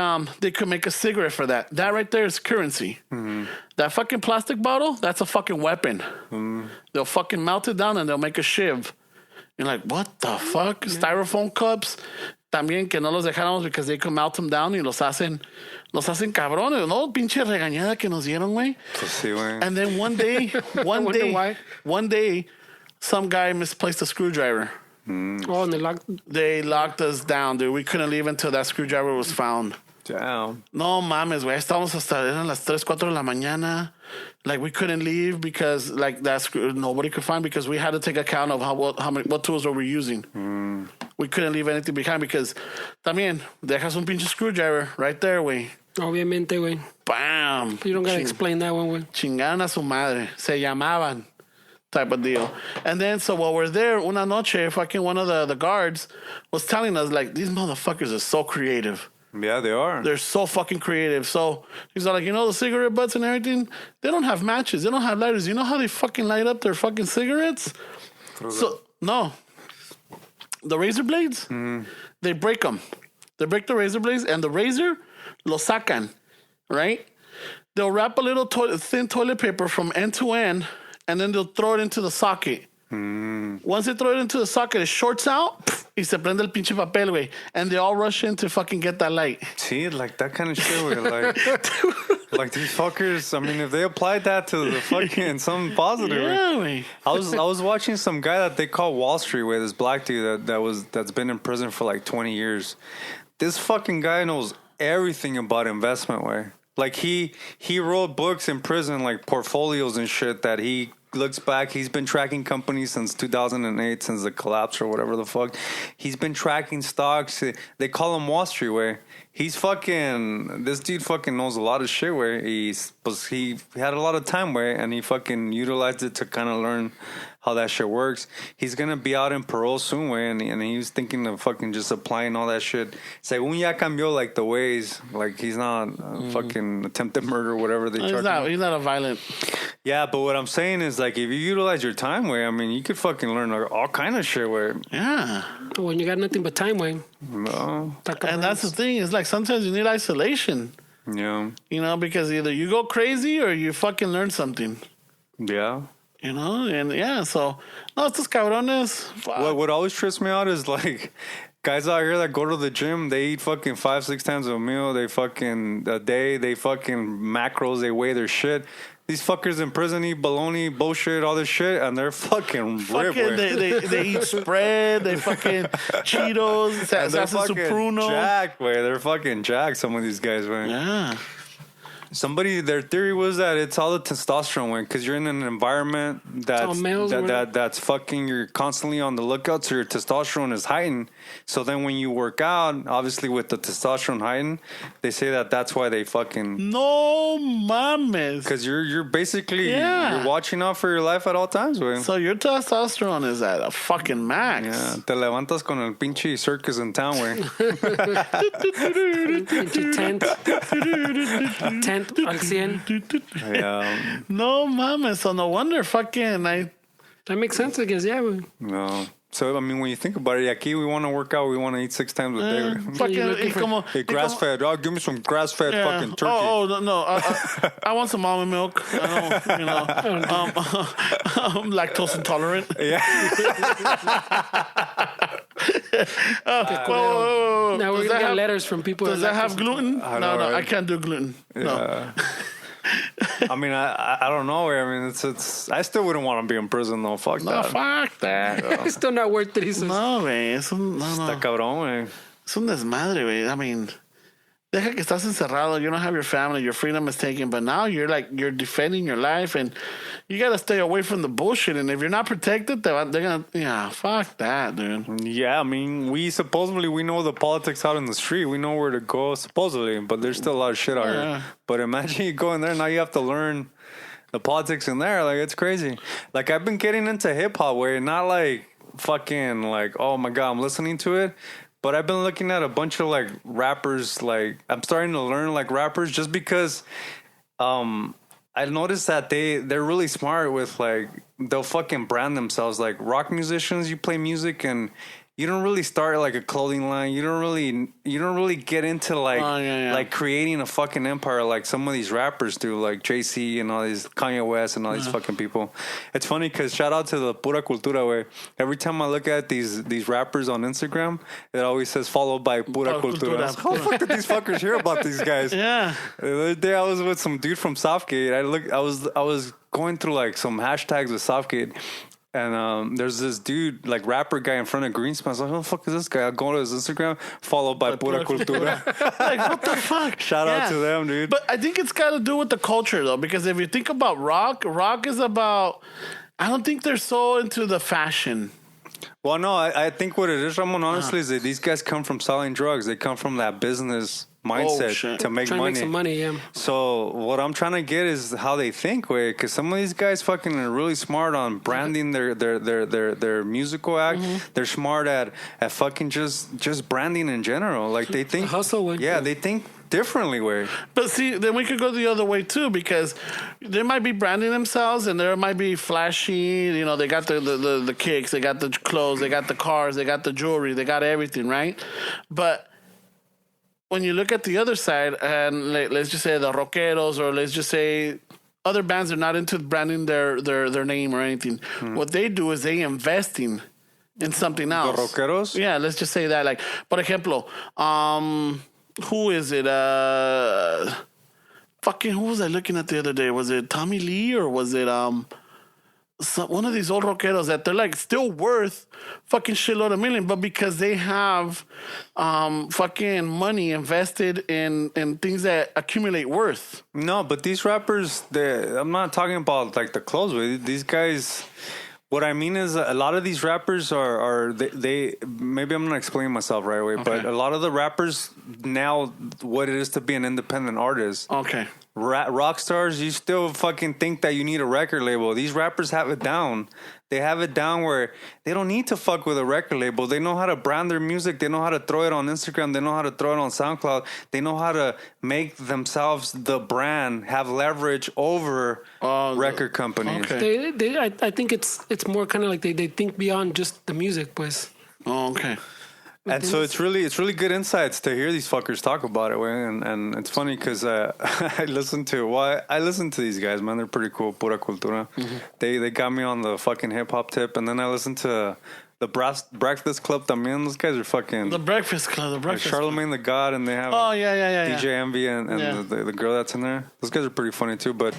could make a cigarette for that. That right there is currency. That fucking plastic bottle, that's a fucking weapon. They'll fucking melt it down and they'll make a shiv. You're like, what the fuck? Styrofoam cups. También que no los dejáramos because they could melt them down y los hacen cabrones, ¿no? Pinche regañada que nos dieron, güey. Pues sí, güey. And then one day, some guy misplaced a screwdriver. Oh, and they locked us down, dude. We couldn't leave until that screwdriver was found. Damn. No mames, güey. Estábamos hasta eran las 3, 4 de la mañana. Like, we couldn't leave because, like, that screw nobody could find because we had to take account of what tools were we using. We couldn't leave anything behind because, también, dejas un pinche screwdriver right there, güey. Obviamente, güey. Bam. You don't gotta explain that one, güey. Chingaron a su madre. Se llamaban. Type of deal. And then, so while we're there, una noche, fucking one of the guards was telling us, like, these motherfuckers are so creative. Yeah, they are. They're so fucking creative. So he's like, the cigarette butts and everything, they don't have matches. They don't have lighters. You know how they fucking light up their fucking cigarettes? No. The razor blades, they break them. They break the razor blades and the razor, lo sacan, right? They'll wrap a little thin toilet paper from end to end and then they'll throw it into the socket. Once they throw it into the socket, it shorts out y se prende el pinche papel, güey. And they all rush in to fucking get that light. See, like that kind of shit, güey. Like these fuckers, I mean, if they applied that to the fucking something positive. Yeah, güey. I was watching some guy that they call Wall Street, with this black dude that's been in prison for like 20 years. This fucking guy knows everything about investment, way. Like he wrote books in prison, like portfolios and shit that he looks back. He's been tracking companies since 2008, since the collapse or whatever the fuck. He's been tracking stocks. They call him Wall Street, way. This dude fucking knows a lot of shit, where he had a lot of time, where, and he fucking utilized it to kind of learn how that shit works. He's gonna be out in parole soon, way, and he was thinking of fucking just applying all that shit. Según ya cambió, like, the ways, like, he's not fucking attempted murder, whatever they charge him. He's not a violent. Yeah, but what I'm saying is, like, if you utilize your time, way, I mean, you could fucking learn all kind of shit, way. Yeah. When you got nothing but time, way. No. And that's the thing. It's like sometimes you need isolation. Yeah. Because either you go crazy or you fucking learn something. Yeah. And yeah, so, no, estos cabrones. What always trips me out is, like, guys out here that go to the gym, they eat fucking 5-6 times a meal, they fucking a day, they fucking macros, they weigh their shit. These fuckers in prison eat bologna, bullshit, all this shit, and they're fucking ripped. They eat spread, they fucking Cheetos, they're fucking jacked, way. They're fucking jacked, some of these guys, man. Yeah. Their theory was that it's all the testosterone, because you're in an environment that's fucking, you're constantly on the lookout, so your testosterone is heightened. So then when you work out, obviously with the testosterone heightened, they say that's why they fucking... No mames. Because you're basically, you're watching out for your life at all times, güey. So your testosterone is at a fucking max. Yeah, te levantas con el pinche circus in town, güey. Tent al 100. Yeah. No mames. So no wonder fucking That makes sense, I guess. Yeah. No. So, I mean, when you think about it, aquí we want to work out. We want to eat 6 times a day. fucking Hey, grass-fed. Oh, give me some grass-fed fucking turkey. No. I want some almond milk. I don't, I'm lactose intolerant. Yeah. Whoa. Now we're going to get letters from people. Does that have gluten? No, right? I can't do gluten. Yeah. No. I mean, I don't know. I mean, it's. I still wouldn't want to be in prison, though. Fuck No, that. fuck that. It's still not worth it, he says. No, güey. Está cabrón, güey. Es un desmadre, güey. I mean, deja que estás encerrado. You don't have your family. Your freedom is taken. But now you're defending your life, and you got to stay away from the bullshit. And if you're not protected, they're going to, fuck that, dude. Yeah, I mean, we know the politics out in the street. We know where to go, supposedly. But there's still a lot of shit out here. But imagine you go in there, now you have to learn the politics in there. Like, it's crazy. Like, I've been getting into hip-hop where not like fucking like, oh my God, I'm listening to it. But I've been looking at a bunch of like rappers. Like, I'm starting to learn like rappers just because I noticed that they're really smart with like, they'll fucking brand themselves. Like rock musicians, you play music and you don't really start like a clothing line. You don't really get into like like creating a fucking empire like some of these rappers do, like JC and all these Kanye West and all these fucking people. It's funny because shout out to the Pura Cultura, way. Every time I look at these rappers on Instagram, it always says followed by Pura Cultura. How the fuck did these fuckers hear about these guys? Yeah. The other day I was with some dude from Southgate. I was going through like some hashtags with Southgate. And there's this dude, like rapper guy in front of Greenspan. I was like, who the fuck is this guy? I go to his Instagram, followed by Pura Cultura. Like, what the fuck? Shout out to them, dude. But I think it's got to do with the culture, though, because if you think about rock is about, I don't think they're so into the fashion. Well, no, I think what it is, Ramon, honestly, is that these guys come from selling drugs. They come from that business mindset to make money. Trying to make some money, yeah. So what I'm trying to get is how they think, way, because some of these guys fucking are really smart on branding their musical act. They're smart at fucking just branding in general. Like they think hustle. They think differently, way. But see, then we could go the other way too, because they might be branding themselves and there might be flashy, they got the kicks, they got the clothes, they got the cars, they got the jewelry, they got everything, right? But when you look at the other side, and let's just say the rockeros, or let's just say other bands are not into branding their name or anything. What they do is they investing in something else. The rockeros? Yeah, let's just say that. Like, por ejemplo, who is it? Who was I looking at the other day? Was it Tommy Lee or was it one of these old rockeros that they're like still worth fucking shitload of million, but because they have fucking money invested in things that accumulate worth. No, but these rappers, I'm not talking about like the clothes, but these guys. What I mean is a lot of these rappers are they maybe I'm not explaining myself right away, but a lot of the rappers now, what it is to be an independent artist. Okay. Rock stars, you still fucking think that you need a record label. These rappers have it down. They have it down where they don't need to fuck with a record label. They know how to brand their music. They know how to throw it on Instagram. They know how to throw it on SoundCloud. They know how to make themselves the brand, have leverage over record companies. Okay. I think it's more kind of like they think beyond just the music, pues. Oh, okay. And so it's really good insights to hear these fuckers talk about it, and it's funny because I listen to these guys, man. They're pretty cool. Pura Cultura. They got me on the fucking hip hop tip, and then I listened to the Breakfast Club. También, those guys are fucking the Breakfast Club. Like Charlemagne the God, and they have DJ Envy and the girl that's in there. Those guys are pretty funny too, but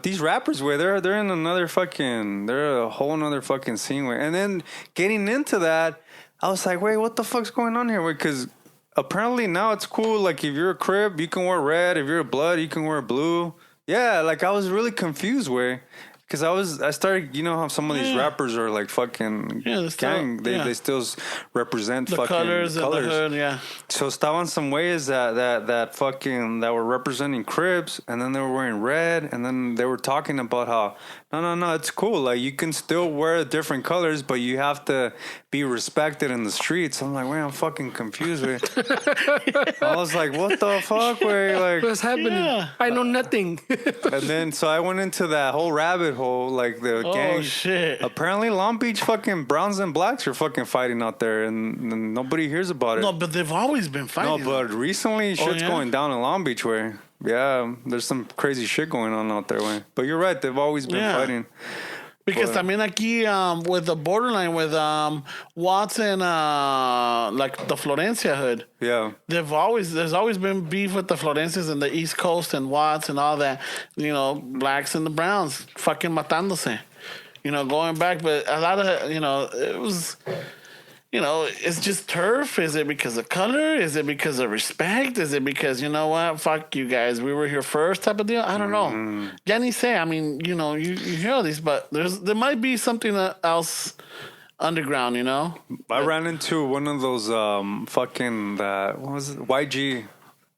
these rappers, way they're in another fucking, they're a whole another fucking scene, way. And then getting into that, I was like, wait, what the fuck's going on here? Because apparently now it's cool. Like if you're a Crip, you can wear red. If you're a Blood, you can wear blue. Yeah, like I was really confused because I started, you know how some of these rappers are like fucking gang. They still represent the fucking colors. And the hood, yeah. So estaban some ways that fucking that were representing Crips, and then they were wearing red, and then they were talking about how no, it's cool. Like you can still wear different colors, but you have to be respected in the streets. I'm like, wait, I'm fucking confused. I was like, what the fuck? Wait, like What's happening? Yeah. I know nothing. and then so I went into that whole rabbit hole, like the gang. Oh shit! Apparently, Long Beach fucking browns and blacks are fucking fighting out there, and nobody hears about it. No, but they've always been No, fighting. but recently shit's going down in Long Beach way. Yeah, there's some crazy shit going on out there way. But you're right, they've always been fighting. Because también aquí with the borderline with Watts and like the Florencia hood. Yeah. There's always been beef with the Florencias and the East Coast and Watts and all that. You know, blacks and the browns fucking matándose. You know, going back, but a lot of it was. You know, it's just turf. Is it because of color? Is it because of respect? Is it because, you know what? Fuck you guys. We were here first type of deal? I don't know. Ya ni sé. I mean, you know, you hear all these, but there might be something else underground, you know? I ran into one of those fucking, what was it? YG.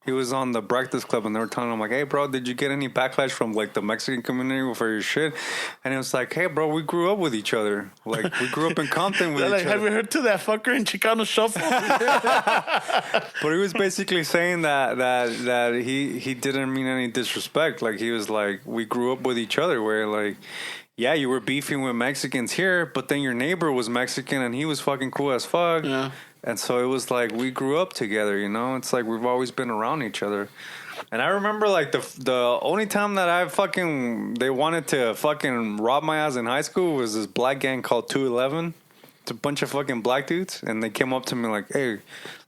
He was on the Breakfast Club, and they were telling him, like, hey, bro, did you get any backlash from, like, the Mexican community for your shit? And he was like, hey, bro, we grew up with each other. Like, we grew up in Compton with each like, other. have you heard to that fucker in Chicano Shuffle? But he was basically saying that he didn't mean any disrespect. Like, he was like, we grew up with each other, where, like, yeah, you were beefing with Mexicans here, but then your neighbor was Mexican, and he was fucking cool as fuck. Yeah. And so it was like we grew up together, you know? It's like we've always been around each other. And I remember like the only time that they wanted to fucking rob my ass in high school was this black gang called 211. It's a bunch of fucking black dudes. And they came up to me like, hey,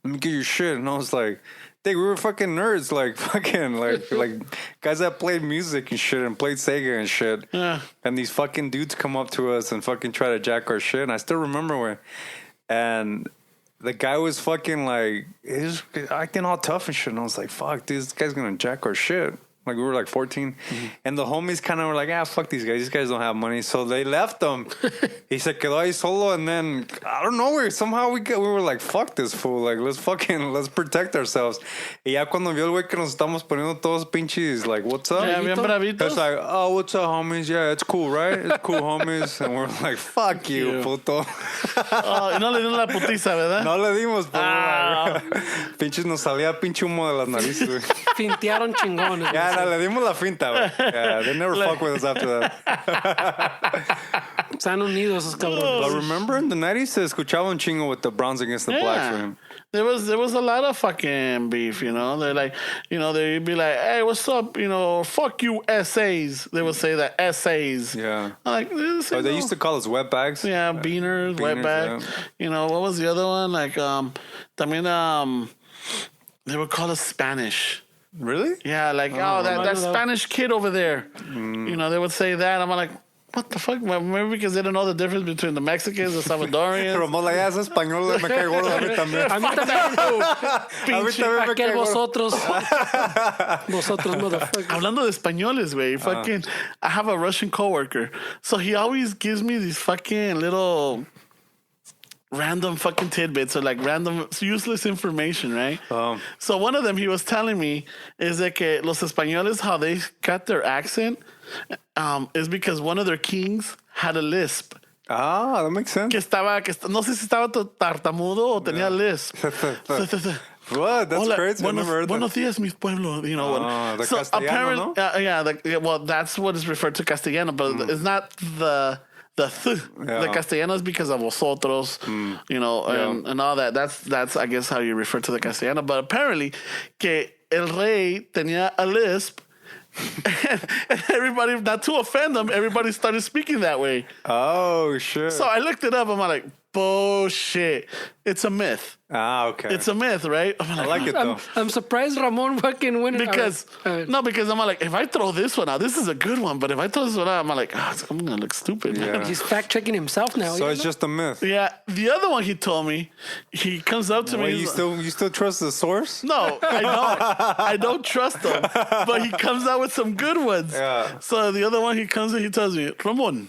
let me get your shit. And I was like, we were fucking nerds, like fucking like guys that played music and shit and played Sega and shit. Yeah. And these fucking dudes come up to us and fucking try to jack our shit. And I still remember and the guy was fucking like, he was acting all tough and shit. And I was like, fuck, dude, this guy's gonna jack our shit. Like, we were like 14. Mm-hmm. And the homies kind of were like, fuck these guys. These guys don't have money. So they left him. He se quedó ahí solo. And then, I don't know, somehow we were like, fuck this fool. Like, let's protect ourselves. Y ya cuando vio el güey que nos estamos poniendo todos pinches, like, what's up? Yeah, bien bravitos. It's like, oh, what's up, homies? Yeah, it's cool, right? It's cool, homies. And we're like, fuck you, puto. Y no le dieron la putiza, ¿verdad? No le dimos, pero pinches nos salía pinche humo de las narices, güey. Fintearon chingones. Ya, le dimos la finta, güey. Yeah, they never fuck with us after that. Están unidos esos cabrones. But remember in the 90s, se escuchaba un chingo with the Browns against the Blacks for him. There was a lot of fucking beef, you know. They're like, you know, they'd be like, hey, what's up? You know, fuck you, essays. They would say that, essays. Yeah. I'm like, they used to call us wetbags. Yeah, beaners, wetback. Yeah. You know, what was the other one? Like, también, they would call us Spanish. Really? Yeah, like, that Spanish kid over there. You know, they would say that. I'm like, what the fuck? Well, maybe because they don't know the difference between the Mexicans, the Salvadorians. Ramón, la ya es español, me cae gordo a mí también. A mí también. Aquel vosotros, motherfuckers. Hablando de españoles, güey. Fucking, I have a Russian coworker. So he always gives me these fucking little random fucking tidbits or like random useless information, right? So one of them he was telling me is that que los españoles, how they got their accent, is because one of their kings had a lisp. Ah, that makes sense. No sé si estaba tartamudo o tenía lisp. What? That's crazy. Buenos días, mi pueblo. You know, the Castellano, no? Well, that's what is referred to Castellano, but it's not the the Castellano is because of vosotros, you know, and all that. That's I guess how you refer to the Castellano. But apparently, que el rey tenía a lisp. And everybody, not to offend them, everybody started speaking that way. Oh, shit. So I looked it up. I'm like, Bullshit. It's a myth. Ah, okay. It's a myth, right? I like it though. I'm surprised Ramon fucking went Because because I'm like, if I throw this one out, this is a good one. But if I throw this one out, I'm like, I'm gonna look stupid. Yeah. He's fact checking himself now. So it's just a myth. Yeah. The other one he told me, he comes up to me. Wait, you still trust the source? No, I don't. I don't trust him. But he comes out with some good ones. Yeah. So the other one he comes in, he tells me, Ramon,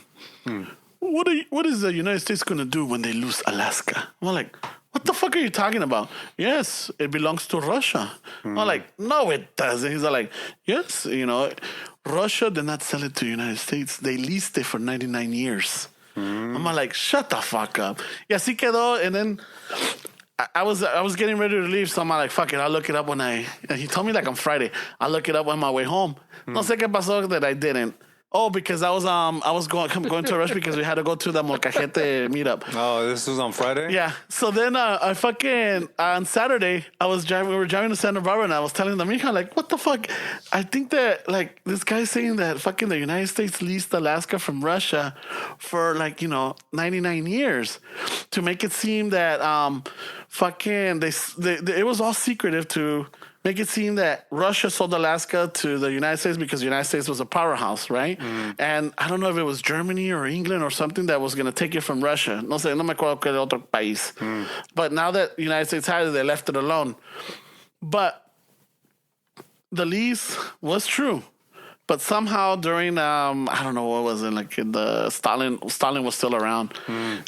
what is the United States gonna do when they lose Alaska? I'm like, what the fuck are you talking about? Yes, it belongs to Russia. I'm like, no, it doesn't. He's like, yes, Russia did not sell it to the United States. They leased it for 99 years. I'm like, shut the fuck up. Y así quedó. And then I was getting ready to leave, so I'm like, fuck it, I'll look it up and he told me like on Friday, I'll look it up on my way home. No sé qué pasó that I didn't. Oh, because I was going to a rush because we had to go to the Molcajete meetup. Oh, this was on Friday? Yeah. So then I fucking on Saturday we were driving to Santa Barbara and I was telling the mija like, what the fuck? I think that like this guy's saying that fucking the United States leased Alaska from Russia for 99 years to make it seem that fucking it was all secretive to make it seem that Russia sold Alaska to the United States because the United States was a powerhouse, right? And I don't know if it was Germany or England or something that was going to take it from Russia. No sé, no me acuerdo qué otro país. But now that the United States had it, they left it alone. But the lease was true. But somehow during, I don't know what was it, like the Stalin was still around.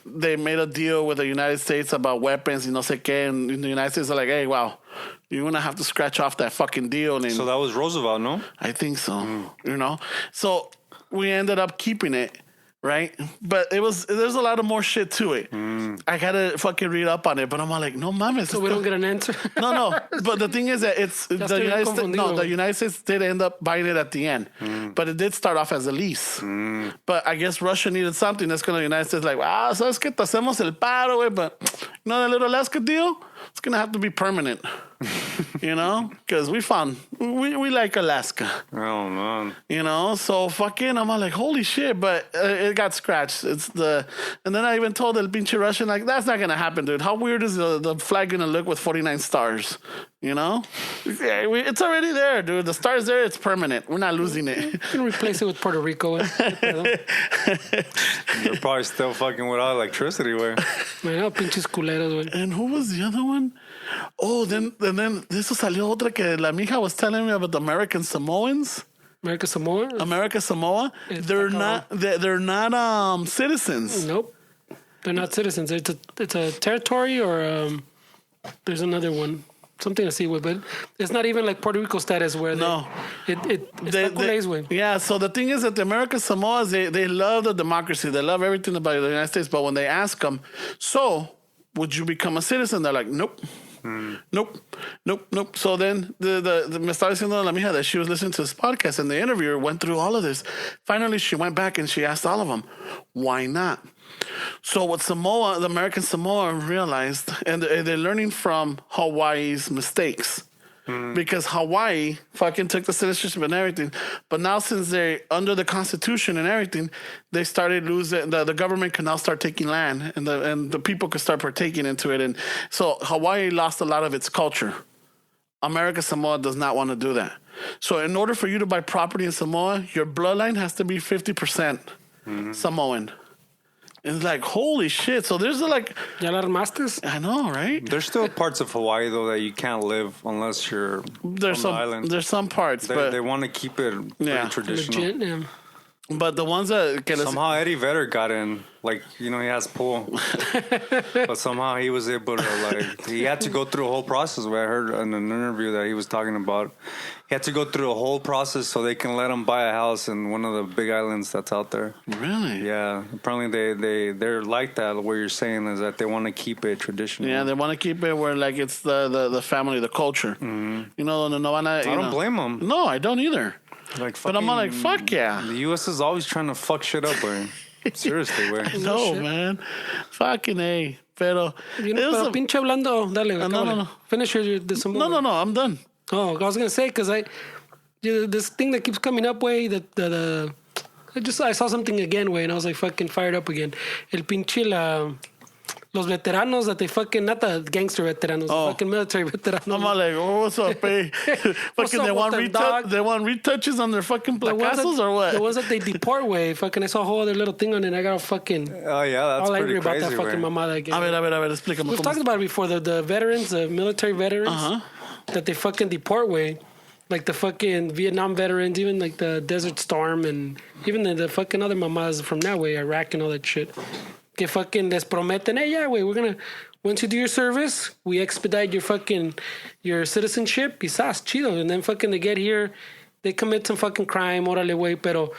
They made a deal with the United States about weapons, no sé qué, and the United States are like, hey, wow, you're going to have to scratch off that fucking deal. And so that was Roosevelt, no? I think so, So we ended up keeping it, right? But there's a lot of more shit to it. I got to fucking read up on it, but I'm like, no mames. So we don't get an answer? No. But the thing is that the United States did end up buying it at the end. But it did start off as a lease. But I guess Russia needed something. That's going to the United States like, ¿sabes qué? Te hacemos el paro, güey. But that little Alaska deal? It's going to have to be permanent. Because we like Alaska. Oh, man. So fucking, I'm like, holy shit, but it got scratched. And then I even told the pinche Russian, like, that's not going to happen, dude. How weird is the flag going to look with 49 stars? It's already there, dude. The star's there. It's permanent. We're not losing it. You can replace it with Puerto Rico. You're probably still fucking without electricity, güey. Pinches culeros, güey. And who was the other one? Oh, then this salió otra que la mija was telling me about the American Samoans. America Samoa? They're not citizens. Nope. They're not citizens. It's a territory or there's another one. Something to see with, but it's not even like Puerto Rico status where yeah. So the thing is that the American Samoans, they love the democracy. They love everything about the United States. But when they ask them, so would you become a citizen? They're like, nope. Nope. So then the me estaba diciendo la mija that she was listening to this podcast and the interviewer went through all of this. Finally, she went back and she asked all of them, why not? So what the American Samoa realized, and they're learning from Hawaii's mistakes. Because Hawaii fucking took the citizenship and everything. But now since they're under the Constitution and everything, they started losing, the government can now start taking land and the people could start partaking into it. And so Hawaii lost a lot of its culture. America Samoa does not want to do that. So in order for you to buy property in Samoa, your bloodline has to be 50% Samoan. It's like, holy shit. So there's like... ¿Ya la armaste? I know, right? There's still parts of Hawaii, though, that you can't live unless you're on the island. There's some parts, they want to keep it pretty traditional. Legit, yeah. But the ones that... Somehow Eddie Vedder got in. Like, he has pull. But somehow he was able to, he had to go through a whole process where I heard in an interview that he was talking about. He had to go through a whole process so they can let him buy a house in one of the big islands that's out there. Really? Yeah. Apparently they're like that. What you're saying is that they want to keep it traditional. Yeah, they want to keep it where, like, it's the family, the culture. Mm-hmm. I don't blame them. No, I don't either. But I'm like, fuck yeah. The U.S. is always trying to fuck shit up, man. Seriously, güey. No, man. Fucking A. Pero... pero pinche hablando. Dale, no. Finish your... No, I'm done. Oh, I was going to say, because this thing that keeps coming up, way, I saw something again, way, and I was like fucking fired up again. El pinche los veteranos that they fucking, not the gangster veteranos, the fucking military veteranos. I'm all like, oh, what's up, hey? Fucking, up they want with them, dog? they want retouches on their fucking placazos or what? The ones that they deport way. Fucking, I saw a whole other little thing on it. I got fucking Oh yeah, that's all pretty angry about crazy. that fucking mamada again. A ver, explícame. We've talked about it before. The veterans, the military veterans, that they fucking deport way. Like the fucking Vietnam veterans, even like the Desert Storm, and even the fucking other mamadas from that way, Iraq and all that shit. Que fucking les prometen, hey, yeah, we're gonna, once you do your service, we expedite your citizenship, quizás, chido. And then fucking they get here, they commit some fucking crime, órale, way. Pero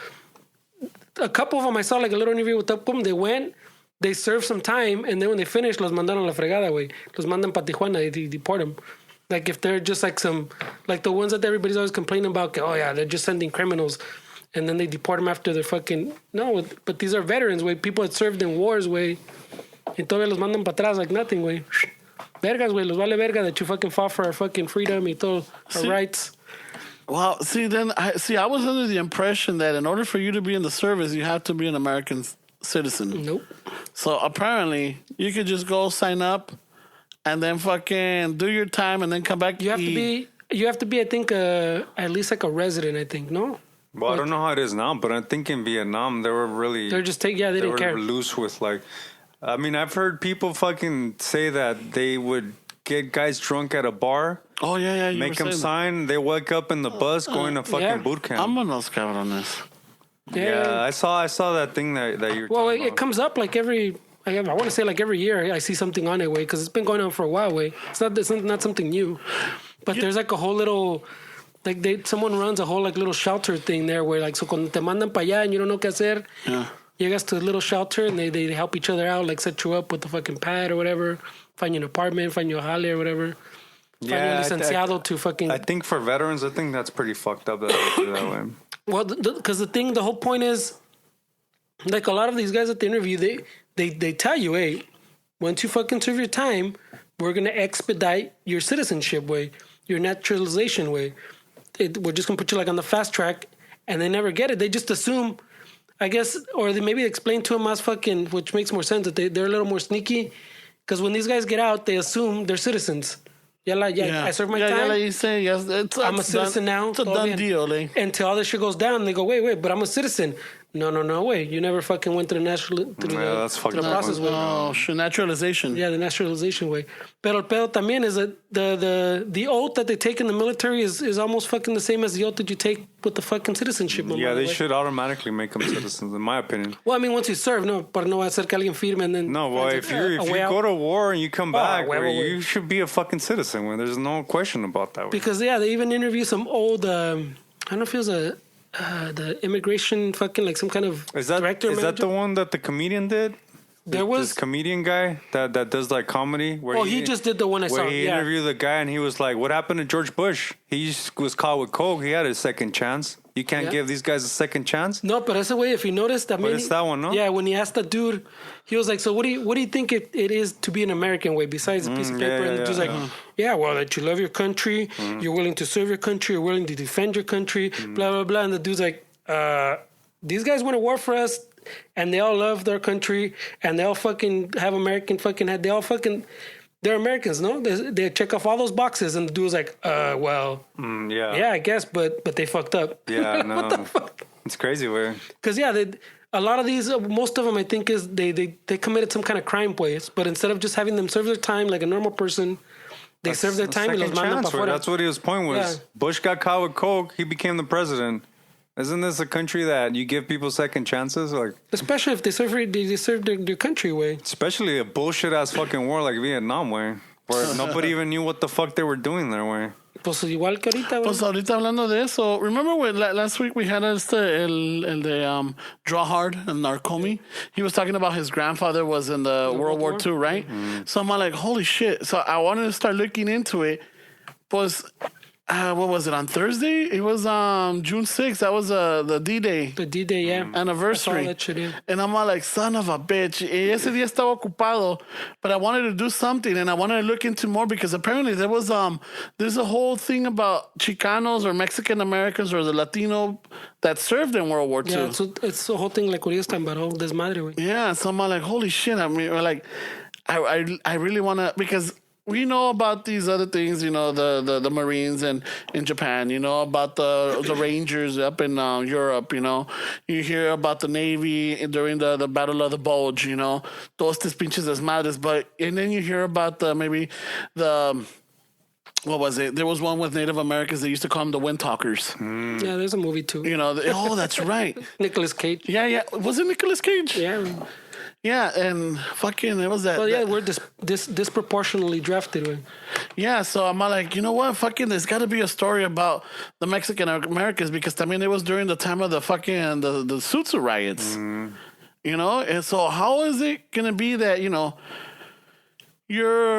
a couple of them, I saw like a little interview with them, they went, they served some time, and then when they finished, los mandaron a la fregada, way. Los mandan pa Tijuana, they deport them. Like if they're just like like the ones that everybody's always complaining about, oh yeah, they're just sending criminals, and then they deport them after they're fucking, no, but these are veterans, way, people that served in wars, way, and todavía los mandan para atrás like nothing, way. Vergas, way, los vale verga that you fucking fought for our fucking freedom y todo, our rights. Well, I was under the impression that in order for you to be in the service, you have to be an American citizen. Nope. So apparently, you could just go sign up and then fucking do your time and then come back. You have to be, I think, at least like a resident, I think, no? Well, I don't know how it is now, but I think in Vietnam, they were really... They're just they didn't care. Loose with like... I mean, I've heard people fucking say that they would get guys drunk at a bar. Oh, yeah. You make them sign. They wake up in the bus going to fucking boot camp. Vámonos, cabrones. Yeah. I saw that thing that you're talking about. It comes up like I want to say like every year I see something on it, way, because it's been going on for a while, way. It's not something new, but there's like a whole little, like someone runs a whole like little shelter thing there where like, so cuando te mandan para allá and you don't know qué hacer, llegas to the little shelter and they help each other out, like set you up with the fucking pad or whatever, find you an apartment, find you a jale or whatever. Yeah, licenciado to fucking. I think for veterans, I think that's pretty fucked up that they do that way. Well, because the whole point is, like a lot of these guys at the interview, they tell you, hey, once you fucking serve your time, we're gonna expedite your citizenship way, your naturalization way. We're just gonna put you like on the fast track, and they never get it. They just assume, I guess, or they maybe explain to them as fucking, which makes more sense that they're a little more sneaky, because when these guys get out, they assume they're citizens. I served my time. Like you say, yes, I'm a citizen now. It's a done deal, like. Until all this shit goes down, they go, wait, but I'm a citizen. No, wait. You never fucking went through the process way. Oh, shit, naturalization. Yeah, the naturalization way. Pero el pedo también is that the oath that they take in the military is almost fucking the same as the oath that you take with the fucking citizenship. Yeah, they should automatically make them citizens, in my opinion. Well, I mean, once you serve, no, para no hacer que alguien firme and then... No, well, if you go to war and you come back, you should be a fucking citizen. There's no question about that. Because, they even interview some old... I don't know if it was the immigration fucking like some kind of director. Is that the one that the comedian did? There was this comedian guy that does like comedy. Where he just did the one I saw. Where he interviewed the guy and he was like, "What happened to George Bush? He was caught with coke. He had a second chance. You can't give these guys a second chance." No, but that's the way. If you noticed, but it's that one, no? Yeah, when he asked the dude, he was like, "So what do you think it is to be an American way besides a piece of paper?" And the dude's like, well, that you love your country, you're willing to serve your country, you're willing to defend your country, blah blah blah. And the dude's like, these guys went to war for us. And they all love their country, and they all fucking have American fucking head. They all fucking, they're Americans, no? They check off all those boxes, and the dude's like, yeah, I guess, but they fucked up. Yeah, no, what the fuck? It's crazy, way. Because a lot of these, most of them, I think, is they committed some kind of crime, pues. But instead of just having them serve their time like a normal person, they serve their time and los mandan para afuera. That's what his point was. Yeah. Bush got caught with coke. He became the president. Isn't this a country that you give people second chances? Like, especially if they serve their country way. Especially a bullshit ass fucking war like Vietnam way, where nobody even knew what the fuck they were doing there way. Pues igual que ahorita. Pues ahorita hablando de eso, remember when last week we had el de Draw Hard and Narcomi? He was talking about his grandfather was in the World War II, right? Mm-hmm. So I'm like, holy shit. So I wanted to start looking into it. Pues... what was it, on Thursday? It was June 6th. That was the D-Day. The D-Day, yeah. Anniversary. That shit, yeah. And I'm all like, son of a bitch. Ese día estaba ocupado, but I wanted to do something, and I wanted to look into more because apparently there's a whole thing about Chicanos or Mexican Americans or the Latino that served in World War II. Yeah, so it's the whole thing like what you're talking about, all desmadre, güey. Yeah, so I'm all like, holy shit. I mean, like... I really want to, because we know about these other things, the Marines and in Japan, about the Rangers up in Europe, you hear about the Navy during the Battle of the Bulge, todos estos pinches desmadres, and then you hear about maybe the, what was it? There was one with Native Americans. They used to call them the Wind Talkers. Yeah, there's a movie too. That's right. Nicolas Cage. Yeah. Was it Nicolas Cage? Yeah. Yeah, and fucking it was that. Well, yeah, we're disproportionately drafted. Way. Yeah, so I'm like, you know what? Fucking, there's got to be a story about the Mexican Americans, because I mean, it was during the time of the fucking the Sutsu riots. And so how is it gonna be that you're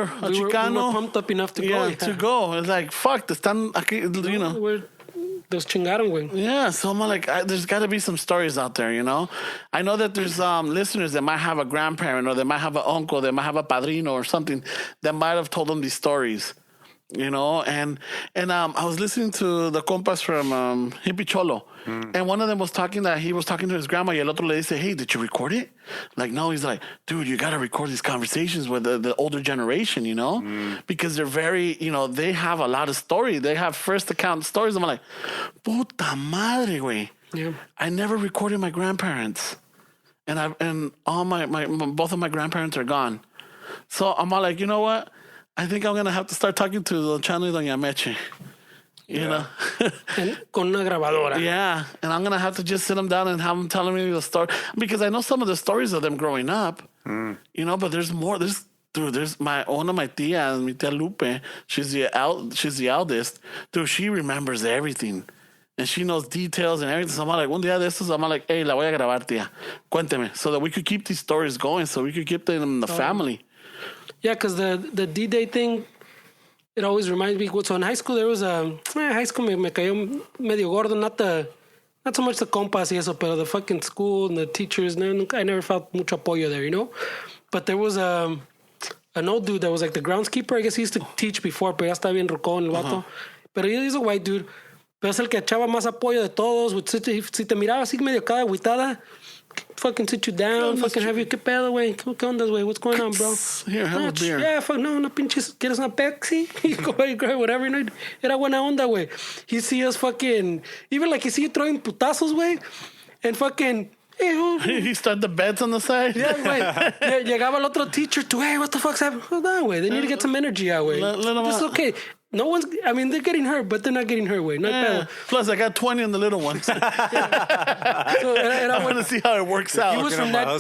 a Chicano? We were pumped up enough to go. Yeah, to go. It's like, fuck, están aquí, Those chingaron, güey. Yeah, so I'm like, there's got to be some stories out there, I know that there's listeners that might have a grandparent, or they might have an uncle, they might have a padrino or something that might have told them these stories, and I was listening to the compas from Hippie Cholo, and one of them was talking that he was talking to his grandma, y el otro le dice, hey, did you record it? Like, no. He's like, dude, you got to record these conversations with the older generation, because they're very, they have a lot of story. They have first account stories. I'm like, puta madre, güey. Yeah. I never recorded my grandparents, and all my both of my grandparents are gone. So I'm all like, you know what? I think I'm gonna have to start talking to Don Chano y Doña Meche. You know? And con una grabadora. Yeah. And I'm going to have to just sit them down and have them telling me the story. Because I know some of the stories of them growing up, but there's more. There's one of my tias, mi tia Lupe. She's the eldest. Dude, she remembers everything. And she knows details and everything. So I'm like, un día de estos, I'm like, hey, la voy a grabar, tía. Cuénteme. So that we could keep these stories going. So we could keep them in the family. Yeah, because the D-Day thing, it always reminds me. So in high school, there was high school me cayó medio gordo. Not so much the compas y eso, pero the fucking school and the teachers. I never felt mucho apoyo there, But there was an old dude that was like the groundskeeper. I guess he used to teach before, pero ya está bien rocón el vato. Pero he's a white dude. Pero es el que echaba más apoyo de todos. Si te miraba así medio cada agüitada, fucking sit you down, fucking have you, ¿qué pedo, güey? ¿Qué onda, güey? What's going on, bro? Here, have a beer. Yeah, fuck, no pinches, ¿quieres una Pepsi? You go and grab whatever, Era buena onda, güey. He see us fucking, even like he see you throwing putazos, güey, and fucking, hey, he started the beds on the side. Yeah, güey. Llegaba el otro teacher to, hey, what the fuck's happening? Hold on, güey. They need to get some energy out, güey. Let them It's out. okay. No one's, I mean, they're getting hurt, but they're not getting hurt, güey. No hay pedo. Plus, I got 20 on the little ones. So, I want to see how it works out.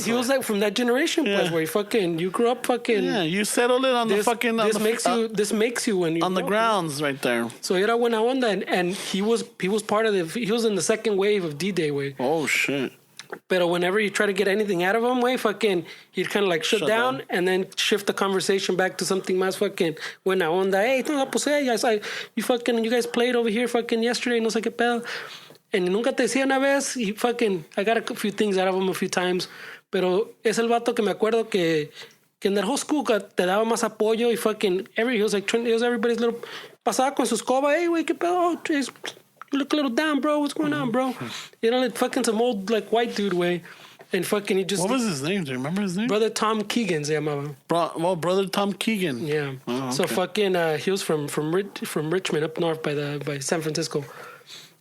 He was like from that generation, pues, where you grew up fucking. Yeah, you settled it on the fucking. This makes you when you on the grounds right there. So era buena onda, and he was part of he was in the second wave of D-Day, way. Oh shit. But whenever you try to get anything out of him, way, fucking, he'd kind of like shut down and then shift the conversation back to something más fucking buena onda. Hey, no, pues, hey, you guys played over here fucking yesterday, no sé qué pedo. And nunca te decía una vez, I got a few things out of him a few times, pero es el vato que me acuerdo que in that whole school te daba más apoyo y fucking, he was everybody's little, pasaba con su escoba, hey, güey, qué pedo, you look a little down, bro. What's going on, bro? Like fucking some old like white dude way, and fucking he just. What was his name? Do you remember his name? Brother Tom Keegan, se llamaba. Brother Tom Keegan. Yeah. Oh, okay. So fucking he was from Richmond up north by San Francisco.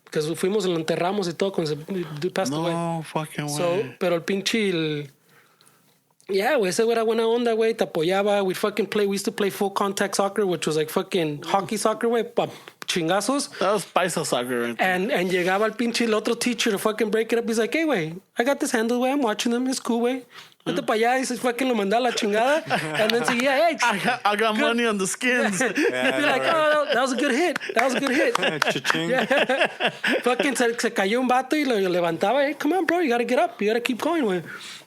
Because fuimos lo enterramos y todo con ese dude passed away. No fucking way. So, pero el pinche yeah, güey, ese güey era buena onda, güey, te apoyaba. We used to play full contact soccer, which was like fucking hockey soccer, güey, chingazos. That was paisa soccer, right? And llegaba el pinche el otro teacher to fucking break it up. He's like, hey, güey, I got this handle, güey, I'm watching them, it's cool, güey. Vete para allá, y se fucking lo mandaba la chingada. And then seguía, hey, I got money on the skins. Be like, oh, that was a good hit. Cha-ching. Yeah. Fucking se cayó un vato y lo levantaba. Hey, come on, bro, you gotta get up. You gotta keep going, güey.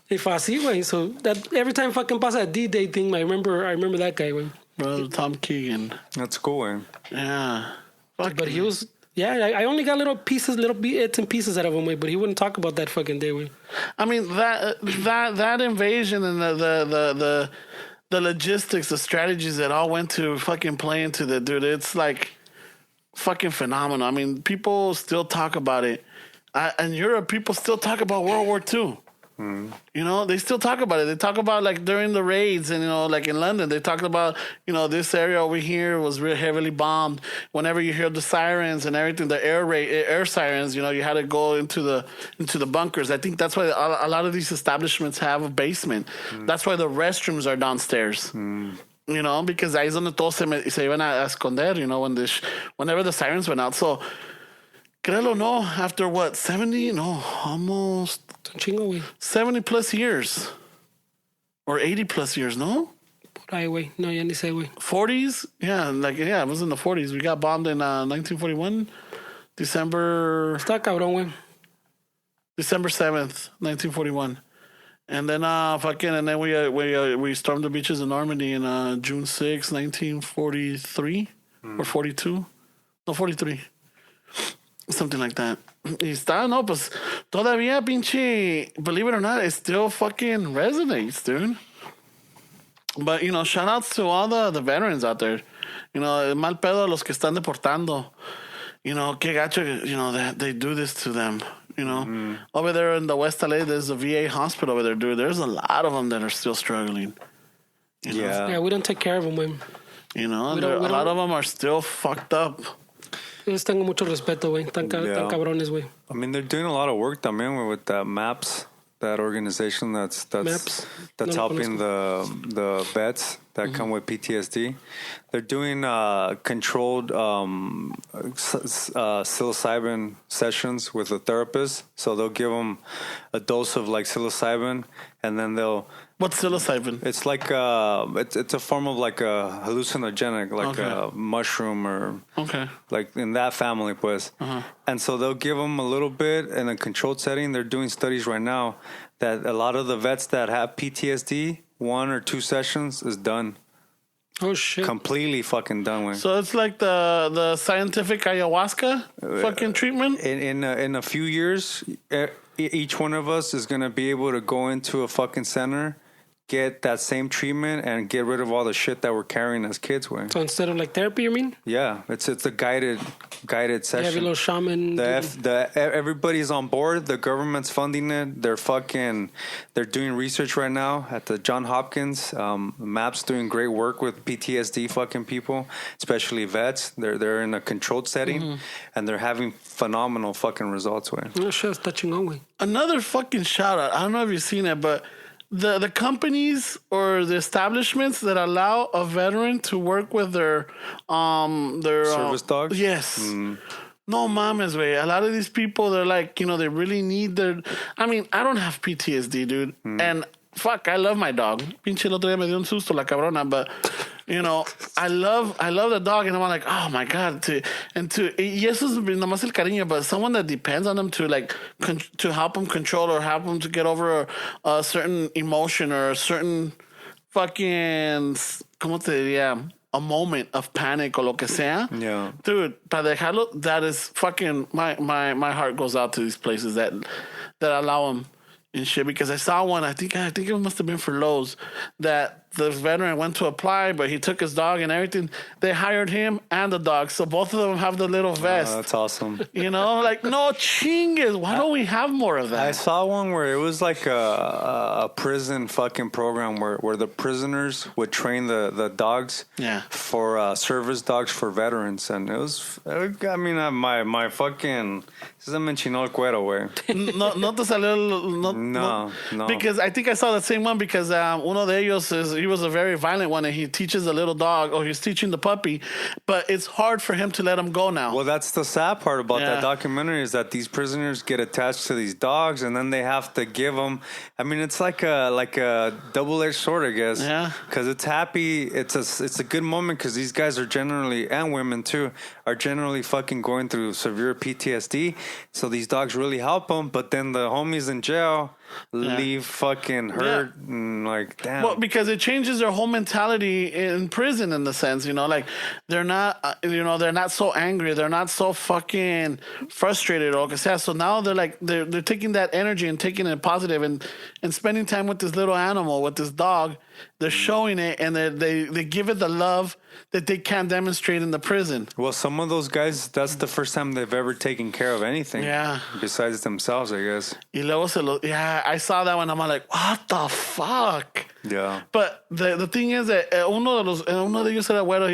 Y fue así, güey. So that every time fucking pasa that D-Day thing, I remember that guy, güey. Brother Tom Keegan. That's cool, güey. Yeah. But he was, yeah, I only got little bits and pieces out of him, güey. But he wouldn't talk about that fucking day, güey. I mean, that invasion and the logistics, the strategies that all went to fucking play into the dude, it's like fucking phenomenal. I mean, people still talk about it. In Europe, people still talk about World War II. You know, they still talk about it. They talk about like during the raids and, you know, like in London, they talked about, you know, this area over here was really heavily bombed. Whenever you hear the sirens and everything, the air sirens, you know, you had to go into the bunkers. I think that's why a lot of these establishments have a basement. That's why the restrooms are downstairs. You know, because ahí es donde todos se iban a esconder, you know, whenever the sirens went out. So, créelo no, after what, 70? No, almost 70 plus years. Or 80 plus years, no? Por ahí, güey. No, ya ni sé, güey. 40s? Yeah, it was in the 40s. We got bombed in 1941, December... Está cabrón, güey. December 7th, 1941. And then we stormed the beaches in Normandy in June 6, 1943 or 42. No, 43. Something like that. Y está, no, pues todavía pinche, believe it or not, it still fucking resonates, dude. But, you know, shout outs to all the veterans out there. You know, mal pedo a los que están deportando. You know, que gacho, you know, they do this to them. You know, over there in the West LA, there's a VA hospital over there, dude. There's a lot of them that are still struggling. You know? Yeah, we don't take care of them, güey. You know, a lot of them are still fucked up. Les tengo mucho respeto, güey. Tan cabrones, güey. I mean, they're doing a lot of work también with that MAPS, that organization that's helping the vets that come with PTSD. They're doing controlled psilocybin sessions with a therapist. So they'll give them a dose of like psilocybin, and then they'll... What's psilocybin? It's like it's a form of like a hallucinogenic, like a mushroom or like in that family, pues. And so they'll give them a little bit in a controlled setting. They're doing studies right now that a lot of the vets that have PTSD, 1 or 2 sessions is done. Oh shit! Completely fucking done with. So it's like the scientific ayahuasca fucking treatment. In a few years, each one of us is gonna be able to go into a fucking center, get that same treatment, and get rid of all the shit that we're carrying as kids with. So instead of like therapy, you mean? Yeah, it's a guided session. You have a little shaman. Everybody's on board. The government's funding it. They're doing research right now at the John Hopkins. MAP's doing great work with PTSD fucking people, especially vets. They're in a controlled setting, and they're having phenomenal fucking results with. Oh shit, está chingón, güey. Another fucking shout out. I don't know if you've seen it, but the companies or the establishments that allow a veteran to work with their service dogs. Yes. No mames, way. A lot of these people, they're like, you know, they really need their. I mean, I don't have PTSD, dude, and fuck, I love my dog. Pinche el otro día me dio un susto la cabrona, but you know, I love the dog, and I'm like, oh my god, y eso es nomás el cariño, but someone that depends on them to like to help them control or help them to get over a certain emotion or a certain fucking, ¿cómo te diría? A moment of panic or lo que sea. Yeah. Dude, para dejarlo, that is fucking, my heart goes out to these places that allow them and shit, because I saw one, I think it must have been for Lowe's, that the veteran went to apply, but he took his dog and everything. They hired him and the dog, so both of them have the little vest. That's awesome. You know, like, no chingues. Why don't we have more of that? I saw one where it was like a prison fucking program where the prisoners would train the dogs for service dogs for veterans, and it was, I mean, my fucking, se me enchinó el cuero, güey. No te salió, no. Because I think I saw the same one, because uno de ellos he was a very violent one, and he teaches the little dog, or he's teaching the puppy, but it's hard for him to let him go now. Well, that's the sad part about that documentary, is that these prisoners get attached to these dogs, and then they have to give them. I mean, it's like a double-edged sword, I guess. Yeah. Because it's happy. It's a good moment, because these guys are generally, and women too, are generally fucking going through severe PTSD. So these dogs really help them, but then the homies in jail leave fucking hurt and like, damn. Well, because it changes their whole mentality in prison, in the sense, you know, like they're not, they're not so angry, they're not so fucking frustrated or que sea. So now they're like, they're taking that energy and taking it positive and spending time with this little animal, with this dog, They're showing it, and they give it the love that they can't demonstrate in the prison. Well, some of those guys, that's the first time they've ever taken care of anything. Yeah. Besides themselves, I guess. Y luego I saw that one. I'm like, what the fuck? Yeah. But the thing is that uno de ellos era güero.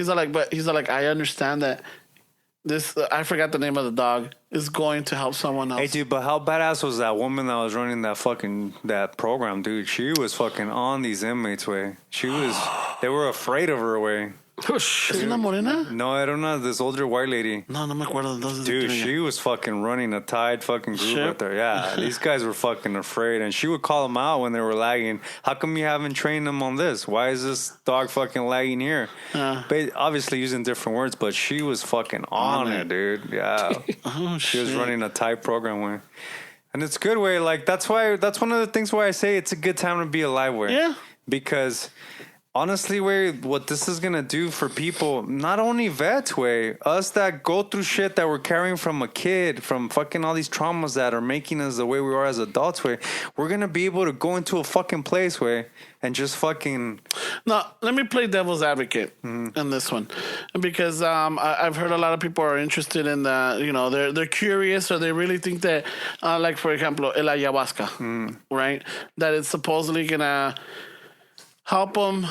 He's like, I understand that this, I forgot the name of the dog, is going to help someone else. Hey, dude, but how badass was that woman that was running that program, dude? She was fucking on these inmates, way. They were afraid of her, way. Oh, shit. ¿Es una morena? No, I don't know. This older white lady. No me acuerdo. Dude, she was fucking running a tied fucking group right there. Yeah, these guys were fucking afraid. And she would call them out when they were lagging. How come you haven't trained them on this? Why is this dog fucking lagging here? Obviously using different words, but she was fucking on it, dude. Yeah. She was running a tight program way. And it's good way. Like, that's one of the things why I say it's a good time to be alive way. Yeah. Because... honestly, what this is going to do for people, not only vets, us that go through shit that we're carrying from a kid, from fucking all these traumas that are making us the way we are as adults, we're going to be able to go into a fucking place, and just fucking... Now, let me play devil's advocate in this one. Because I've heard a lot of people are interested in the, they're curious, or they really think that, like, for example, el ayahuasca, right? That it's supposedly going to help them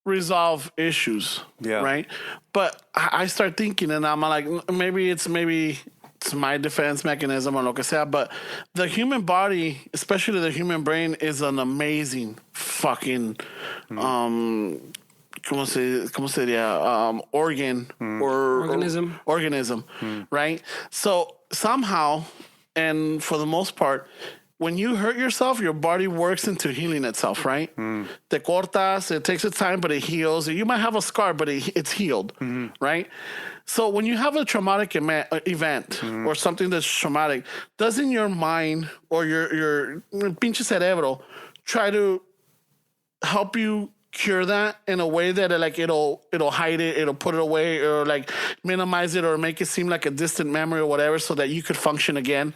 resolve issues, right? But I start thinking, and I'm like, maybe it's my defense mechanism or lo que sea, but the human body, especially the human brain, is an amazing fucking ¿cómo se diría? Organ or organism, right? So somehow, and for the most part, when you hurt yourself, your body works into healing itself, right? Te cortas, it takes its time, but it heals. You might have a scar, but it's healed, right? So when you have a traumatic event or something that's traumatic, doesn't your mind or your pinche cerebro try to help you cure that in a way that like it'll hide it, it'll put it away, or like minimize it, or make it seem like a distant memory or whatever, so that you could function again?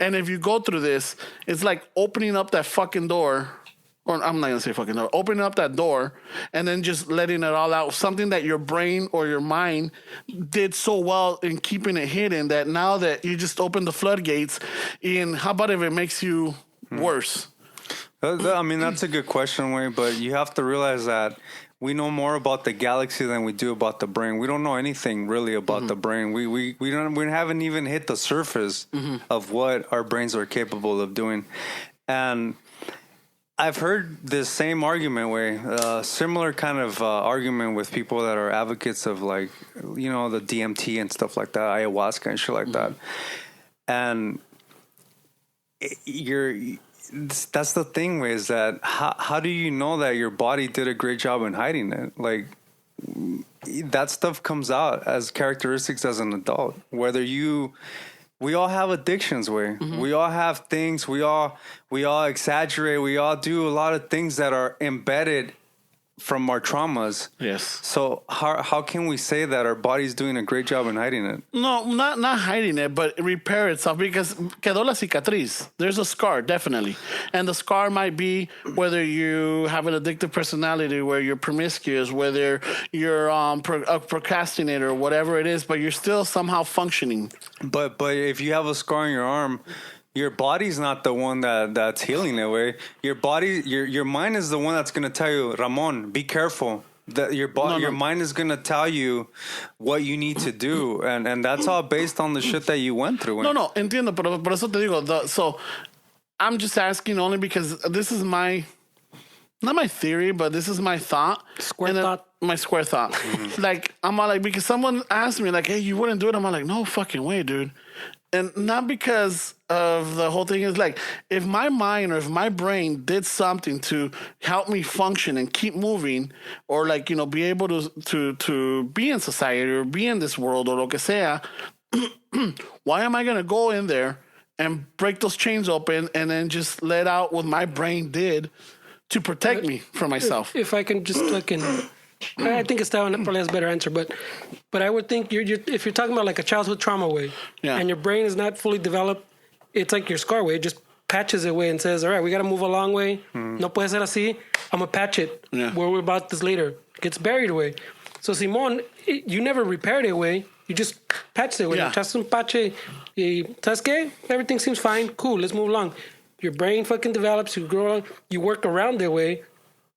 And if you go through this, it's like opening up that fucking door, or I'm not gonna say fucking door, opening up that door and then just letting it all out. Something that your brain or your mind did so well in keeping it hidden, that now that you just open the floodgates, and how about if it makes you worse? I mean, that's a good question, Wayne, but you have to realize that we know more about the galaxy than we do about the brain. We don't know anything really about the brain. We haven't even hit the surface of what our brains are capable of doing. And I've heard this same argument, Wayne, similar kind of argument with people that are advocates of, like, the DMT and stuff like that, ayahuasca and shit like that. And that's the thing, is that how do you know that your body did a great job in hiding it? Like, that stuff comes out as characteristics as an adult. We all have addictions, we all have things, we all exaggerate, we all do a lot of things that are embedded from our traumas. Yes. So how can we say that our body's doing a great job in hiding it? No, not hiding it, but repair itself, because quedó la cicatriz. There's a scar, definitely. And the scar might be whether you have an addictive personality, where you're promiscuous, whether you're a procrastinator, whatever it is, but you're still somehow functioning. But if you have a scar on your arm, your body's not the one that's healing it, way. Your body, your mind is the one that's going to tell you, Ramon, be careful. That your mind is going to tell you what you need to do, and that's all based on the shit that you went through. No, entiendo, pero por eso te digo. So I'm just asking only because this is not my theory, but this is my thought. My square thought. Like, I'm all like, because someone asked me, like, hey, you wouldn't do it. I'm all like, no fucking way, dude. And not because of the whole thing. Is like, if my mind or if my brain did something to help me function and keep moving, or like, be able to be in society or be in this world or lo que sea, why am I going to go in there and break those chains open and then just let out what my brain did to protect me from myself? If I can just I think Esteban probably has a better answer, but I would think if you're talking about like a childhood trauma way, and your brain is not fully developed, it's like your scar way. It just patches it away and says, all right, we got to move a long way. No puede ser así. I'm going to patch it. Yeah. We'll worry about this later. Gets buried away. So, Simón, you never repaired it away. You just patched it away. Yeah. Echaste un parche. Y, ¿sabes qué? Everything seems fine. Cool, let's move along. Your brain fucking develops. You grow. You work around it way.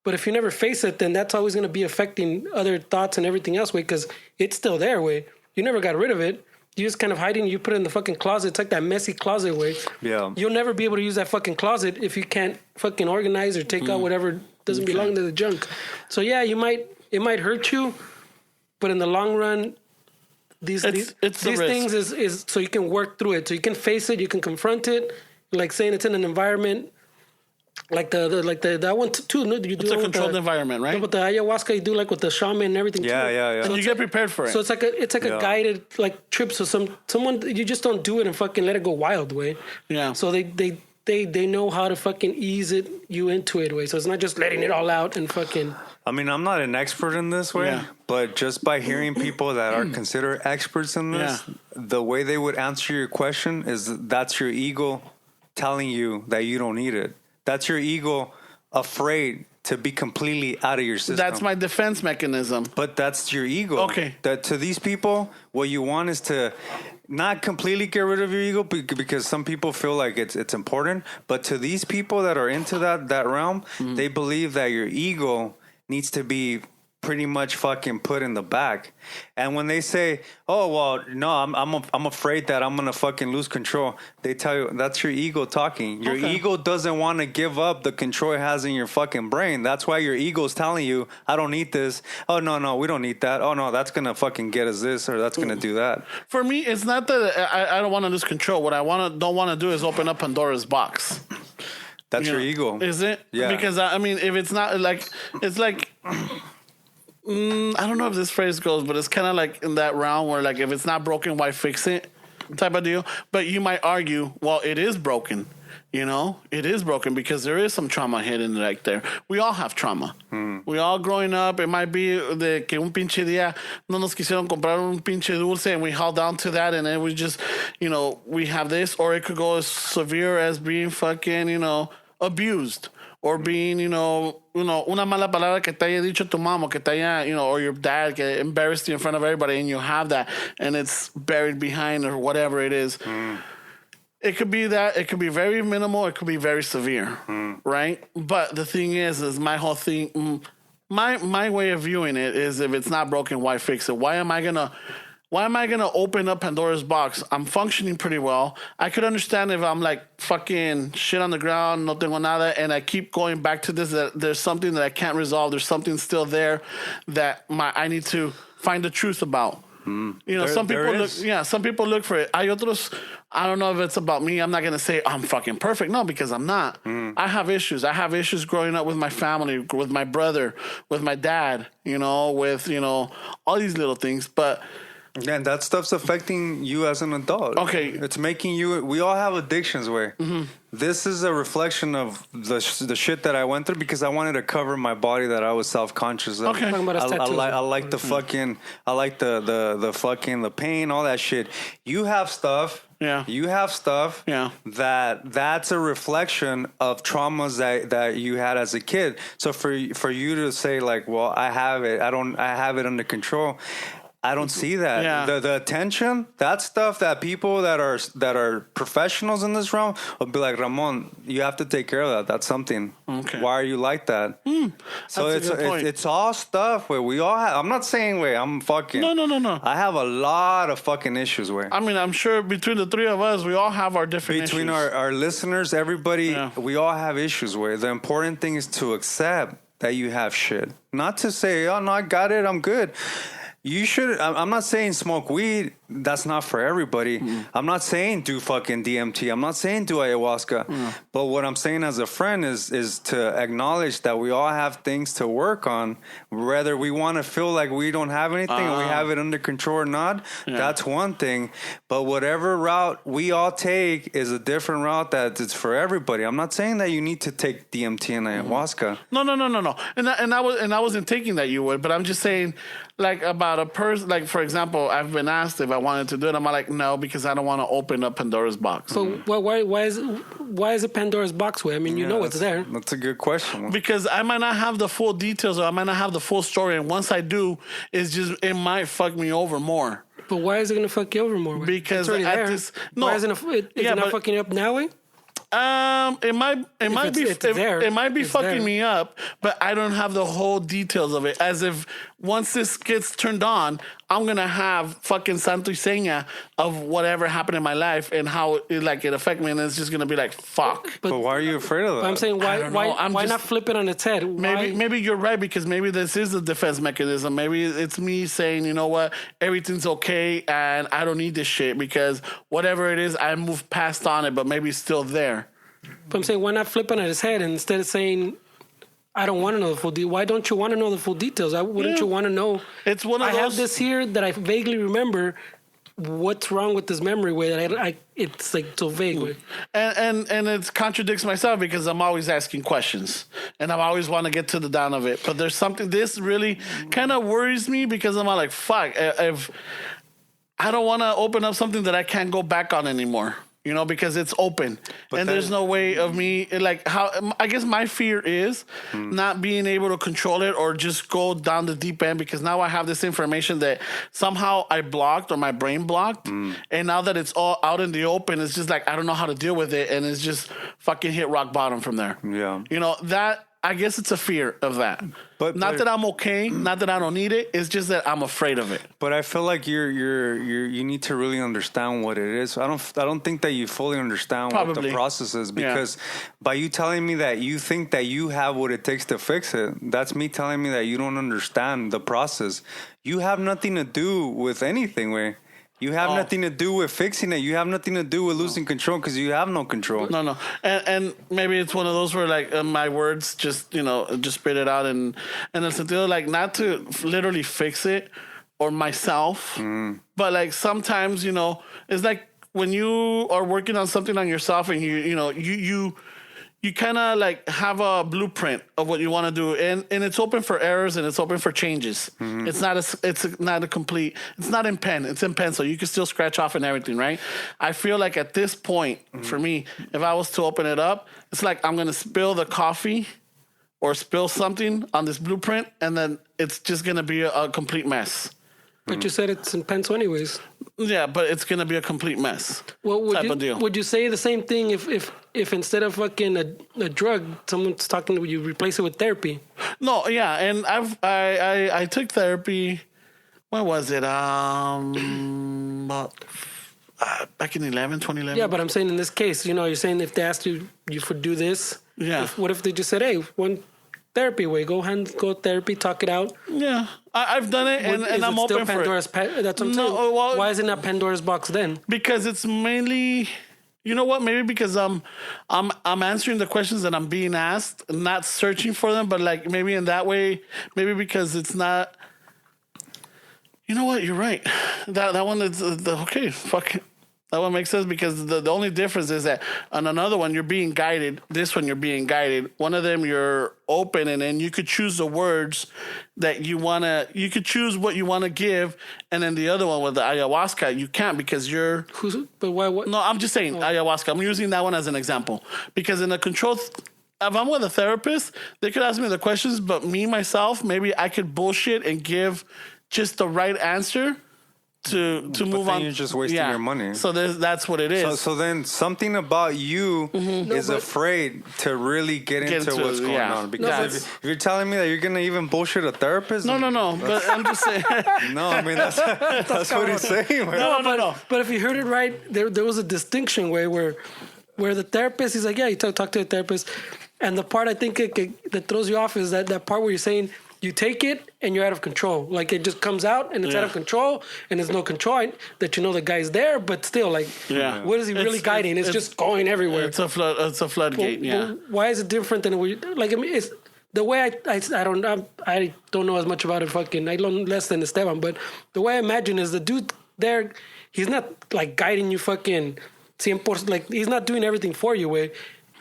But if you never face it, then that's always going to be affecting other thoughts and everything else way because it's still there way. You never got rid of it. You just kind of hiding. You put it in the fucking closet. It's like that messy closet way. Yeah. You'll never be able to use that fucking closet if you can't fucking organize or take out whatever doesn't belong to the junk. So yeah, it might hurt you, but in the long run, these things is so you can work through it. So you can face it. You can confront it. Like saying it's in an environment. Like that one too. No, you do it's a controlled environment, right? With the ayahuasca, you do like with the shaman and everything. Yeah, too. yeah. And you get prepared for it. So it's like a guided like trip. So someone you just don't do it and fucking let it go wild way. Yeah. So they know how to fucking ease you into it way. So it's not just letting it all out and fucking. I mean, I'm not an expert in this way, but just by hearing people that are considered experts in this, the way they would answer your question is that's your ego telling you that you don't need it. That's your ego afraid to be completely out of your system. That's my defense mechanism. But that's your ego. Okay. That to these people, what you want is to not completely get rid of your ego because some people feel like it's important. But to these people that are into that realm, they believe that your ego needs to be pretty much fucking put in the back. And when they say, oh, well, no, I'm afraid that I'm going to fucking lose control, they tell you that's your ego talking. Your ego doesn't want to give up the control it has in your fucking brain. That's why your ego is telling you, I don't need this. Oh, no, we don't need that. Oh, no, that's going to fucking get us this or that's going to do that. For me, it's not that I don't want to lose control. What I don't want to do is open up Pandora's box. That's your ego. Is it? Yeah. Because, I mean, if it's not like, it's like... I don't know if this phrase goes, but it's kind of like in that realm where, like, if it's not broken, why fix it type of deal. But you might argue, well, it is broken. You know, it is broken because there is some trauma hidden right there. We all have trauma. We all growing up, it might be de que un pinche día no nos quisieron comprar un pinche dulce and we held down to that and then we just, you know, we have this. Or it could go as severe as being fucking, you know, abused. Or being, you know, una mala palabra que te haya dicho tu mama, que te haya, you know, or your dad que embarrassed you in front of everybody and you have that and it's buried behind or whatever it is. It could be that. It could be very minimal. It could be very severe, right? But the thing is my whole thing, my way of viewing it is if it's not broken, why fix it? Why am I gonna open up Pandora's box? I'm functioning pretty well. I could understand if I'm like fucking shit on the ground, no tengo nada, and I keep going back to this, that there's something that I can't resolve. There's something still there that I need to find the truth about. You know, some people look for it. Hay otros, I don't know if it's about me. I'm not going to say I'm fucking perfect. No, because I'm not. I have issues. I have issues growing up with my family, with my brother, with my dad, you know, with, you know, all these little things. But and that stuff's affecting you as an adult. Okay. It's making you... We all have addictions, way. This is a reflection of the shit that I went through because I wanted to cover my body that I was self-conscious of. Okay. I like the fucking... I like the fucking... The pain, all that shit. You have stuff... Yeah. You have stuff that's a reflection of traumas that you had as a kid. So for you to say like, well, I have it under control... I don't see that. Yeah. The attention, that stuff that people that are professionals in this realm will be like, Ramon, you have to take care of that. That's something. Okay. Why are you like that? So it's all stuff where we all have. I'm not saying I'm fucking. No. I have a lot of fucking issues where. I mean, I'm sure between the three of us, we all have our different Between issues. our listeners, everybody, we all have issues where the important thing is to accept that you have shit. Not to say, oh no, I got it, I'm good. You should. I'm not saying smoke weed. That's not for everybody. I'm not saying do fucking DMT. I'm not saying do ayahuasca. But what I'm saying as a friend is to acknowledge that we all have things to work on. Whether we want to feel like we don't have anything and we have it under control or not, that's one thing. But whatever route we all take is a different route that it's for everybody. I'm not saying that you need to take DMT and ayahuasca. No. And I wasn't taking that you would, but I'm just saying like about about a person, like for example, I've been asked if I wanted to do it. I'm like, no, because I don't want to open up Pandora's box. So why is it Pandora's box way? I mean, you know what's there. That's a good question. Because I might not have the full details, or I might not have the full story, and once I do, it might fuck me over more. But why is it gonna fuck you over more? Because it's already there. Why isn't it not fucking you up now? Way? It might be fucking me up, but I don't have the whole details of it. As if once this gets turned on, I'm gonna have fucking santo y seña of whatever happened in my life and how it affect me, and it's just gonna be like fuck. But why are you afraid of that? I'm saying why not flip it on its head? Maybe you're right, because maybe this is a defense mechanism. Maybe it's me saying, you know what, everything's okay and I don't need this shit, because whatever it is, I moved past on it, but maybe it's still there. But I'm saying, why not flip it on his head, and instead of saying, I don't want to know the full details. Why don't you want to know the full details? Wouldn't you want to know? It's one of those. I have this here that I vaguely remember. What's wrong with this memory way that it's like so vague way. And it contradicts myself, because I'm always asking questions and I always want to get to the down of it. But there's something, this really kind of worries me, because I'm like, fuck, if I don't want to open up something that I can't go back on anymore. You know, because it's open, and there's no way of me, like, how, I guess my fear is not being able to control it or just go down the deep end, because now I have this information that somehow I blocked, or my brain blocked, and now that it's all out in the open, it's just like, I don't know how to deal with it, and it's just fucking hit rock bottom from there. Yeah. You know, that, I guess it's a fear of that. But not that I'm okay, not that I don't need it. It's just that I'm afraid of it. But I feel like you need to really understand what it is. I don't think that you fully understand what the process is, because by you telling me that you think that you have what it takes to fix it, that's me telling me that you don't understand the process. You have nothing to do with anything, way. You have nothing to do with fixing it. You have nothing to do with losing control, because you have no control. No. And maybe it's one of those where, like, my words just spit it out. And it's a deal, like, not to literally fix it or myself. But, like, sometimes, it's like when you are working on something on yourself, and you kind of like have a blueprint of what you want to do, and it's open for errors, and it's open for changes. It's not a complete. It's not in pen. It's in pencil. You can still scratch off and everything, right? I feel like at this point, for me, if I was to open it up, it's like I'm gonna spill the coffee or spill something on this blueprint, and then it's just gonna be a complete mess. But you said it's in pencil anyways. Yeah, but it's gonna be a complete mess. Well, deal. Would you say the same thing if instead of fucking a drug, someone's talking to you, replace it with therapy? No, yeah, and I took therapy. When was it? Back in 2011. Yeah, but I'm saying in this case, you're saying if they asked you for do this, what if they just said, hey, one therapy way, go therapy, talk it out? Yeah, I've done it, and I'm open for Pandora's it. That's what I'm saying. Well, why is it not Pandora's box then? Because it's mainly, you know what? Maybe because I'm answering the questions that I'm being asked, not searching for them, but like maybe in that way, maybe because it's not. You know what? You're right. That one is okay. Fuck it. That one makes sense, because the only difference is that on another one, you're being guided. This one, you're being guided. One of them, you're open, and then you could choose the words that you could choose what you want to give. And then the other one with the ayahuasca, you can't, because you're... But why? What? No, I'm just saying ayahuasca. I'm using that one as an example. Because in the control... If I'm with a therapist, they could ask me the questions, but me, myself, maybe I could bullshit and give just the right answer to move on. You're just wasting your money. So that's what it is. So then something about you is afraid to really get into what's going on. Because if you're telling me that you're gonna even bullshit a therapist, no. But I'm just saying. No, I mean that's what he's saying. No. But if you heard it right, there was a distinction where the therapist, he's like, yeah, you talk to a therapist, and the part I think that throws you off is that part where you're saying, you take it and you're out of control. Like, it just comes out and it's out of control, and there's no control that the guy's there, but still, like, what is he really guiding? It's just going everywhere. It's a floodgate. Well, why is it different than it's the way I don't know as much about it. Fucking, I learn less than Esteban, but the way I imagine is the dude there, he's not like guiding you fucking 100%. Like, he's not doing everything for you.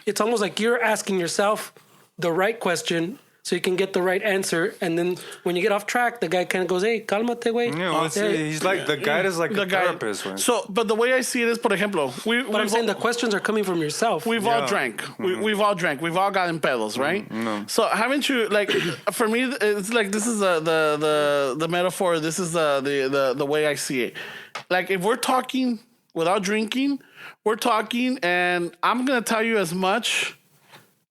It's almost like you're asking yourself the right question so you can get the right answer. And then when you get off track, the guy kind of goes, "Hey, cálmate, güey." Yeah, well, he's like the guide is like The a guy- therapist. Right? So, but the way I see it is, por ejemplo, But I'm saying the questions are coming from yourself. we've all drank. We've all drank. We've all gotten pedos, right? No. So haven't you like? For me, it's like this is the metaphor. This is the way I see it. Like if we're talking without drinking, we're talking, and I'm gonna tell you as much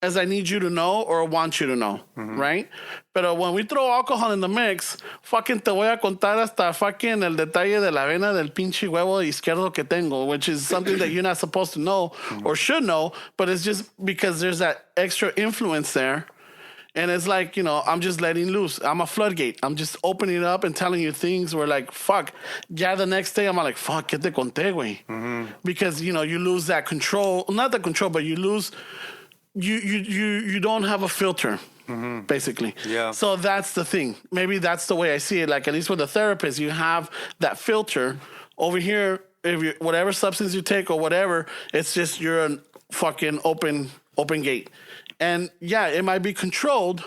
as I need you to know or want you to know, right? Pero when we throw alcohol in the mix, fucking te voy a contar hasta fucking el detalle de la vena del pinche huevo izquierdo que tengo, which is something that you're not supposed to know or should know, but it's just because there's that extra influence there. And it's like, you know, I'm just letting loose. I'm a floodgate. I'm just opening it up and telling you things where like, fuck. Yeah, the next day I'm like, fuck, ¿qué te conté, güey? Because, you know, you lose that control. Not the control, but you lose... You don't have a filter, basically. Yeah. So that's the thing. Maybe that's the way I see it. Like at least with a therapist, you have that filter. Over here, if you whatever substance you take or whatever, it's just you're a fucking open gate. And yeah, it might be controlled.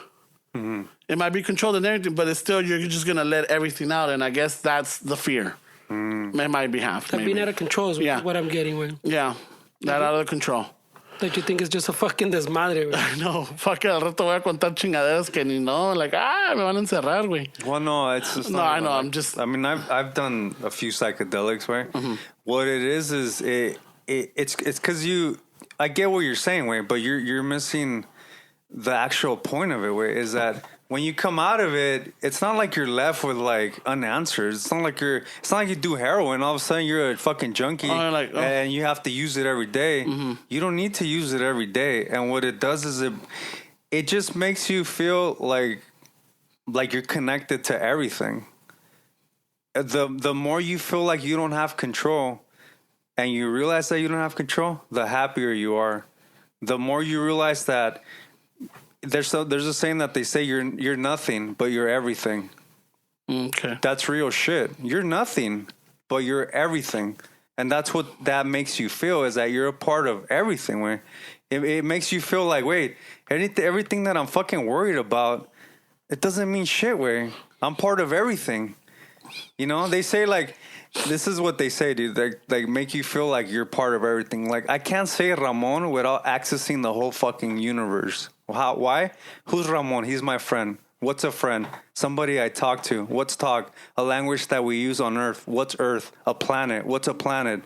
It might be controlled and everything, but it's still you're just gonna let everything out. And I guess that's the fear. It might be half. That being out of control is what I'm getting with. Yeah, that out of control. That you think is just a fucking desmadre, güey. No, fuck, al rato voy a contar chingaderas que ni no, like, me van a encerrar, güey. Well, no, it's just No, not I know, like, I'm just... I mean, I've done a few psychedelics, right? What it is it's because I get what you're saying, way, but you're missing the actual point of it, way, is that when you come out of it, it's not like you're left with like unanswered. It's not like you do heroin. All of a sudden you're a fucking junkie and you have to use it every day. You don't need to use it every day. And what it does is it just makes you feel like you're connected to everything. The more you feel like you don't have control and you realize that you don't have control, the happier you are. The more you realize that there's a saying that they say you're nothing, but you're everything. Okay. That's real shit. You're nothing, but you're everything. And that's what that makes you feel, is that you're a part of everything. Where it makes you feel like, wait, everything that I'm fucking worried about, it doesn't mean shit, where I'm part of everything. You know, they say like, this is what they say, dude. They make you feel like you're part of everything. Like, I can't say Ramon without accessing the whole fucking universe. Why? Who's Ramon? He's my friend. What's a friend? Somebody I talk to. What's talk? A language that we use on Earth. What's Earth? A planet. What's a planet?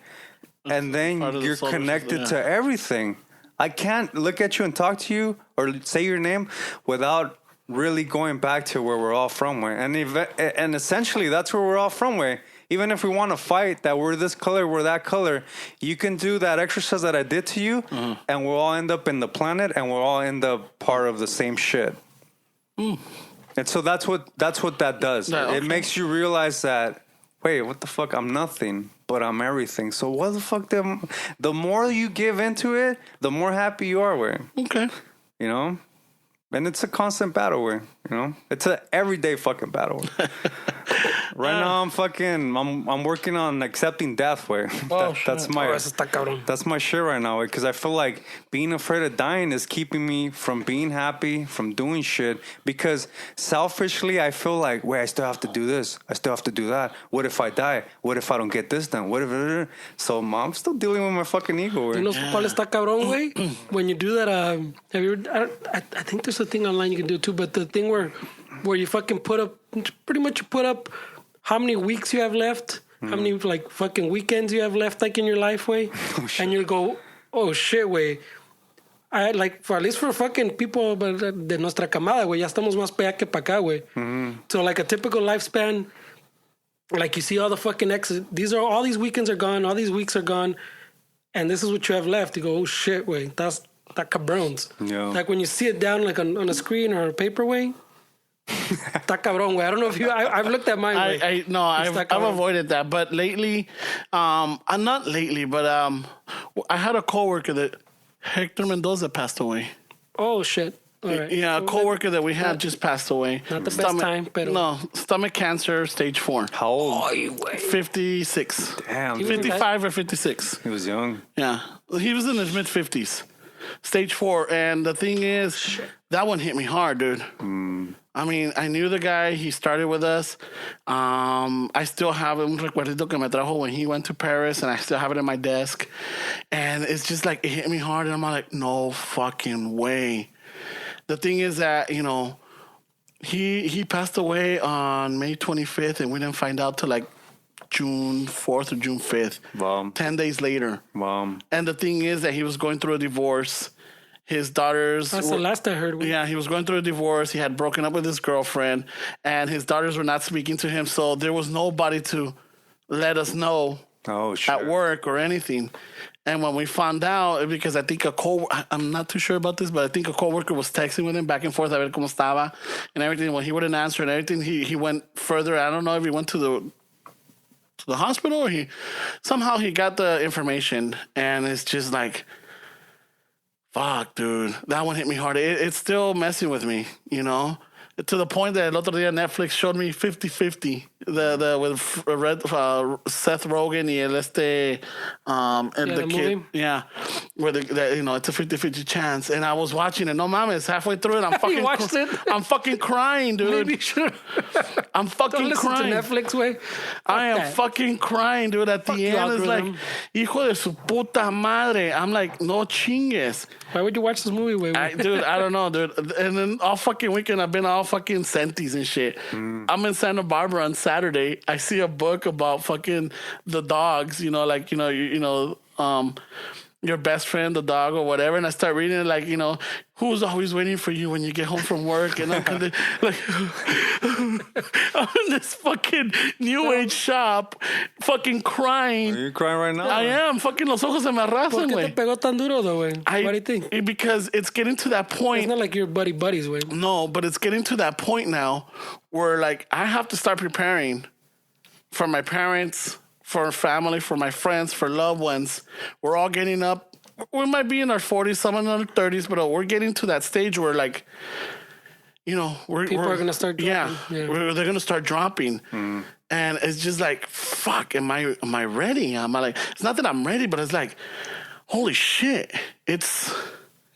And then you're connected to everything. I can't look at you and talk to you or say your name without really going back to where we're all from. And essentially, that's where we're all from. Even if we want to fight that we're this color, we're that color, you can do that exercise that I did to you, and we'll all end up in the planet, and we'll all end up part of the same shit. And so that's what that does. Yeah, okay. It makes you realize that, wait, what the fuck? I'm nothing, but I'm everything. So what the fuck? The more you give into it, the more happy you are. Okay. You know? And it's a constant battle, you know? It's an everyday fucking battle. Right now, I'm working on accepting death, that's my shit right now, because I feel like being afraid of dying is keeping me from being happy, from doing shit, because selfishly, I feel like, I still have to do this. I still have to do that. What if I die? What if I don't get this done? What if... So, I'm still dealing with my fucking ego, You know cuál está cabrón, güey? When you do that, have you ever... I think there's a thing online you can do too, but the thing where you fucking put up how many weeks you have left, how many like fucking weekends you have left, like in your life, way, and you go, oh shit, way. I like at least for fucking people de nuestra camada, güey, ya estamos más para allá que para acá, güey. So like a typical lifespan, like you see all the fucking exes. All these weekends are gone, all these weeks are gone, and this is what you have left. You go, oh shit, way, that's that cabrons. Yeah. Like when you see it down like on a screen or a paper, way. Está cabrón, güey. I don't know if I've looked at mine. I've avoided that, but lately, not lately, but I had a coworker that Hector Mendoza passed away. Oh shit! All right. Yeah, a coworker that we had just passed away. Not the best time, but no, stomach cancer, stage 4. How old? 56. Damn, 55 or 56. He was young. Yeah, he was in his mid-50s. stage 4. And the thing is, that one hit me hard, dude. I mean, I knew the guy. He started with us. I still have un recuerdito que me trajo when he went to Paris, and I still have it in my desk. And it's just like, it hit me hard, and I'm like, no fucking way. The thing is that, you know, he passed away on May 25th, and we didn't find out till like June 4th or June 5th. Wow. 10 days later. Wow. And the thing is that he was going through a divorce. His daughters... That's the last I heard. Yeah, he was going through a divorce. He had broken up with his girlfriend, and his daughters were not speaking to him, so there was nobody to let us know at work or anything. And when we found out, because I think I'm not too sure about this, but I think a coworker was texting with him back and forth, a ver cómo estaba, and everything. When he wouldn't answer and everything, he went further. I don't know if he went to the hospital or somehow he got the information, and it's just like, fuck, dude, that one hit me hard. It's still messing with me, you know, to the point that el otro día Netflix showed me 50-50, with Seth Rogen y the kid, movie? where you know, it's a 50-50 chance, and I was watching it. No mames, halfway through it, I'm fucking watched it? I'm fucking crying, dude. Maybe you should. I'm fucking Don't listen crying. to Netflix, way. I am fucking crying, dude. At the end, it's like, hijo de su puta madre. I'm like, no chingues. Why would you watch this movie, way? Dude, I don't know, dude. And then all fucking weekend, I've been all fucking senties and shit. I'm in Santa Barbara on Saturday. I see a book about fucking the dogs, you know, like, you know, your best friend, the dog or whatever. And I start reading it like, you know, who's always waiting for you when you get home from work? And I'm like, I'm in this fucking new age shop, fucking crying. Are you crying right now? I am. Fucking los ojos se me arrasan, ¿Por qué te güey. pegó tan duro, though, güey? What do you think? Because it's getting to that point. It's not like you're buddies, güey. No, but it's getting to that point now where, like, I have to start preparing for my parents, for family, for my friends, for loved ones. We're all getting up. We might be in our 40s, some in our 30s, but we're getting to that stage where, like, you know, people are going to start dropping. Yeah. They're going to start dropping. And it's just like, fuck, am I ready? I'm like, it's not that I'm ready, but it's like, holy shit. Yeah,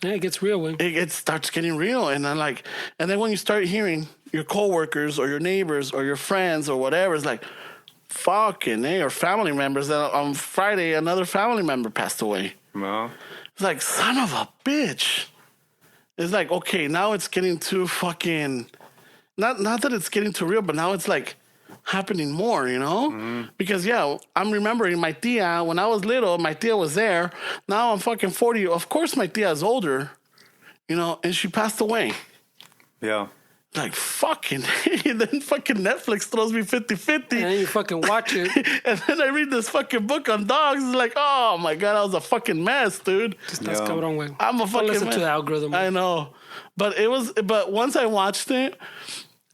it gets real, güey. It starts getting real. And I'm like, and then when you start hearing your coworkers or your neighbors or your friends or whatever, it's like, fucking or family members. That on Friday, another family member passed away. No. It's like, son of a bitch. It's like, okay, now it's getting too fucking, not that it's getting too real, but now it's like happening more, you know? Because, yeah, I'm remembering my tia, when I was little, my tia was there. Now I'm fucking 40. Of course my tia is older, you know, and she passed away. Yeah. Like, fucking, and then fucking Netflix throws me 50-50. And then you fucking watch it. And then I read this fucking book on dogs. It's like, oh my God, I was a fucking mess, dude. Estás cabrón, güey. I'm a Don't fucking listen mess. to the algorithm. I know. But once I watched it,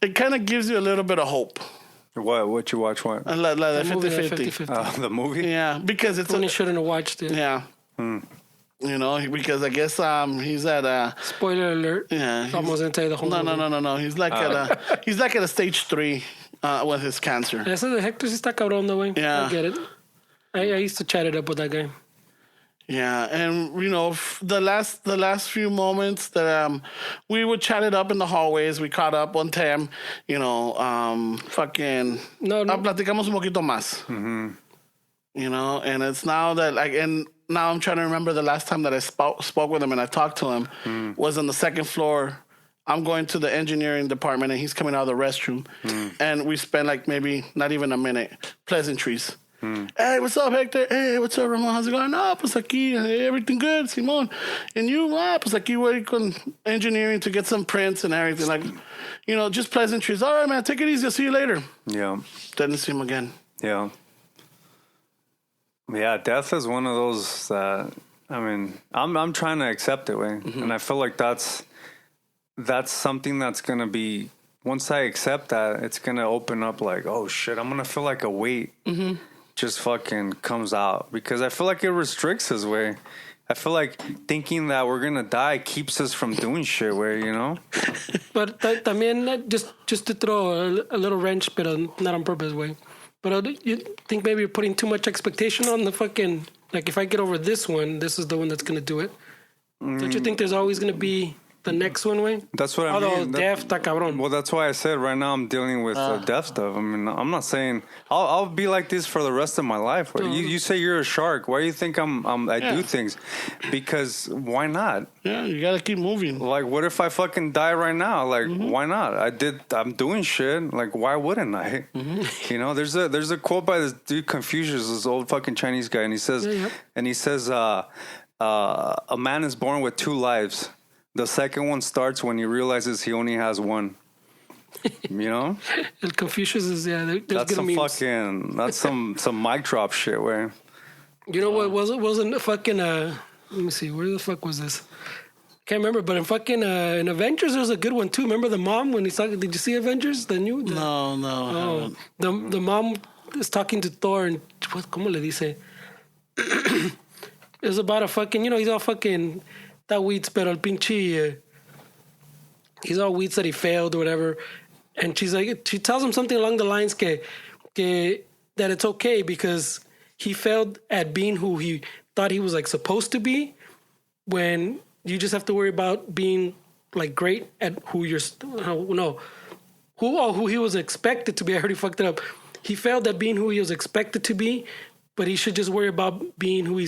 it kind of gives you a little bit of hope. What you watch? What? The movie, 50-50. The movie? Yeah, because it's When you shouldn't have watched it. yeah. You know, because I guess he's at Spoiler alert. yeah. Almost didn't tell you the whole movie. No. He's like at a stage 3 with his cancer. Ese de Hector sí está cabrón, though, güey. Yeah. I get it. I used to chat it up with that guy. Yeah, and you know, the last few moments that we would chat it up in the hallways. We caught up one time, you know, fucking No. platicamos un poquito más. You know, and it's now that now I'm trying to remember the last time that I spoke with him and I talked to him was on the second floor. I'm going to the engineering department and he's coming out of the restroom, and we spent like maybe not even a minute pleasantries. Hey, what's up, Hector? Hey, what's up, Ramon? How's it going? No, pues aquí, everything good, Simon. And you, pues aquí voy con engineering to get some prints and everything. Like, you know, just pleasantries. All right, man, take it easy. I'll see you later. Yeah. Didn't see him again. Yeah. Yeah, death is one of those that, I mean, I'm trying to accept it, way. And I feel like that's something that's going to be, once I accept that, it's going to open up like, oh shit, I'm going to feel like a weight just fucking comes out, because I feel like it restricts us, way. I feel like thinking that we're going to die keeps us from doing shit, way, you know? But también, just to throw a little wrench, but not on purpose, way. But you think maybe you're putting too much expectation on the fucking, like, if I get over this one, this is the one that's going to do it. Don't you think there's always going to be the next one, way? That's what I Although mean. death, está cabrón. Well, that's why I said right now I'm dealing with death stuff. I mean, I'm not saying I'll be like this for the rest of my life. You say you're a shark. Why do you think I do things? Because why not? Yeah, you gotta keep moving. Like, what if I fucking die right now? Like, why not? I'm doing shit. Like, why wouldn't I? You know, there's a quote by this dude Confucius, this old fucking Chinese guy, and he says, a man is born with 2 lives. The second one starts when he realizes he only has one. You know? El Confucius is, there's That's good some memes. that's some mic drop shit, where You know what wasn't fucking, let me see, where the fuck was this? Can't remember, but in fucking, in Avengers, there's a good one too. Remember the mom when he's talking, did you see Avengers? No. The mom is talking to Thor and, ¿cómo le dice? It was about a fucking, you know, he's all fucking... That weeds, pero el pinche, he's all weeds that he failed or whatever. And she tells him something along the lines that it's okay because he failed at being who he thought he was like supposed to be, when you just have to worry about being like great at who he was expected to be. I already fucked it up. He failed at being who he was expected to be, but he should just worry about being who he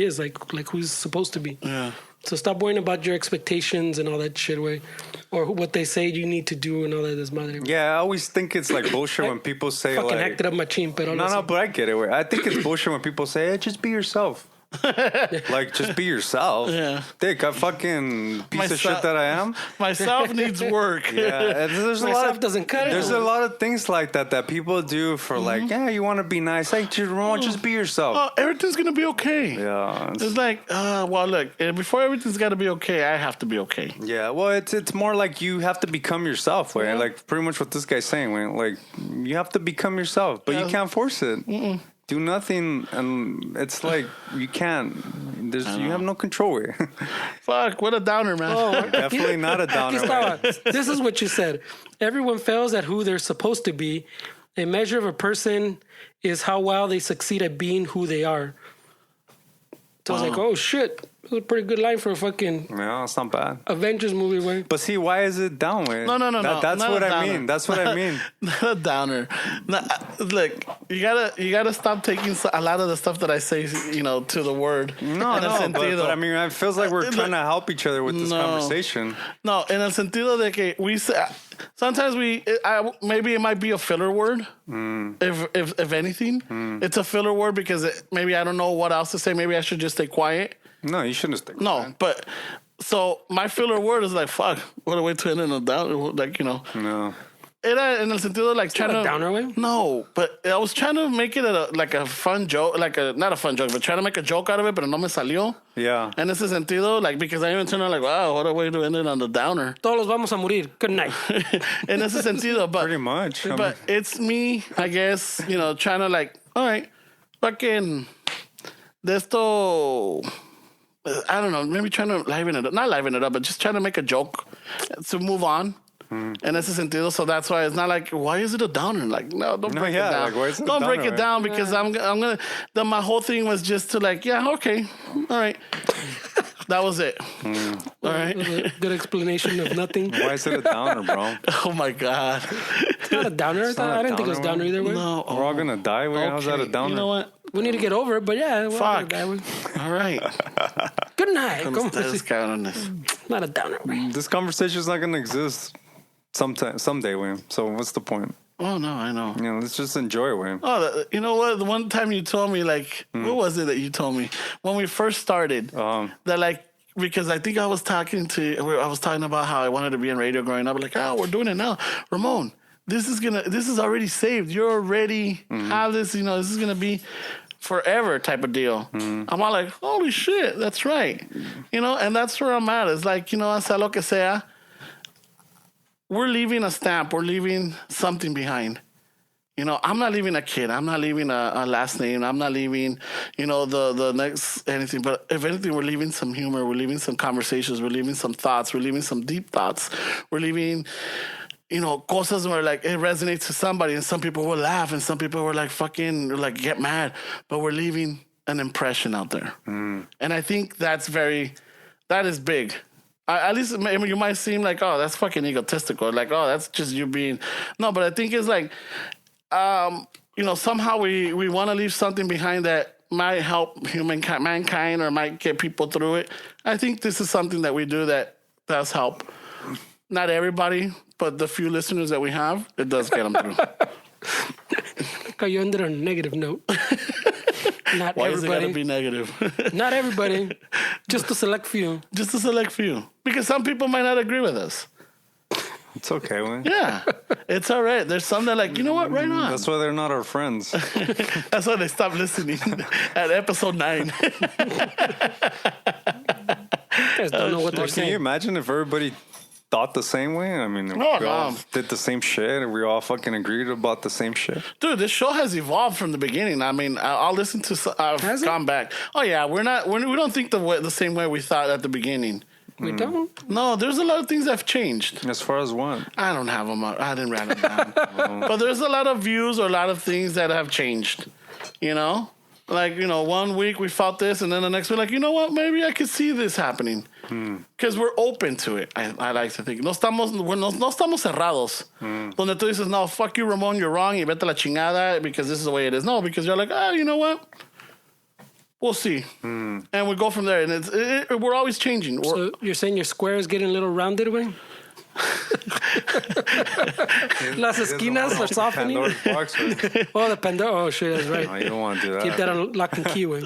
is, like who he's supposed to be. Yeah. So stop worrying about your expectations and all that shit, way, or what they say you need to do and all that. Madre. Yeah, I always think it's like bullshit when people say fucking like... acted up machine, pero No, but I get it. I think it's bullshit when people say, hey, just be yourself. Like, just be yourself. Yeah. Dick, I fucking piece of shit that I am. Myself needs work. Yeah, and there's a lot Myself of, doesn't cut it. There's a lot of things like that people do for like, yeah, you want to be nice. Hey, just be yourself. Oh, everything's gonna be okay. Yeah. It's like, well, look, before everything's gotta be okay, I have to be okay. Yeah, well, it's more like you have to become yourself, way. Like pretty much what this guy's saying, way. Like you have to become yourself, but you can't force it. Do nothing, and it's like you can't. You have no control. Fuck, what a downer, man. Oh, Definitely not a downer. This is what you said. Everyone fails at who they're supposed to be. A measure of a person is how well they succeed at being who they are. So I was like, oh shit. That's a pretty good line for a fucking it's not bad. Avengers movie, way. But see, why is it down, way? No. That's not what a I downer. mean. That's what I mean. Not a downer. Look, you gotta stop taking a lot of the stuff that I say, to the word. No, but I mean, it feels like we're trying to help each other with this conversation. No, en el sentido de que we say, sometimes maybe it might be a filler word. If anything, it's a filler word because maybe I don't know what else to say. Maybe I should just stay quiet. No, you shouldn't stay quiet. No, but so my filler word is like, fuck, what a way to end in a down, like, No. Era en el sentido de like It's trying not a to downer, way. No, but I was trying to make it like a fun joke, not a fun joke, but trying to make a joke out of it, but no me salió. Yeah. En ese sentido, like, because I even turned out like, wow, what a way to end it on the downer. Todos vamos a morir. Good night. En ese sentido, but Pretty much. But it's me, I guess, trying to like, all right, fucking de esto. I don't know, maybe trying to not liven it up, but just trying to make a joke to move on. En ese sentido, so that's why it's not like, why is it a downer? Like, no, don't break it down. Like, why is it a don't break downer, it down because I'm gonna. My whole thing was just to like, yeah, okay, all right. That was it. All right. Good explanation of nothing. Why is it a downer, bro? Oh my god. It's not a downer. I didn't think it was downer either way. No. We're all gonna die. Okay. How's that a downer? You know what? We need to get over it, but yeah. Fuck. All right. Good night. Ustedes cabrones. Not a downer, way. This conversation is not gonna exist someday, William. So what's the point? Oh no, I know. Let's just enjoy it, William. Oh, you know what? The one time you told me, like, what was it that you told me when we first started? That like, because I think I was talking about how I wanted to be in radio growing up. Like, oh, we're doing it now, Ramon. This is already saved. You're already have this. This is gonna be forever type of deal. I'm all like, holy shit, that's right. And that's where I'm at. It's like, sea lo que sea. We're leaving a stamp. We're leaving something behind. I'm not leaving a kid. I'm not leaving a last name. I'm not leaving, the next anything. But if anything, we're leaving some humor. We're leaving some conversations. We're leaving some thoughts. We're leaving some deep thoughts. We're leaving, cosas where like it resonates to somebody, and some people will laugh, and some people will like fucking like get mad. But we're leaving an impression out there, and I think that's very That is big. At least you might seem like, oh, that's fucking egotistical. Like, oh, that's just you being... No, but I think it's like, somehow we want to leave something behind that might help mankind or might get people through it. I think this is something that we do that does help. Not everybody, but the few listeners that we have, it does get them through. Like you ended on a negative note. Not Why everybody. is it gotta be negative? Not everybody. Just a select few. Just a select few. Because some people might not agree with us. It's okay, man. Yeah. It's all right. There's some that are like, you know what? Right on. That's why they're not our friends. That's why they stopped listening at episode 9. You guys don't know what they're Can you saying. imagine if everybody thought the same way? I mean, we all did the same shit and we all fucking agreed about the same shit. Dude, this show has evolved from the beginning. I mean, I'll listen to... I've gone back. Oh, yeah. We don't think the same way we thought at the beginning. We don't? No, there's a lot of things that have changed. As far as what? I don't have them. I didn't write them down. But there's a lot of views or a lot of things that have changed. You know? Like, 1 week we felt this, and then the next week, like, you know what? Maybe I could see this happening. Because we're open to it, I like to think. No estamos cerrados. Donde tú dices, no, fuck you, Ramon, you're wrong, y vete a la chingada, because this is the way it is. No, because you're like, you know what? We'll see. And we go from there. And we're always changing. So you're saying your square is getting a little rounded, güey? Las esquinas are softening. Oh, the Pandora. Oh, shit, that's right. No, you don't want to do that. Keep that on lock and key, güey.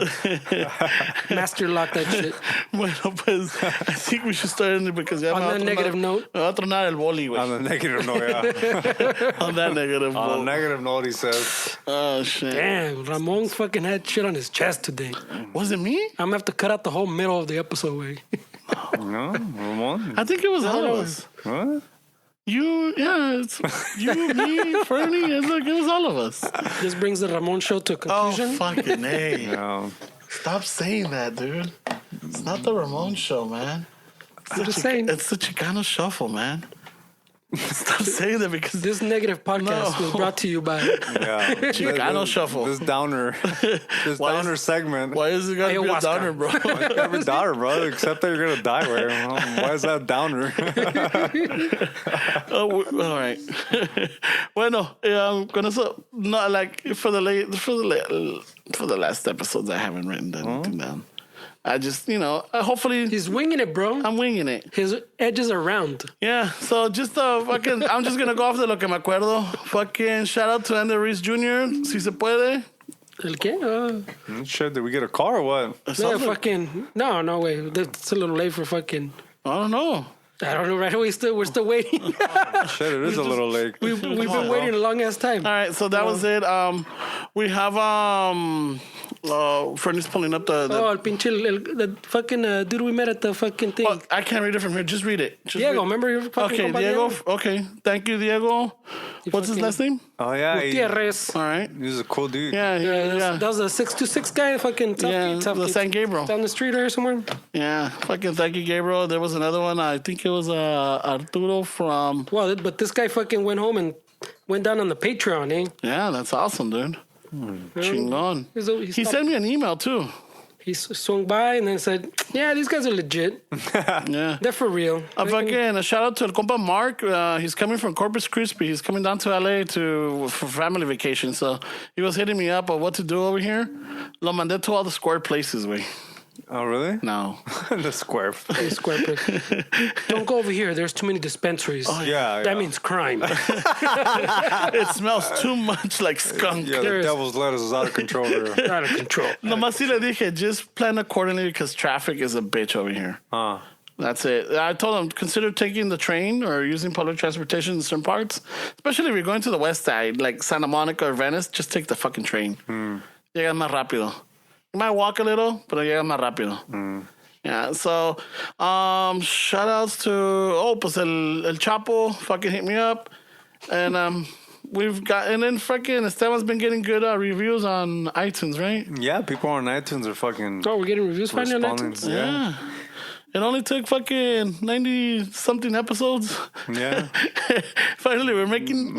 Master lock that shit. Bueno, pues, I think we should start in because ya On that negative note. Me va a tronar el boli, güey. On the negative note, yeah. On that negative On note. a negative note, he says. Oh, shit. Damn, Ramon fucking had shit on his chest today. Was it me? I'm gonna have to cut out the whole middle of the episode, güey. No, Ramon. I think it was all of us. What? It's you, me, Fernie. It's like it was all of us. This brings the Ramon show to a Oh, conclusion. fucking A. No. Stop saying that, dude. It's not the Ramon show, man. I'm just saying. It's the Chicano Shuffle, man. Stop saying that because This negative podcast was brought to you by Yeah. Chicano Shuffle. This downer. This Why downer segment. Why is it gotta be a Ayahuasca. downer, bro? Every downer, bro. Except that you're going to die, right? Why is that downer? All right. Bueno, con eso, no, like for the last episodes, I haven't written anything down. I just, hopefully He's winging it, bro. I'm winging it. His edges are round. Yeah, so just fucking, I'm just gonna go off de lo que me acuerdo. Fucking shout out to Andy Reese Jr. Si se puede. ¿El qué? Shit, did we get a car or what? No, Something- fucking. No way. That's a little late for fucking. I don't know. I don't know, right? We're still waiting. Shit, it is a little late. We've been waiting a long ass time. All right, so that was it. We have Fernie's pulling up the Oh, el pinche, the fucking dude we met at the fucking thing. oh, I can't read it from here. Just read it. Just Diego, read- remember your fucking Okay, compa Diego. Okay, thank you, Diego. What's his fucking- last name? Oh, yeah. Gutierrez. All right. He's a cool dude. Yeah, yeah. That was a 626 guy, fucking tough Yeah, kid, tough the kid. San Gabriel. Down the street or somewhere. Yeah, fucking thank you, Gabriel. There was another one. I think it was Arturo from. Well, but this guy fucking went home and went down on the Patreon, eh? Yeah, that's awesome, dude. Chingon. He stopped- sent me an email too. He swung by and then said, "Yeah, these guys are legit. Yeah. They're for real." A shout out to El Compa Mark. He's coming from Corpus Christi. He's coming down to LA for family vacation. So he was hitting me up on what to do over here. Lo mandé to all the square places, way. Oh, really? No. The square. Hey, square peg. Don't go over here. There's too many dispensaries. Yeah, That means crime. It smells too much like skunk. Yeah, There the is- devil's lettuce is out of control here. Out of control. Nomás si le dije, just plan accordingly because traffic is a bitch over here. That's it. I told him, consider taking the train or using public transportation in certain parts. Especially if you're going to the west side, like Santa Monica or Venice, just take the fucking train. Llegas más rápido. You might walk a little, pero llegas más rápido. Yeah, so shout outs to, pues el Chapo fucking hit me up. And and then fucking Esteban's been getting good reviews on iTunes, right? Yeah, people on iTunes are fucking Oh, we're getting reviews finally on responding. iTunes? Yeah. It only took fucking 90-something episodes. Yeah. Finally, we're making...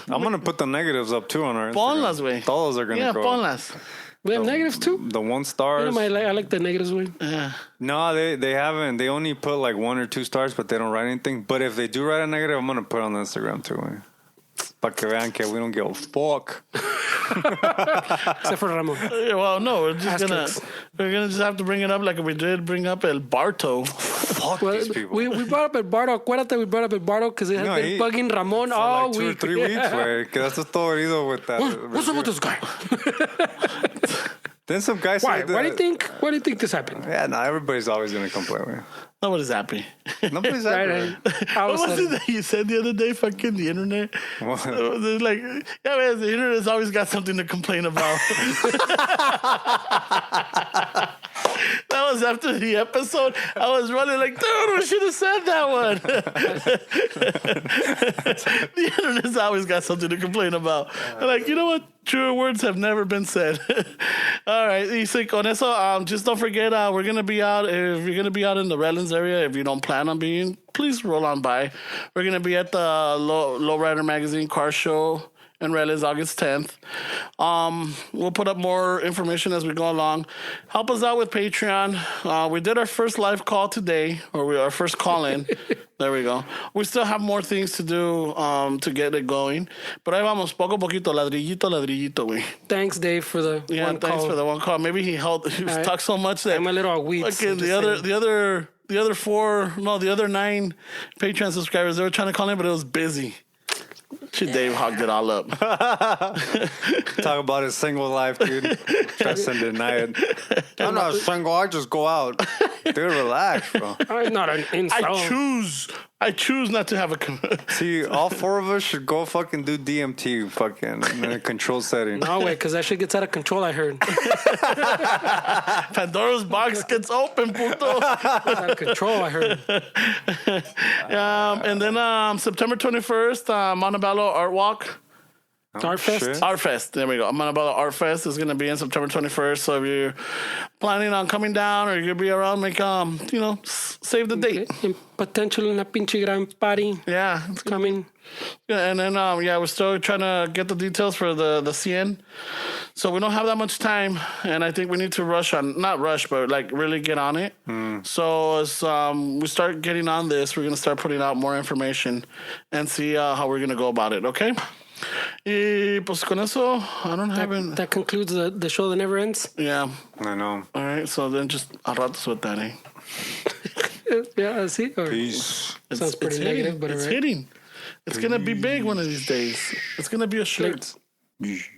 I'm going to put the negatives up, too, on our Ponlas, Instagram. güey. Todos are going to go. Yeah, ponlas. We have negatives too. The 1 stars. I like the negatives way. Yeah. No, they haven't. They only put like 1 or 2 stars, but they don't write anything. But if they do write a negative, I'm going to put it on the Instagram, too, güey. Pa' que vean que we don't give a fuck. Except for Ramon. Well, no, we're just Asterisks. gonna just have to bring it up like we did bring up El Barto. Fuck Well, these people. we brought up El Bardo. Acuérdate, we brought up El Bardo because it has No, been he- bugging Ramon For all like 2 or week. 3 weeks, güey. Quedaste todo herido with that. What's up with this guy? Then some guy Why? said that. Why do you think this happened? Yeah, no, everybody's always going to complain, güey. Nobody's happy. Nobody's happy. Right, güey. I What was was it that you said the other day? Fucking the internet. What? It was like, yeah, man, the internet's always got something to complain about. That was after the episode. I was running like, dude, we should have said that one. The internet's always got something to complain about. I'm like, you know what? Truer words have never been said. All right, y sí, con eso, just don't forget, we're gonna be out. If you're gonna be out in the Redlands area, if you don't plan on being, please roll on by. We're gonna be at the Lowrider Magazine Car Show in Redlands, August 10th. We'll put up more information as we go along. Help us out with Patreon. We did our first live call today, or our first call in. There we go. We still have more things to do to get it going. But ahí vamos, poco a poquito, ladrillito, ladrillito, güey. Thanks, Dave, for the Yeah, one thanks call. for the one call. Maybe he held. He was All right. talked so much that I'm a little weak. fucking the other 9 Patreon subscribers, they were trying to call in, but it was busy. Shit, Dave hogged it all up. Talk about his single life, dude. Trust and deny it. I'm not single. I just go out. Dude, relax, bro. I'm not an incel. I choose not to have a. See, all 4 of us should go fucking do DMT fucking in a control setting. No way, because that shit gets out of control, I heard. Pandora's box gets open, puto. Out of control, I heard. And then September 21st, Montebello Art Walk. Art Fest. shit. Art Fest. There we go. Montebello Art Fest is going to be in September 21st. So if you're planning on coming down or you're going to be around, make, save the date. And potentially una pinche gran party Yeah. coming. Yeah, and then, we're still trying to get the details for the CN. So we don't have that much time. And I think we need to not rush, but like really get on it. So as we start getting on this, we're going to start putting out more information and see how we're going to go about it. Okay? Y pues con eso, I don't have it. That concludes the show that never ends. Yeah. I know. All right. So then just a ratos with that, eh? Yeah, I see. Or Peace. sounds pretty hitting. negative, but it's alright. hitting. It's going to be big one of these days. It's going to be a shirt. Like-